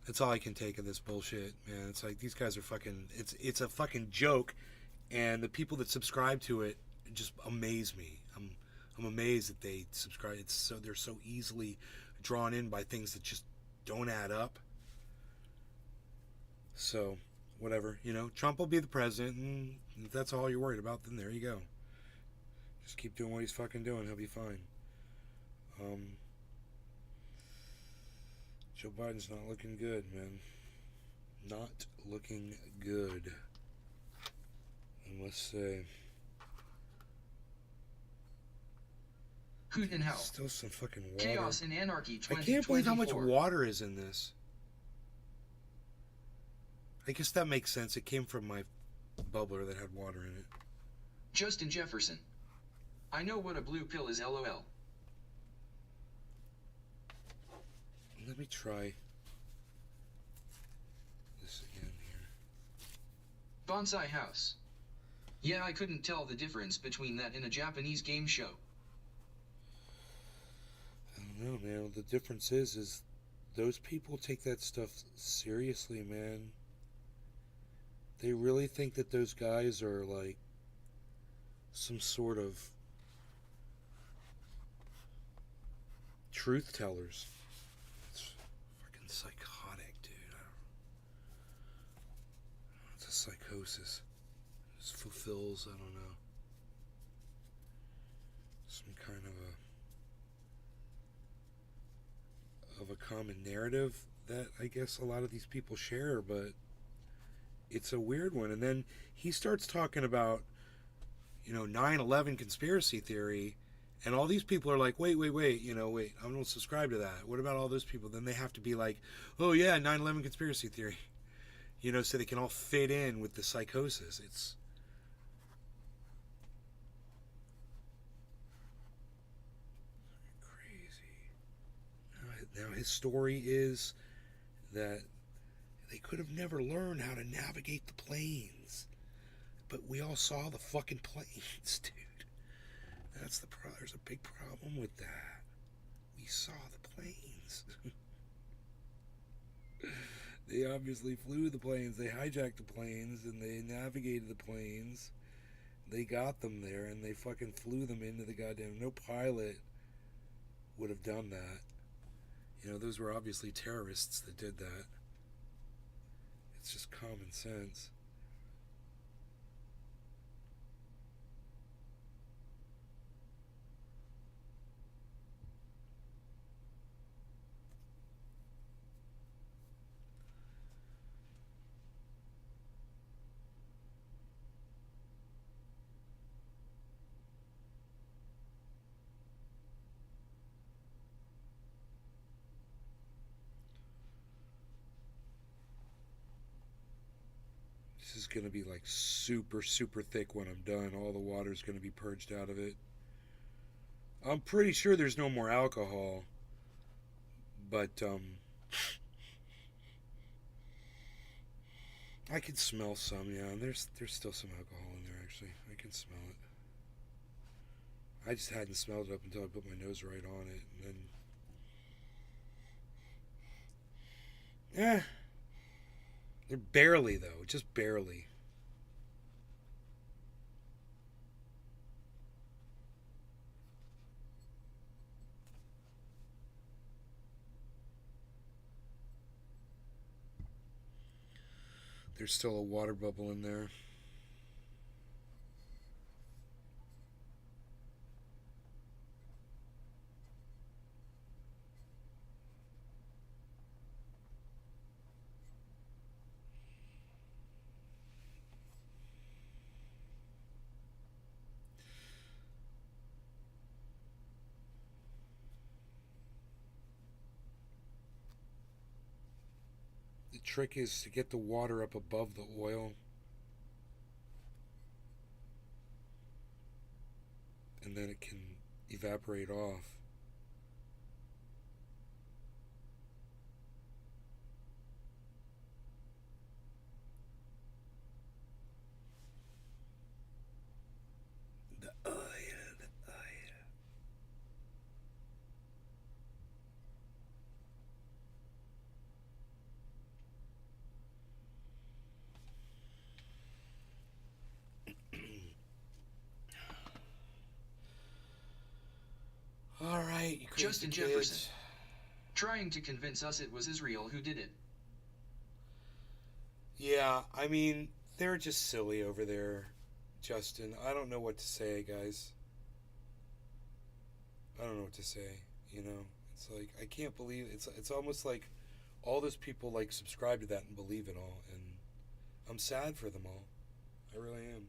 That's all I can take of this bullshit, man. It's like these guys are fucking. It's a fucking joke, and the people that subscribe to it just amaze me. I'm amazed that they subscribe. They're so easily drawn in by things that just don't add up. So, whatever, Trump will be the president, and if that's all you're worried about, then there you go. Just keep doing what he's fucking doing. He'll be fine. Joe Biden's not looking good, man. Not looking good. I must say. Hoot in hell. Still some fucking water. Chaos and Anarchy 2024. I can't believe how much water is in this. I guess that makes sense. It came from my bubbler that had water in it. Justin Jefferson. I know what a blue pill is, LOL. Let me try this again here. Bonsai House. Yeah, I couldn't tell the difference between that and a Japanese game show. I don't know, man. The difference is those people take that stuff seriously, man. They really think that those guys are like some sort of truth tellers. It's fucking psychotic, dude. It's a psychosis. It just fulfills, I don't know, some kind of a common narrative that I guess a lot of these people share, but it's a weird one. And then he starts talking about, 9/11 conspiracy theory, and all these people are like, wait, wait, I don't subscribe to that. What about all those people? Then they have to be like, oh yeah, 9/11 conspiracy theory, so they can all fit in with the psychosis. It's crazy. Now his story is that they could have never learned how to navigate the planes, but we all saw the fucking planes, dude. That's there's a big problem with that. We saw the planes. They obviously flew the planes. They hijacked the planes and they navigated the planes. They got them there and they fucking flew them into the goddamn... No pilot would have done that. Those were obviously terrorists that did that. It's just common sense. This is going to be like super, super thick when I'm done. All the water's going to be purged out of it. I'm pretty sure there's no more alcohol. But, I can smell some, yeah. And there's still some alcohol in there, actually. I can smell it. I just hadn't smelled it up until I put my nose right on it. And then... They're barely, though. Just barely. There's still a water bubble in there. The trick is to get the water up above the oil. And then it can evaporate off. The oil. All right, you crazy Justin kids. Jefferson. Trying to convince us it was Israel who did it. Yeah, I mean, they're just silly over there, Justin. I don't know what to say, guys. I don't know what to say. You know, it's like I can't believe it's almost like all those people like subscribe to that and believe it all, and I'm sad for them all. I really am.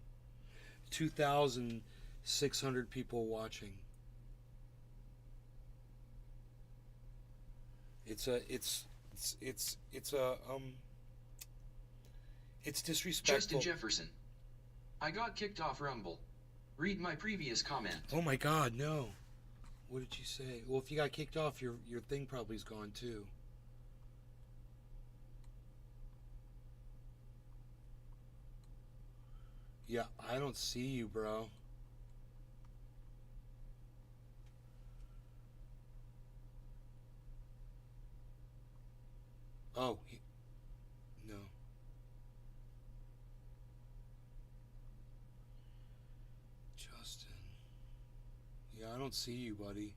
2,600 people watching. It's disrespectful. Justin Jefferson. I got kicked off Rumble. Read my previous comment. Oh my God, no. What did you say? Well, if you got kicked off, your thing probably's gone too. Yeah, I don't see you, bro. Oh, no. Justin. Yeah, I don't see you, buddy.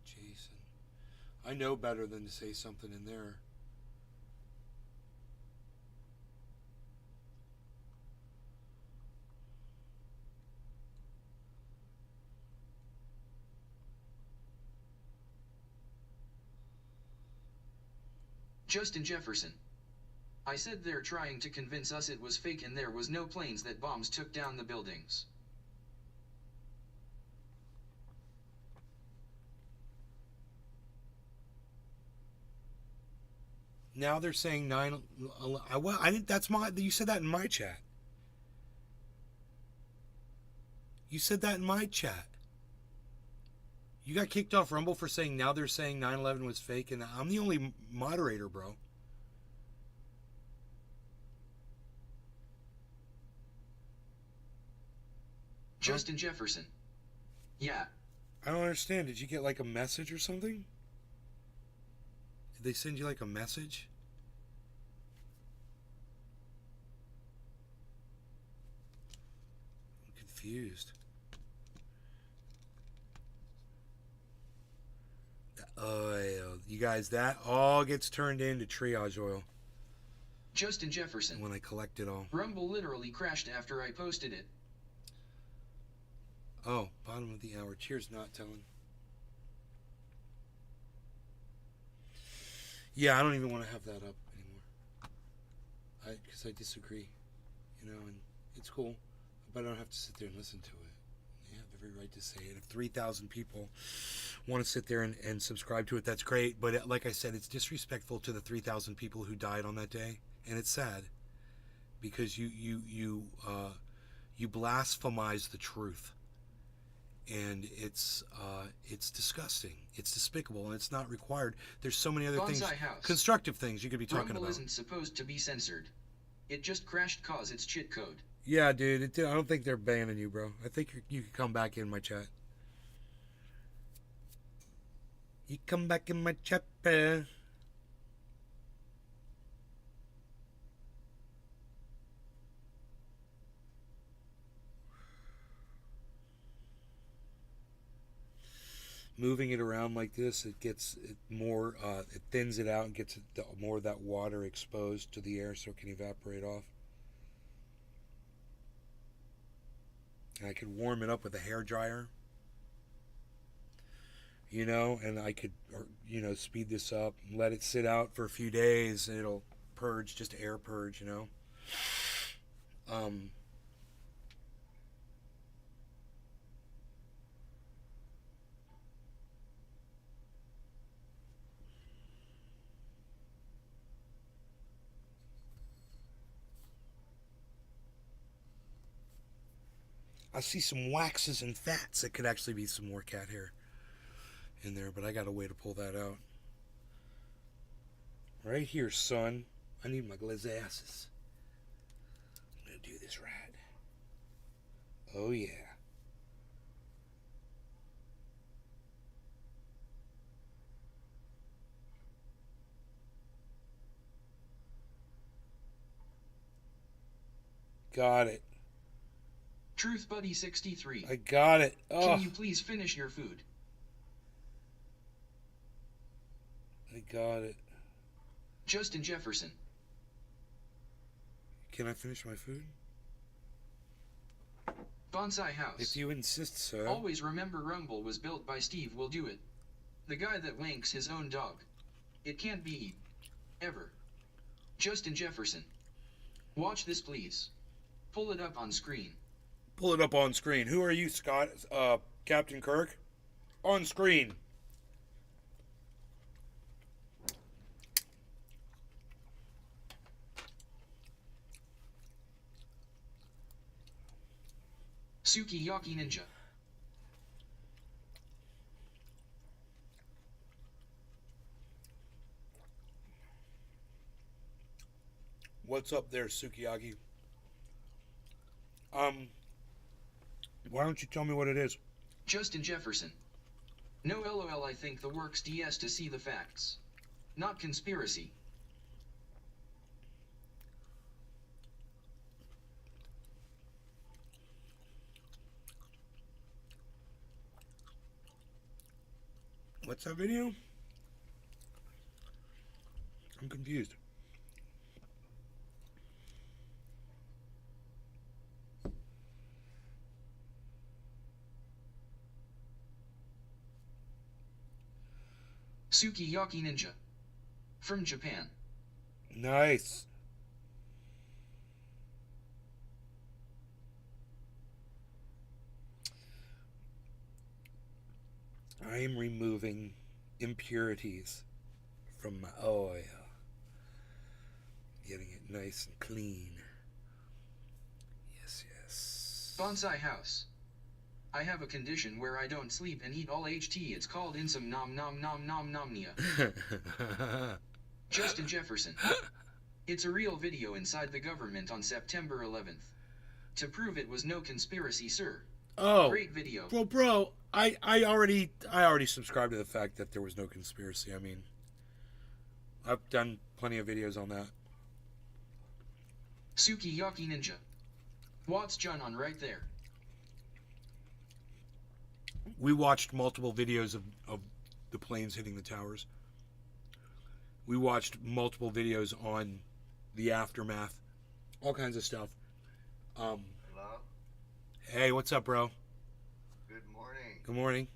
Jason. I know better than to say something in there. Justin Jefferson. I said they're trying to convince us it was fake and there was no planes that bombs took down the buildings. Now they're saying 9. Well, I didn't. That's my. You said that in my chat. You said that in my chat. You got kicked off Rumble for saying now they're saying 9/11 was fake, and I'm the only moderator, bro. Justin Jefferson. Yeah. I don't understand. Did you get like a message or something? Did they send you like a message? I'm confused. You guys, that all gets turned into triage oil. Justin Jefferson. When I collect it all. Rumble literally crashed after I posted it. Oh, bottom of the hour. Cheers, not telling. Yeah, I don't even want to have that up anymore. Because I disagree. You know, and it's cool. But I don't have to sit there and listen to it. They have every right to say it. If 3,000 people want to sit there and subscribe to it, that's great. But like I said, it's disrespectful to the 3,000 people who died on that day. And it's sad. Because you blasphemize the truth. And it's disgusting. It's despicable, and it's not required. There's so many other things, constructive things you could be talking Rumble about. Isn't supposed to be censored. It just crashed cause it's cheat code. Yeah, dude. I don't think they're banning you, bro. I think you can come back in my chat. You come back in my chat, bro. Moving it around like this, it thins it out and gets more of that water exposed to the air so it can evaporate off. And I could warm it up with a hair dryer, you know, and I could, speed this up and let it sit out for a few days, and it'll purge, just air purge, you know. I see some waxes and fats that could actually be some more cat hair in there, but I got a way to pull that out. Right here, son. I need my glasses. I'm going to do this right. Oh, yeah. Got it. Truth Buddy 63. I got it. Oh, Can you please finish your food? I got it. Justin Jefferson. Can I finish my food? Bonsai House. If you insist, sir. Always remember Rumble was built by Steve Will Do It. The guy that wanks his own dog. It can't be eaten. Ever. Justin Jefferson. Watch this, please. Pull it up on screen. Pull it up on screen. Who are you, Scott? Captain Kirk? On screen. Sukiyaki Ninja. What's up there, Sukiyaki? Why don't you tell me what it is? Justin Jefferson. No LOL, I think the works DS to see the facts. Not conspiracy. What's that video? I'm confused. Sukiyaki Ninja. From Japan. Nice. I am removing impurities from my oil. Getting it nice and clean. Yes, yes. Bonsai House. I have a condition where I don't sleep and eat all HT. It's called insomnia. Justin Jefferson. It's a real video inside the government on September 11th. To prove it was no conspiracy, sir. Oh, great video. Well, bro, I already subscribed to the fact that there was no conspiracy. I mean, I've done plenty of videos on that. Sukiyaki Ninja. What's John on right there? We watched multiple videos of the planes hitting the towers. We watched multiple videos on the aftermath. All kinds of stuff. Hello? Hey, what's up, bro? Good morning. Good morning.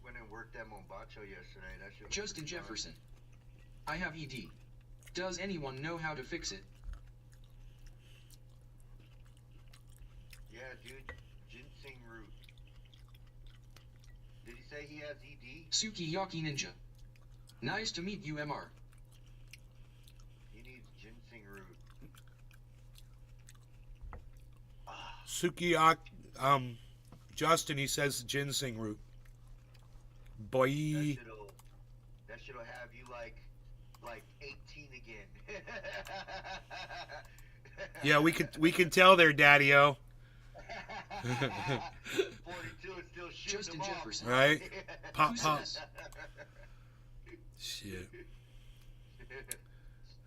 Went and worked at Mombacho yesterday. That shit was Justin pretty fun. Jefferson. I have ED. Does anyone know how to fix it? Yeah, dude. Ginseng root. Did he say he has ED? Sukiyaki Ninja. Nice to meet you, MR. He needs ginseng root. Sukiyaki, Justin, he says ginseng root. Boy. That shit'll have you like 18 again. Yeah, we can tell there, Daddy-O. 42 is still shooting Justin Jefferson. Right? Pop. Shit.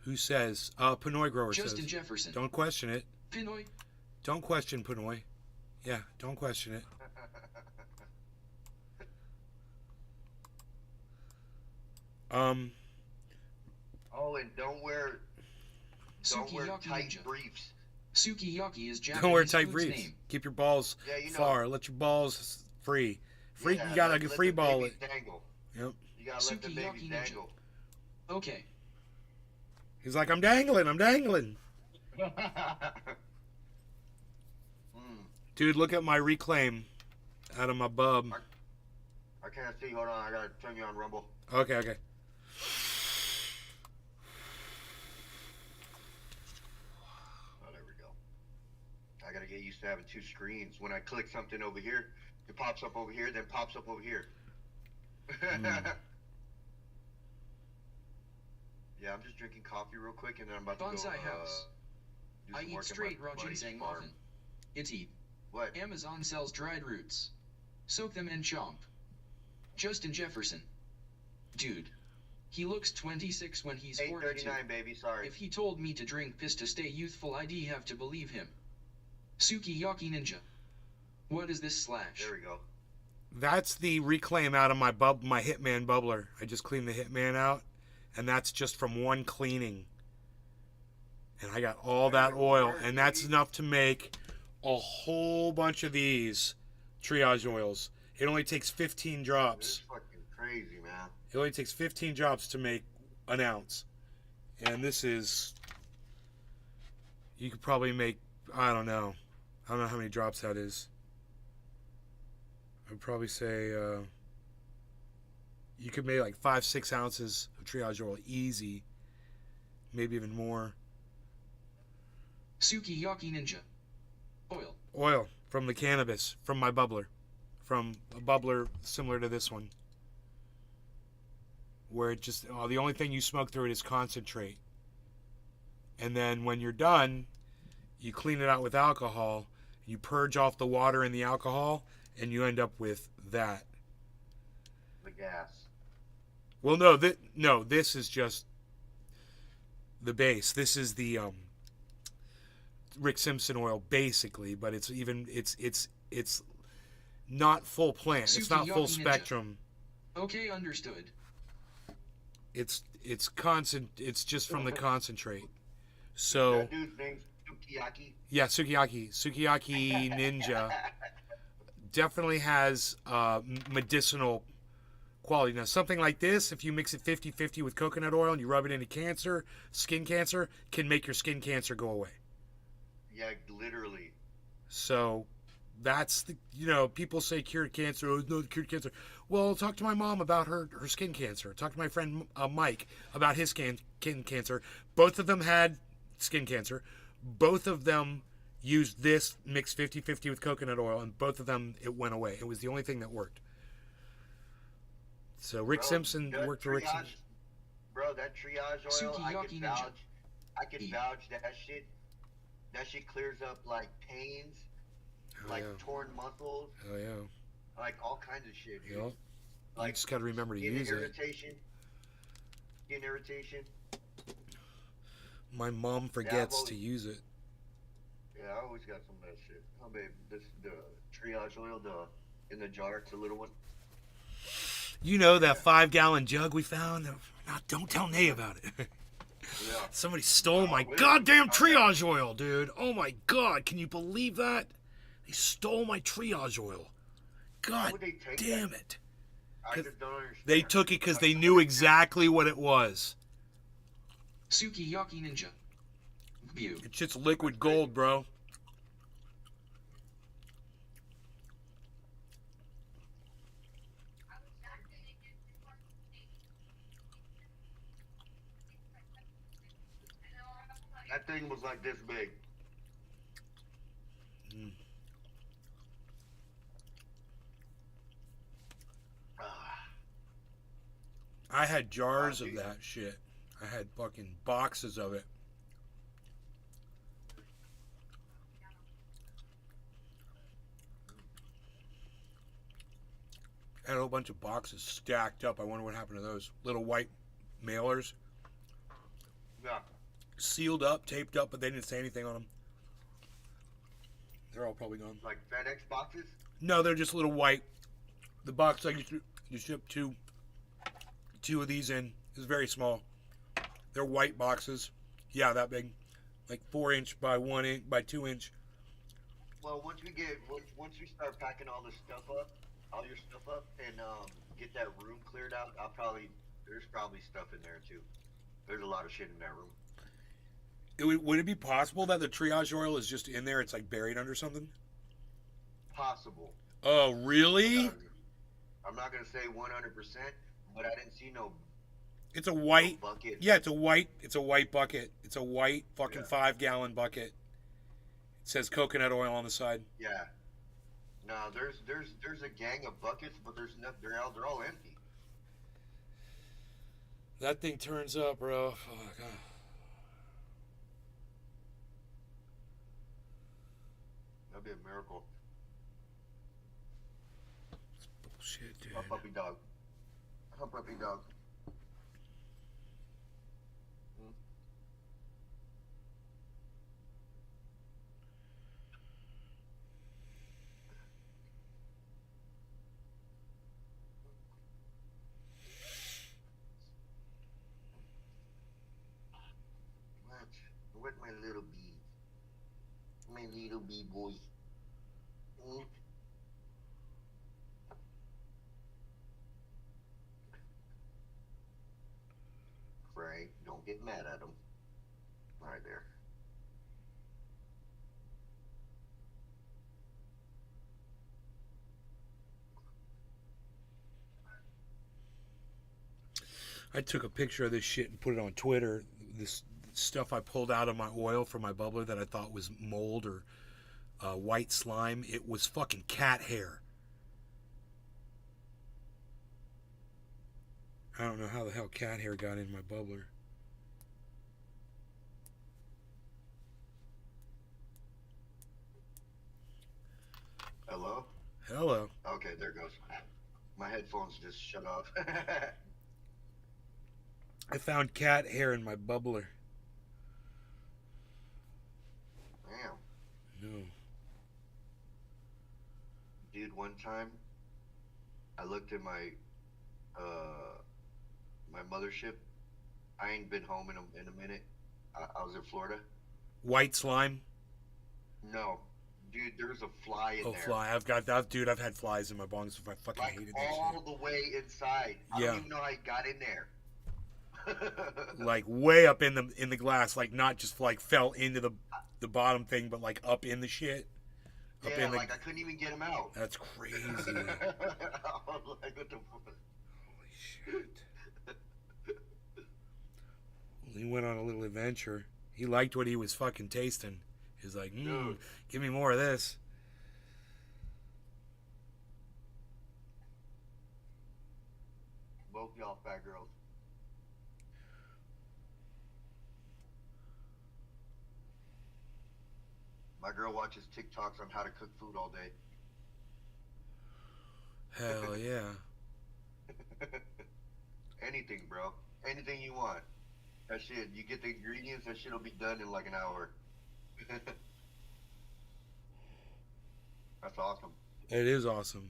Who says? Pinoy Grower Justin says. Jefferson. Don't question it. Pinoy. Don't question Pinoy. Yeah, don't question it. Oh, and don't wear Sukiyaki tight Ninja. briefs. Sukiyaki is Japanese Don't wear tight food's briefs. name. Keep your balls Yeah, you know. far. Let your balls free. Free. Yeah, You gotta let free the ball babies it. dangle. Yep. You gotta let the Sukiyaki babies Ninja. dangle. Okay. He's like, I'm dangling. Dude, look at my reclaim out of my bub. I can't see. Hold on. I gotta turn you on Rumble. Okay. Oh, there we go. I gotta get used to having two screens. When I click something over here, it pops up over here, then pops up over here. Yeah, I'm just drinking coffee real quick, and then I'm about to Bonsai go. House. Do I some eat work at straight my raw buddy's ginseng farm. often. It's eat. What? Amazon sells dried roots. Soak them and chomp. Justin Jefferson. Dude. He looks 26 when he's 42. 8:39, baby. Sorry. If he told me to drink piss to stay youthful, I'd have to believe him. Sukiyaki Ninja. What is this slash? There we go. That's the reclaim out of my Hitman bubbler. I just cleaned the Hitman out, and that's just from one cleaning. And I got all that oil, and that's enough to make a whole bunch of these triage oils. It only takes 15 drops. It's fucking crazy, man. It only takes 15 drops to make an ounce. And this is, you could probably make, I don't know how many drops that is. I'd probably say you could make like 5-6 ounces of triage oil easy, maybe even more. Sukiyaki Ninja. Oil from the cannabis, from my bubbler, from a bubbler similar to this one, where it just the only thing you smoke through it is concentrate, and then when you're done, you clean it out with alcohol, you purge off the water and the alcohol, and you end up with that. The gas. Well, no, this is just the base. This is the Rick Simpson oil, basically, but it's not full plant. It's not full spectrum. Okay, understood. It's just from the concentrate. So That dude's name's Sukiyaki. yeah, Sukiyaki Ninja definitely has medicinal quality. Now, something like this, if you mix it 50-50 with coconut oil and you rub it into cancer, skin cancer, can make your skin cancer go away. Yeah, literally. So that's the, people say cured cancer. Oh, no, cured cancer. Well, talk to my mom about her skin cancer. Talk to my friend Mike about his skin cancer. Both of them had skin cancer. Both of them used this mixed 50-50 with coconut oil, and both of them, it went away. It was the only thing that worked. So Rick Simpson worked for Rick Simpson. Bro, that triage oil, I can vouch that shit. That shit clears up like pains, torn muscles. Oh yeah. Like all kinds of shit, dude. Yep. Like you just got to remember to use it. Skin irritation. My mom forgets to use it. Yeah, I always got some of that shit. Oh, babe, the triage oil, in the jar, it's a little one. You know that 5-gallon jug we found? Don't tell Nay about it. Yeah. Somebody stole my goddamn triage oil, dude. Oh my god, can you believe that? They stole my triage oil. God damn it. I just don't understand. They took it because they knew exactly what it was. Sukiyaki Ninja. View. It's just liquid gold, bro. That thing was like this big. I had jars of that shit. I had fucking boxes of it. I had a whole bunch of boxes stacked up. I wonder what happened to those little white mailers. Yeah. Sealed up, taped up, but they didn't say anything on them. They're all probably gone. Like FedEx boxes? No, they're just little white. The box I you ship two of these in is very small. They're white boxes. Yeah, that big, like 4-inch by 1-inch by 2-inch. Well, once we start packing all your stuff up, and get that room cleared out, there's probably stuff in there too. There's a lot of shit in that room. Would it be possible that the triage oil is just in there? It's like buried under something? Possible. Oh, really? I'm not gonna say 100%, but I didn't see no. It's a white bucket. Yeah, it's a white bucket. It's a white fucking 5-gallon bucket. It says coconut oil on the side. Yeah. No, there's a gang of buckets, but they're all empty. That thing turns up, bro. Fuck. That'd be a miracle. It's bullshit, dude. A puppy dog. A puppy dog. little bee boy. Mm. Frank, don't get mad at him. Right there. I took a picture of this shit and put it on Twitter. This stuff I pulled out of my oil for my bubbler that I thought was mold or white slime. It was fucking cat hair. I don't know how the hell cat hair got in my bubbler. Hello? Hello. Okay, there goes. My headphones just shut off. I found cat hair in my bubbler. Damn. No. Dude, one time I looked at my my mothership. I ain't been home in a minute. I was in Florida. White slime? No. Dude, there's a fly in there. Oh, fly. I've got that. Dude, I've had flies in my bongs. I fucking hated that shit. All the way inside. I don't even know how he got in there. Like way up in the glass, like not just like fell into the bottom thing, but like up in the shit. Up in the, like I couldn't even get him out. That's crazy. I was like, what the fuck? Holy shit. He went on a little adventure. He liked what he was fucking tasting. He's like, give me more of this. Both y'all fat girls. My girl watches TikToks on how to cook food all day. Hell yeah. Anything, bro. Anything you want. That shit, you get the ingredients, that shit'll be done in like an hour. That's awesome. It is awesome.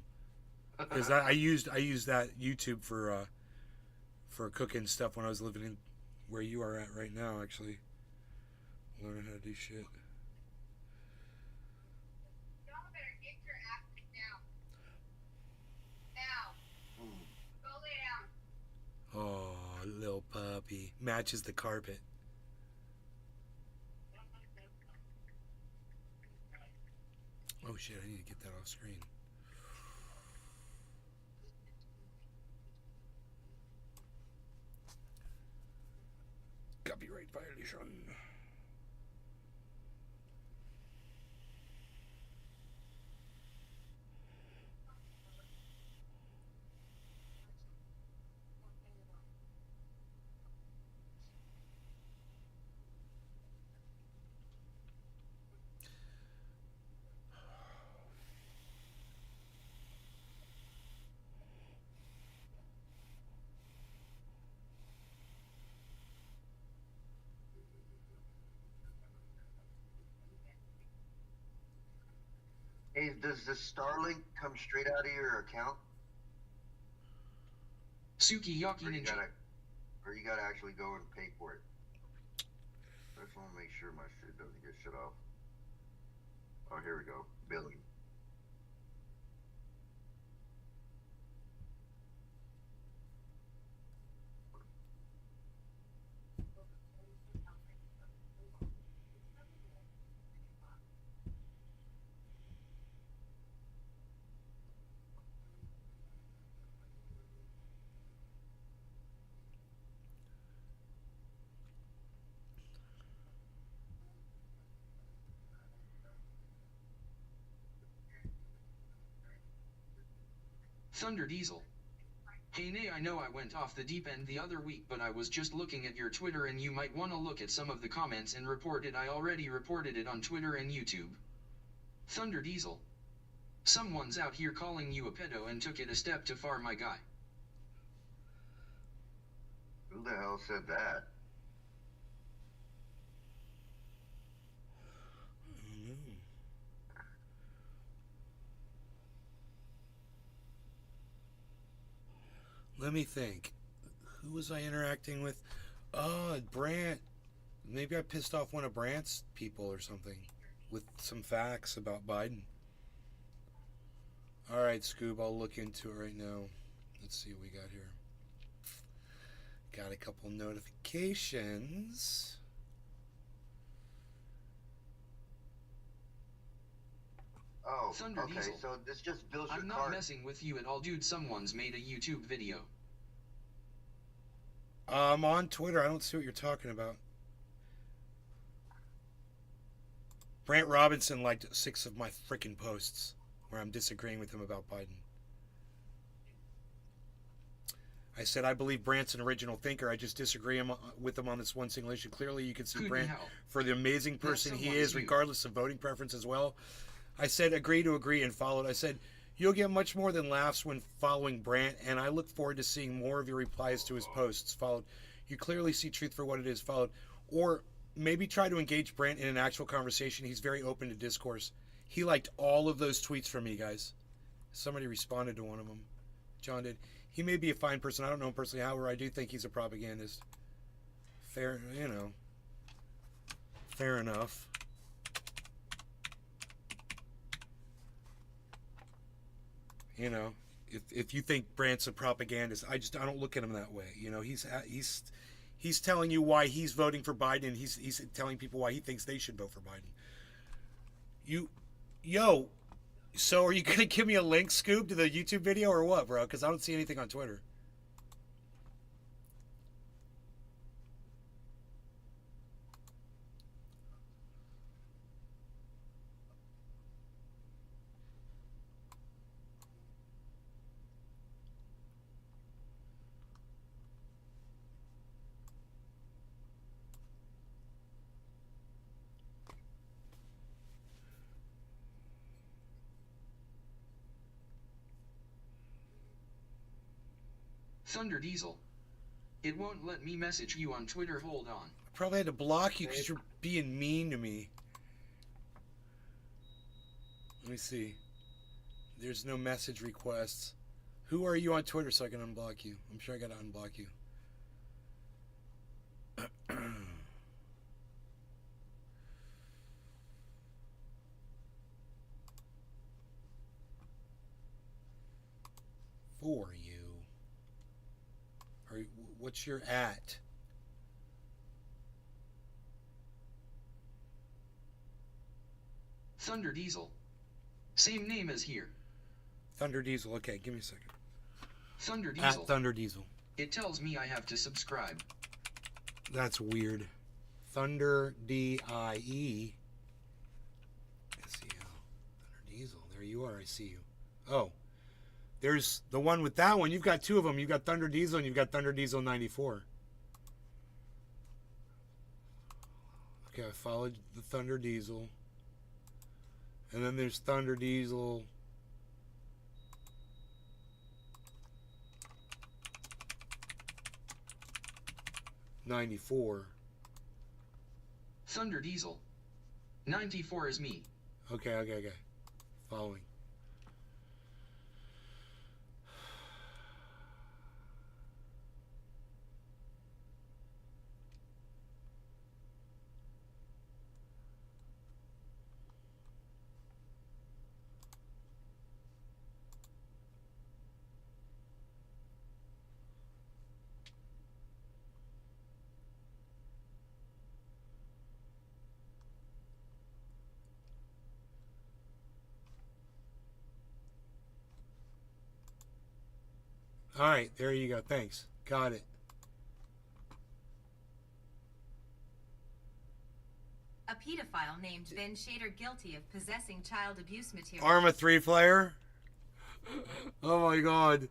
Because I used that YouTube for cooking stuff when I was living in where you are at right now, actually. Learning how to do shit. Y'all better get your asses down. Now. Go lay down. Oh, little puppy. Matches the carpet. Oh shit, I need to get that off screen. Copyright violation. Hey, does the Starlink come straight out of your account? Sukiyaki Ninja. Or you gotta actually go and pay for it? I just want to make sure my shit doesn't get shut off. Oh, here we go. Billing. Thunder Diesel. Hey Nay, I know I went off the deep end the other week, but I was just looking at your Twitter and you might want to look at some of the comments and report it. I already reported it on Twitter and YouTube. Thunder Diesel. Someone's out here calling you a pedo and took it a step too far, my guy. Who the hell said that? Let me think. Who was I interacting with? Oh, Brant. Maybe I pissed off one of Brant's people or something. with some facts about Biden. All right, Scoob, I'll look into it right now. Let's see what we got here. Got a couple notifications. Oh, Thunder okay, Diesel. so this just builds your I'm not card. messing with you at all, dude. Someone's made a YouTube video. I'm on Twitter. I don't see what you're talking about. Brant Robinson liked 6 of my freaking posts where I'm disagreeing with him about Biden. I said I believe Brant's an original thinker. I just disagree with him on this one single issue. Clearly, you can see Brant for the amazing person he is, regardless of voting preference as well. I said agree to agree and followed. I said you'll get much more than laughs when following Brant, and I look forward to seeing more of your replies to his posts. Followed. You clearly see truth for what it is. Followed. Or maybe try to engage Brant in an actual conversation. He's very open to discourse. He liked all of those tweets from me, guys. Somebody responded to one of them. John did. He may be a fine person. I don't know him personally. However, I do think he's a propagandist. Fair, you know. Fair enough. You know, if you think Brant's a propagandist, I don't look at him that way. You know, he's telling you why he's voting for Biden. He's telling people why he thinks they should vote for Biden. So are you gonna give me a link, Scoob, to the YouTube video or what, bro? Because I don't see anything on Twitter. Thunder Diesel. It won't let me message you on Twitter. Hold on. I probably had to block you because you're being mean to me. Let me see. There's no message requests. Who are you on Twitter so I can unblock you? I'm sure I gotta unblock you. For you. What's your at? Thunder Diesel. Same name as here. Thunder Diesel. Okay, give me a second. Thunder Diesel. At Thunder Diesel. It tells me I have to subscribe. That's weird. Thunder D-I-E. S-E-L. Thunder Diesel. There you are. I see you. Oh. There's the one with that one. You've got 2 of them. You've got Thunder Diesel and you've got Thunder Diesel 94. Okay, I followed the Thunder Diesel. And then there's Thunder Diesel. '94. Thunder Diesel. 94 is me. Okay. Following. All right, there you go. Thanks. Got it. A pedophile named Ben Shader guilty of possessing child abuse material. Arma 3 player? Oh my god.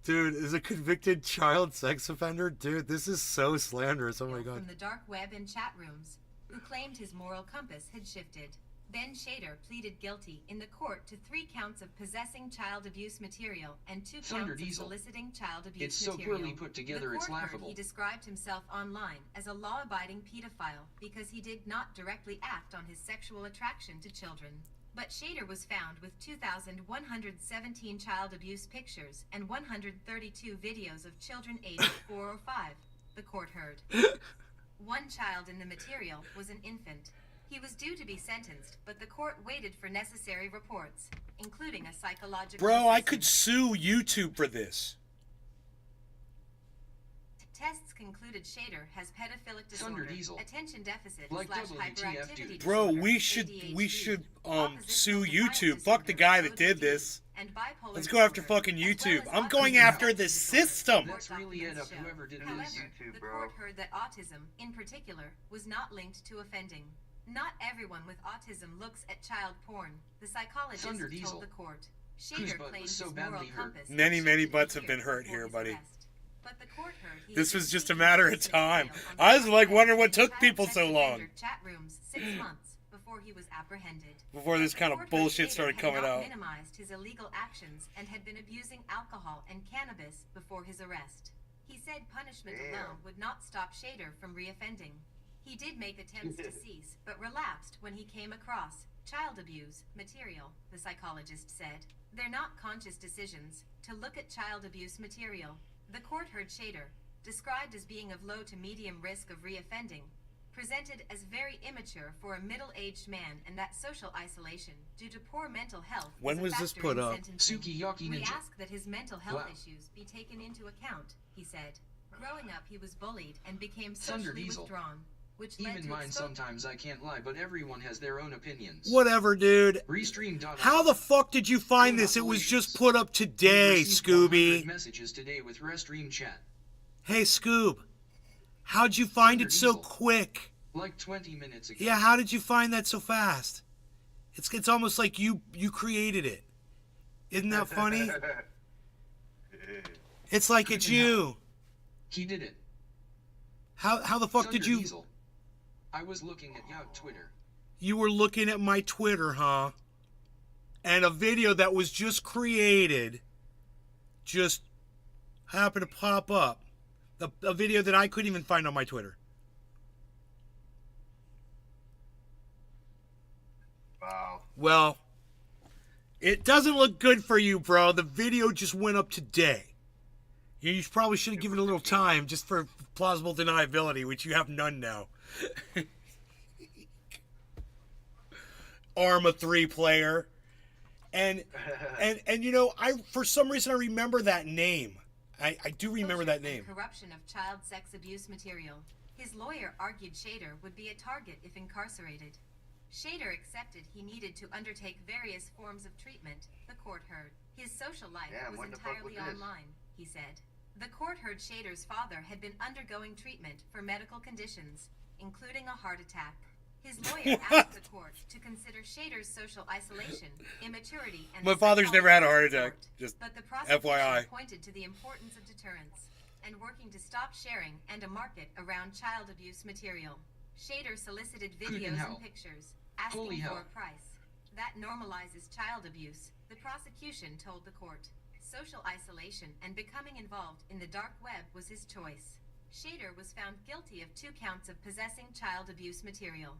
Dude, is a convicted child sex offender? Dude, this is so slanderous. Oh my god. From the dark web and chat rooms, who claimed his moral compass had shifted. Ben Shader pleaded guilty in the court to 3 counts of possessing child abuse material and 2 Thunder counts Diesel. of soliciting child abuse It's so material. poorly put together, The it's court heard laughable. he described himself online as a law-abiding pedophile because he did not directly act on his sexual attraction to children. But Shader was found with 2,117 child abuse pictures and 132 videos of children aged 4 or 5, the court heard. One child in the material was an infant. He was due to be sentenced, but the court waited for necessary reports, including a psychological Bro, I assessment. could sue YouTube for this. Tests concluded Shader has pedophilic disorder, Diesel. attention deficit Like slash WTF, hyperactivity dude. Bro, disorder, we should ADHD, sue oppositional YouTube. defiance Fuck the disorder, guy that did OCD, this. and bipolar Let's go after disorder, fucking as well YouTube. as I'm going autism after spectrum the disorder. system. Let's really add up Show. whoever did However, this. the court heard that autism, in particular, was not linked to offending. Not everyone with autism looks at child porn, the psychologist Thunder Diesel. told the court. Whose Shader butt claims was so his moral badly hurt? compass Many, had many shifted butts have years been hurt before here, his buddy. arrest. But the court heard he This had was just a been matter of speaking time. on I was like the wondering what child took people sex so long offender Chat rooms 6 months before he was apprehended. before this kind of Court heard bullshit Shader started had coming not out. minimized his illegal actions and had been abusing alcohol and cannabis before his arrest. He said punishment alone would not stop Shader from reoffending. He did make attempts to cease, but relapsed when he came across child abuse material, the psychologist said. They're not conscious decisions to look at child abuse material. The court heard Shader, described as being of low to medium risk of reoffending, presented as very immature for a middle-aged man, and that social isolation due to poor mental health When a was this factor put in up? sentencing. Sukiyaki We Ninja. ask that his mental health Wow. issues be taken into account, he said. Growing up, he was bullied and became Thunder socially Diesel. withdrawn, which led Even to mine exposure. sometimes, I can't lie, but everyone has their own opinions. Whatever, dude. Restream.com. How the fuck did you find this? It was just put up today, Scooby. Messages today with Restream chat. Hey, Scoob. How'd you find Thunder it so Diesel. quick? Like 20 minutes ago. Yeah, how did you find that so fast? It's almost like you created it. Isn't that funny? It's like it's you. He did it. How the fuck did Thunder you? Diesel. I was looking at your Twitter. You were looking at my Twitter, huh? And a video that was just created just happened to pop up. A video that I couldn't even find on my Twitter. Wow. Well, it doesn't look good for you, bro. The video just went up today. You probably should have given it a little time just for plausible deniability, which you have none now. Arma 3 player. And you know, for some reason I remember that name. I do remember that name. Corruption of child sex abuse material. His lawyer argued Shader would be a target if incarcerated. Shader accepted he needed to undertake various forms of treatment, the court heard. His social life Damn, was when the fuck entirely was this? online, he said. The court heard Shader's father had been undergoing treatment for medical conditions, including a heart attack. His lawyer asked the court to consider Shader's social isolation, immaturity, and My the father's never had a heart psychology attack. support. Just But the prosecution FYI. pointed to the importance of deterrence and working to stop sharing and a market around child abuse material. Shader solicited videos hell. and pictures, Holy asking hell. for a price. That normalizes child abuse, the prosecution told the court. Social isolation and becoming involved in the dark web was his choice. Shader was found guilty of 2 counts of possessing child abuse material.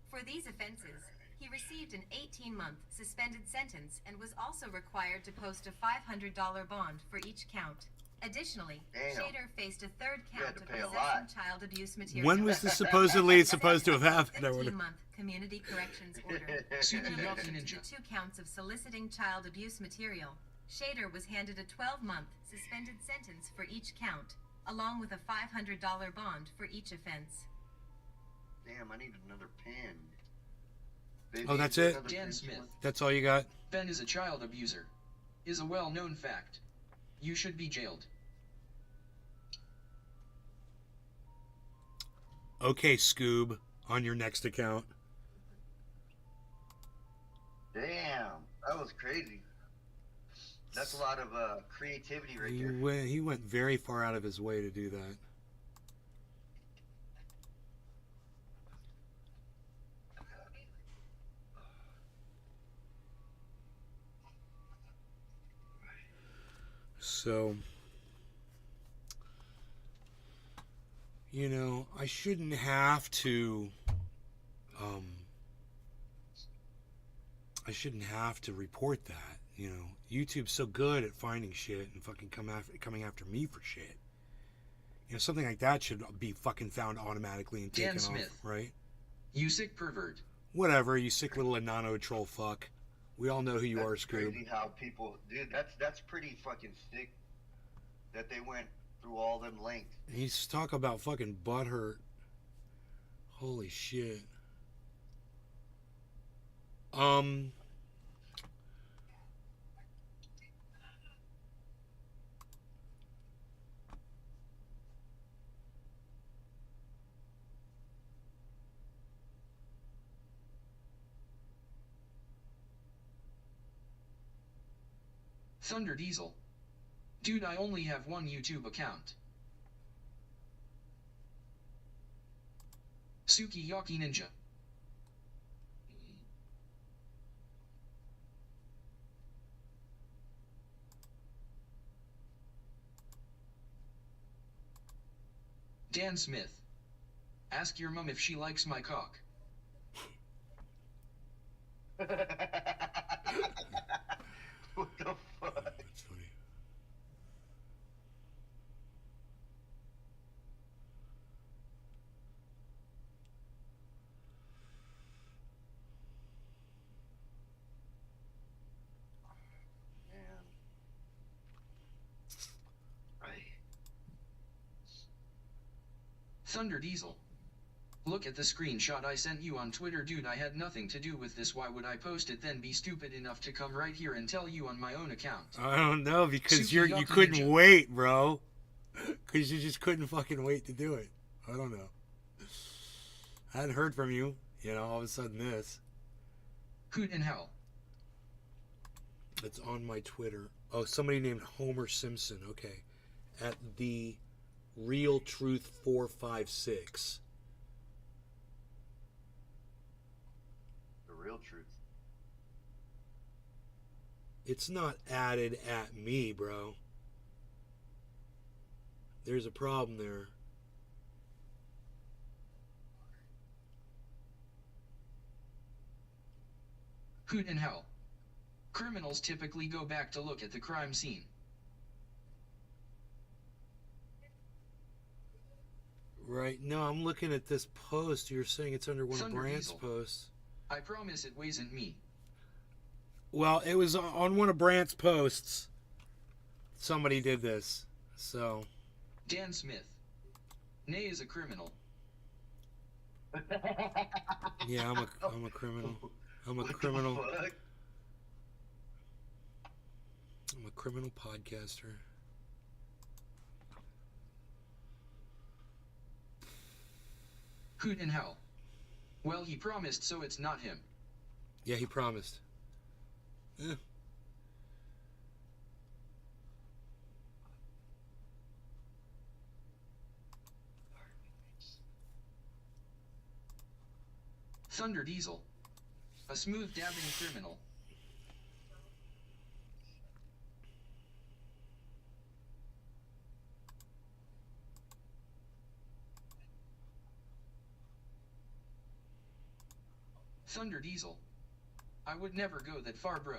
For these offenses, he received an 18-month suspended sentence and was also required to post a $500 bond for each count. Additionally, Damn. Shader faced a 3rd You had count to of pay a possessing lot. child abuse material. When was this supposedly supposed to have happened? I wonder. 15-month community corrections order. Sukiyaki In addition to Ninja. the 2 counts of soliciting child abuse material, Shader was handed a 12-month suspended sentence for each count, along with a $500 bond for each offense. Damn, I need another pen. Oh, that's it? Dan Smith. That's all you got? Ben is a child abuser. Is a well-known fact. You should be jailed. Okay, Scoob, on your next account. Damn, that was crazy. That's a lot of creativity right there. He went very far out of his way to do that. So, you know, I shouldn't have to, report that. You know, YouTube's so good at finding shit and fucking coming after me for shit. You know, something like that should be fucking found automatically and Dan taken off, Smith. right? You sick pervert. Whatever, you sick little Anano troll fuck. We all know who you are, Scoob. Crazy how people, dude. That's pretty fucking sick. That they went through all them lengths. He's talking about fucking butthurt. Holy shit. Thunder Diesel. Dude, I only have one YouTube account. Sukiyaki Ninja. Dan Smith. Ask your mom if she likes my cock. What the fuck? That's funny. Man. Thunder Diesel. Look at the screenshot I sent you on Twitter, dude. I had nothing to do with this. Why would I post it then? Be stupid enough to come right here and tell you on my own account. I don't know, because you Sukiyaki couldn't Ninja. wait, bro. Because you just couldn't fucking wait to do it. I don't know. I hadn't heard from you. You know, all of a sudden this. Hoot in hell. It's on my Twitter. Oh, somebody named Homer Simpson. Okay. At the Real Truth 456. The real truth. It's not added at me, bro. There's a problem there. Hoot in hell. Criminals typically go back to look at the crime scene. Right. No, I'm looking at this post. You're saying it's under one Thunder of Brant's Diesel. posts. I promise it wasn't me. Well, it was on one of Brant's posts. Somebody did this. So. Dan Smith. Nay is a criminal. Yeah, I'm a criminal. I'm a What the criminal. fuck? I'm a criminal podcaster. Hoot in hell. Well, he promised, so it's not him. Yeah, he promised. Eh. Thunder Diesel. A smooth dabbing criminal. Thunder Diesel. I would never go that far, bro.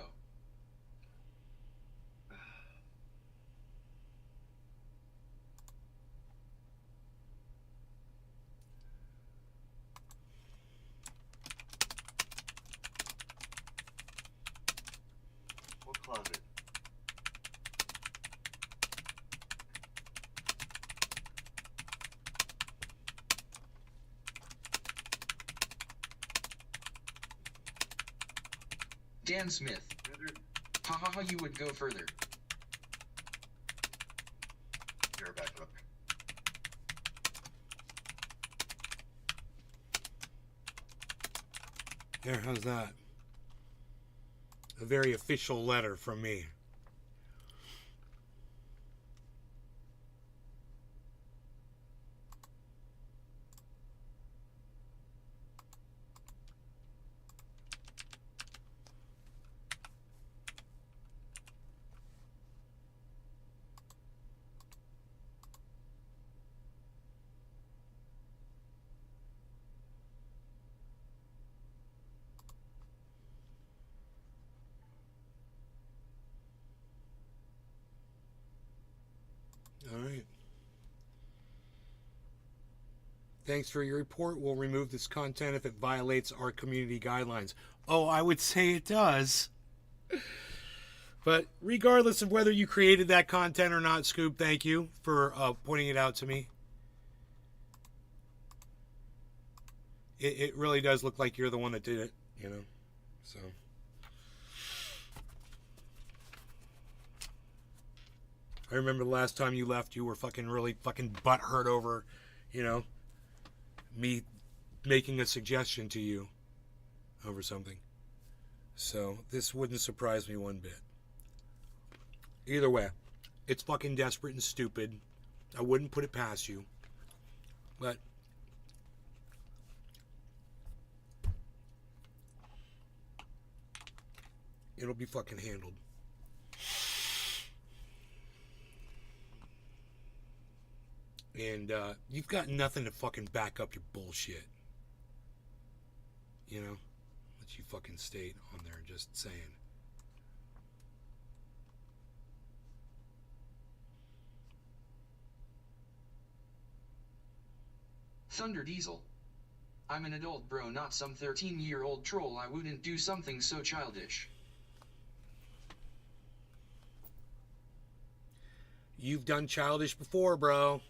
What closet? Dan Smith. Ha ha ha, you would go further. You're back up. There, how's that? A very official letter from me. Thanks for your report. We'll remove this content if it violates our community guidelines. Oh, I would say it does. But regardless of whether you created that content or not, Scoop, thank you for pointing it out to me. It really does look like you're the one that did it, you know. So. I remember the last time you left, you were really fucking butthurt over, you know, me making a suggestion to you over something. So this wouldn't surprise me one bit. Either way, it's fucking desperate and stupid. I wouldn't put it past you. But it'll be fucking handled. And you've got nothing to fucking back up your bullshit. You know? That you fucking stayed on there just saying. Thunder Diesel. I'm an adult bro, not some 13-year-old troll. I wouldn't do something so childish. You've done childish before, bro.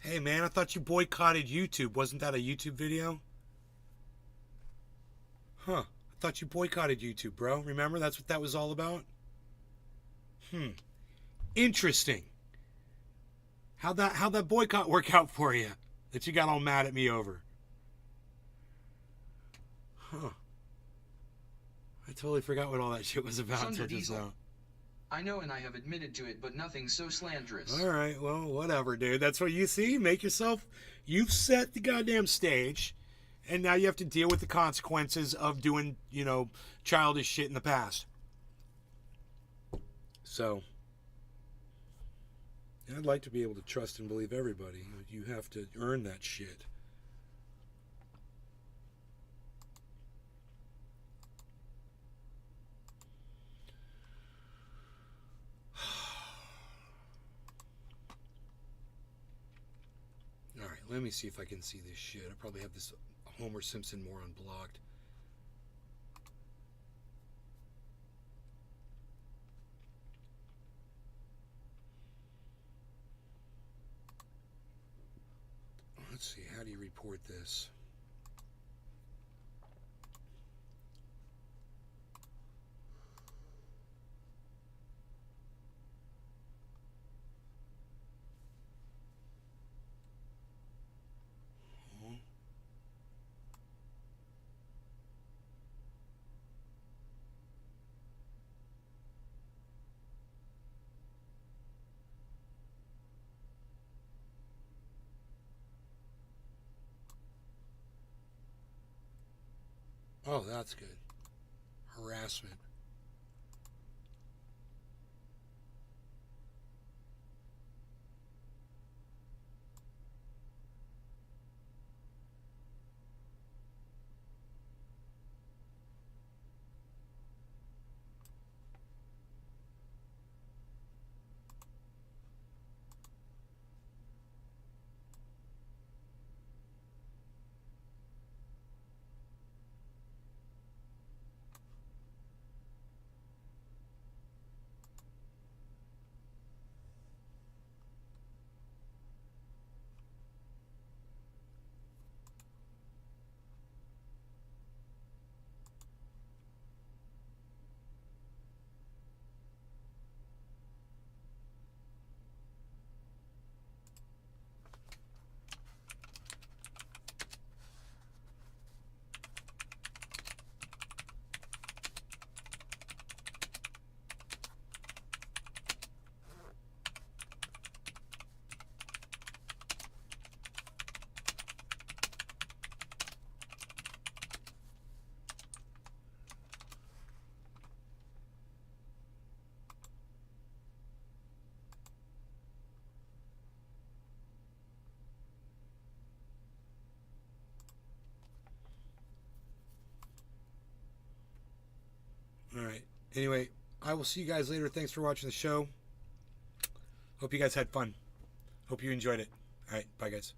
Hey, man, I thought you boycotted YouTube. Wasn't that a YouTube video? Huh. I thought you boycotted YouTube, bro. Remember? That's what that was all about? Interesting. How'd that boycott work out for you? That you got all mad at me over? Huh. I totally forgot what all that shit was about until just now. I know, and I have admitted to it, but nothing so slanderous. All right, well, whatever, dude. That's what you see. Make yourself... You've set the goddamn stage, and now you have to deal with the consequences of doing, you know, childish shit in the past. So, I'd like to be able to trust and believe everybody. You have to earn that shit. Alright, let me see if I can see this shit. I probably have this Homer Simpson more unblocked. Let's see, how do you report this? Oh, that's good. Harassment. All right. Anyway, I will see you guys later. Thanks for watching the show. Hope you guys had fun. Hope you enjoyed it. All right. Bye, guys.